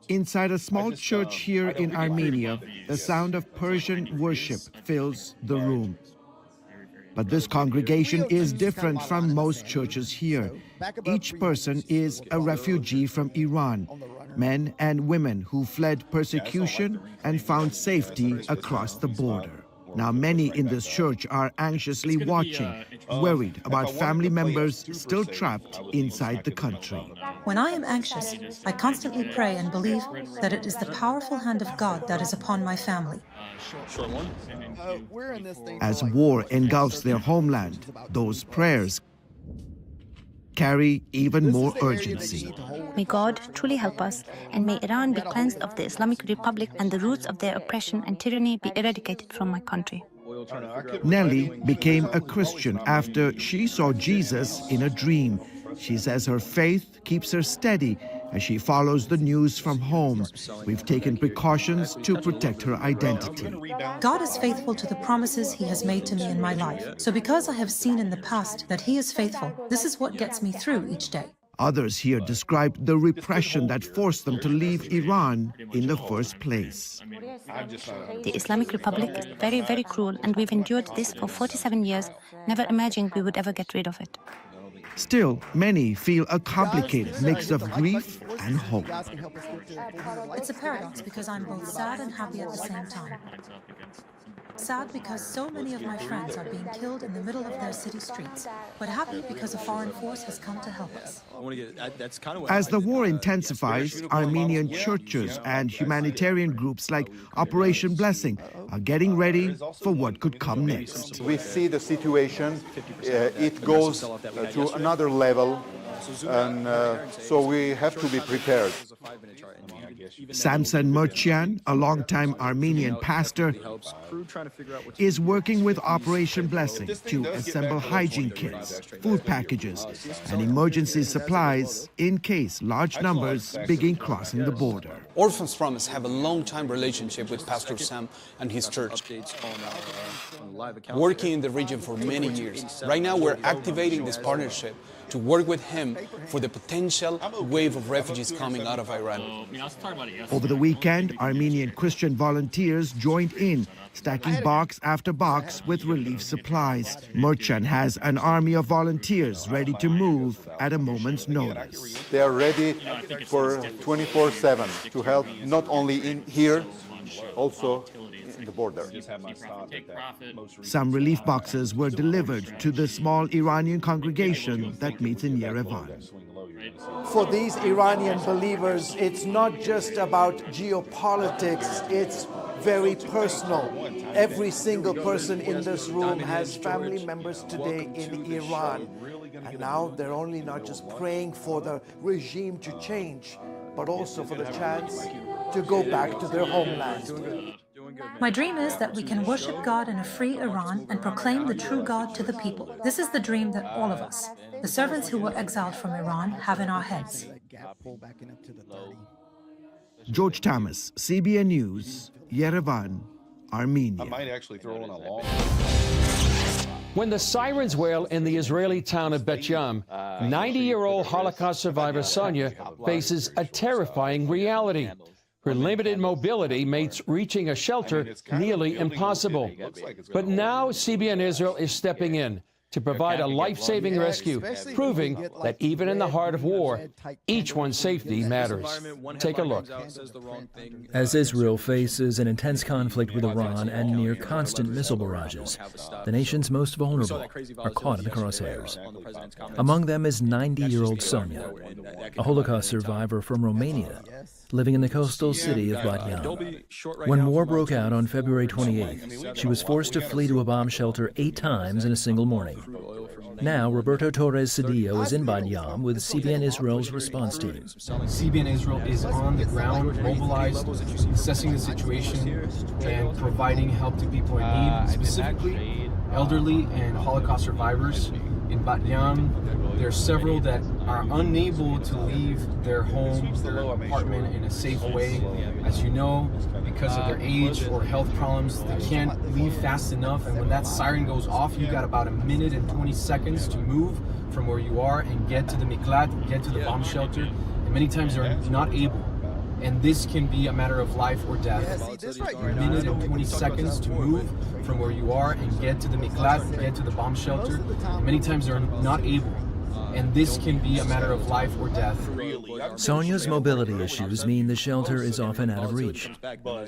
Inside a small church here in Armenia, the sound of Persian worship fills the room. But this congregation is different from most churches here. Each person is a refugee from Iran, men and women who fled persecution and found safety across the border. Now, many in this church are anxiously watching, worried about family members still trapped inside the country. When I am anxious, I constantly pray and believe that it is the powerful hand of God that is upon my family. As war engulfs their homeland, those prayers carry even more urgency. May God truly help us, and may Iran be cleansed of the Islamic Republic and the roots of their oppression and tyranny be eradicated from my country. Nellie became a Christian after she saw Jesus in a dream. She says her faith keeps her steady as she follows the news from home. We've taken precautions to protect her identity. God is faithful to the promises he has made to me in my life. So because I have seen in the past that he is faithful, this is what gets me through each day. Others here described the repression that forced them to leave Iran in the first place. The Islamic Republic is very, very cruel, and we've endured this for 47 years, never imagined we would ever get rid of it. Still, many feel a complicated mix of grief and hope. It's a paradox because I'm both sad and happy at the same time. Sad because so many of my friends are being killed in the middle of their city streets, but happy because a foreign force has come to help us. As the war intensifies, Armenian churches and humanitarian groups like Operation Blessing are getting ready for what could come next. We see the situation, it goes to another level, and so we have to be prepared. Samson Murchian, a longtime Armenian pastor, is working with Operation Blessing to assemble hygiene kits, food packages, and emergency supplies in case large numbers begin crossing the border. Orphans Promise have a long-time relationship with Pastor Sam and his church, working in the region for many years. Right now, we're activating this partnership to work with him for the potential wave of refugees coming out of Iran. Over the weekend, Armenian Christian volunteers joined in, stacking box after box with relief supplies. Murchan has an army of volunteers ready to move at a moment's notice. They are ready for 24/7 to help not only in here, also in the border. Some relief boxes were delivered to the small Iranian congregation that meets in Yerevan. For these Iranian believers, it's not just about geopolitics, it's very personal. Every single person in this room has family members today in Iran. And now they're only not just praying for the regime to change, but also for the chance to go back to their homeland. My dream is that we can worship God in a free Iran and proclaim the true God to the people. This is the dream that all of us, the servants who were exiled from Iran, have in our heads. George Thomas, CBN News, Yerevan, Armenia. I might actually throw in a long. When the sirens wail in the Israeli town of Bet Yam, 90-year-old Holocaust survivor Sonia faces a terrifying reality. Her limited mobility makes reaching a shelter nearly impossible. But now CBN Israel is stepping in to provide a life-saving rescue, proving that even in the heart of war, each one's safety matters. Take a look. As Israel faces an intense conflict with Iran and near constant missile barrages, the nation's most vulnerable are caught in the crosshairs. Among them is 90-year-old Sonia, a Holocaust survivor from Romania, living in the coastal city of Bat Yam. When war broke out on February 28th, she was forced to flee to a bomb shelter 8 times in a single morning. Now, Roberto Torres Cedillo is in Bat Yam with CBN Israel's response team. CBN Israel is on the ground, mobilized, assessing the situation and providing help to people in need, specifically elderly and Holocaust survivors. In Bat Yam, there are several that are unable to leave their homes, their apartment in a safe way. As you know, because of their age or health problems, they can't leave fast enough. And when that siren goes off, you got about 1 minute and 20 seconds to move from where you are and get to the miklat, get to the bomb shelter. And many times they're not able. And this can be a matter of life or death. 1 minute and 20 seconds to move from where you are and get to the miklat, get to the bomb shelter. And many times they're not able. And this can be a matter of life or death. Sonia's mobility issues mean the shelter is often out of reach,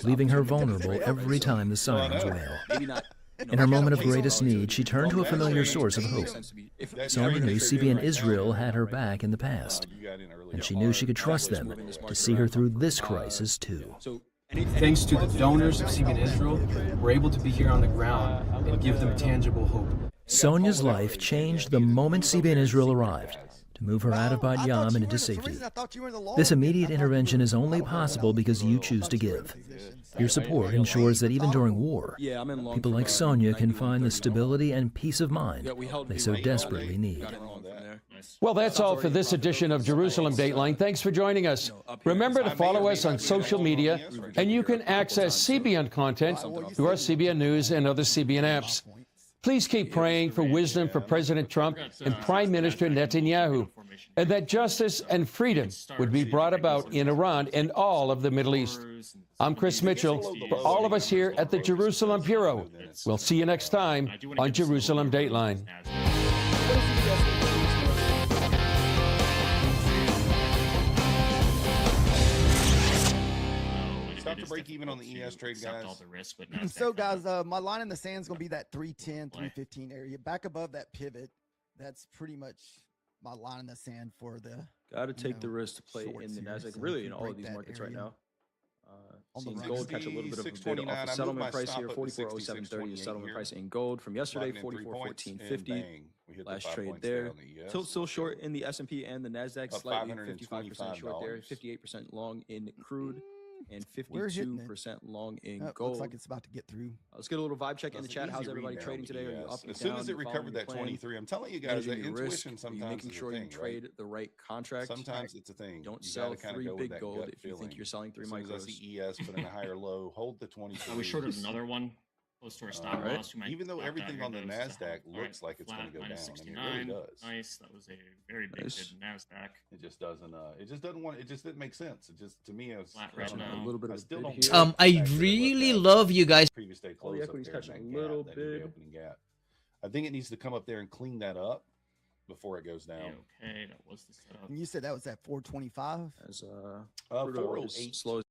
leaving her vulnerable every time the sirens wail. In her moment of greatest need, she turned to a familiar source of hope. Sonia knew CBN Israel had her back in the past, and she knew she could trust them to see her through this crisis too. Thanks to the donors of CBN Israel, we're able to be here on the ground and give them tangible hope. Sonia's life changed the moment CBN Israel arrived, to move her out of Bat Yam and into safety. This immediate intervention is only possible because you choose to give. Your support ensures that even during war, people like Sonia can find the stability and peace of mind they so desperately need. Well, that's all for this edition of Jerusalem Dateline. Thanks for joining us. Remember to follow us on social media, and you can access CBN content through our CBN News and other CBN apps. Please keep praying for wisdom for President Trump and Prime Minister Netanyahu, and that justice and freedom would be brought about in Iran and all of the Middle East. I'm Chris Mitchell. For all of us here at the Jerusalem Bureau, we'll see you next time on Jerusalem Dateline. To break even on the ES trade, guys. All the risk, but so, guys, my line in the sand is going to be that 310, 315 area. Back above that pivot, that's pretty much my line in the sand for the. Got to take the risk to play in the NASDAQ, really in all of these markets right now. Seeing gold catch a little bit of a bid off the settlement price here, 44.0730 is settlement price in gold from yesterday, 44.1450. Last trade there. Still short in the S&P and the NASDAQ, slightly 55% short there, 58% long in crude. And 52% long in gold. Looks like it's about to get through. Let's get a little vibe check in the chat. How's everybody trading today? Are you up and as soon as it recovered that 23, I'm telling you guys, that intuition sometimes are you making sure you trade the right contract. Sometimes it's a thing. Don't sell 3 big gold if you think you're selling 3 micros. As I see ES put in a higher low, hold the 23. Are we short of another one? Close to our stop loss. Even though everything on the NASDAQ looks like it's going to go down, I mean, it really does. Nice. That was a very big bid NASDAQ. It just doesn't. It just doesn't want. It just didn't make sense. It just, to me, it was flat right now. A little bit of still don't. Here. I really love you guys. Previous day close. The equity's touching a little bit. I think it needs to come up there and clean that up before it goes down. Okay, that was the setup. And you said that was at 425. As 408 slow.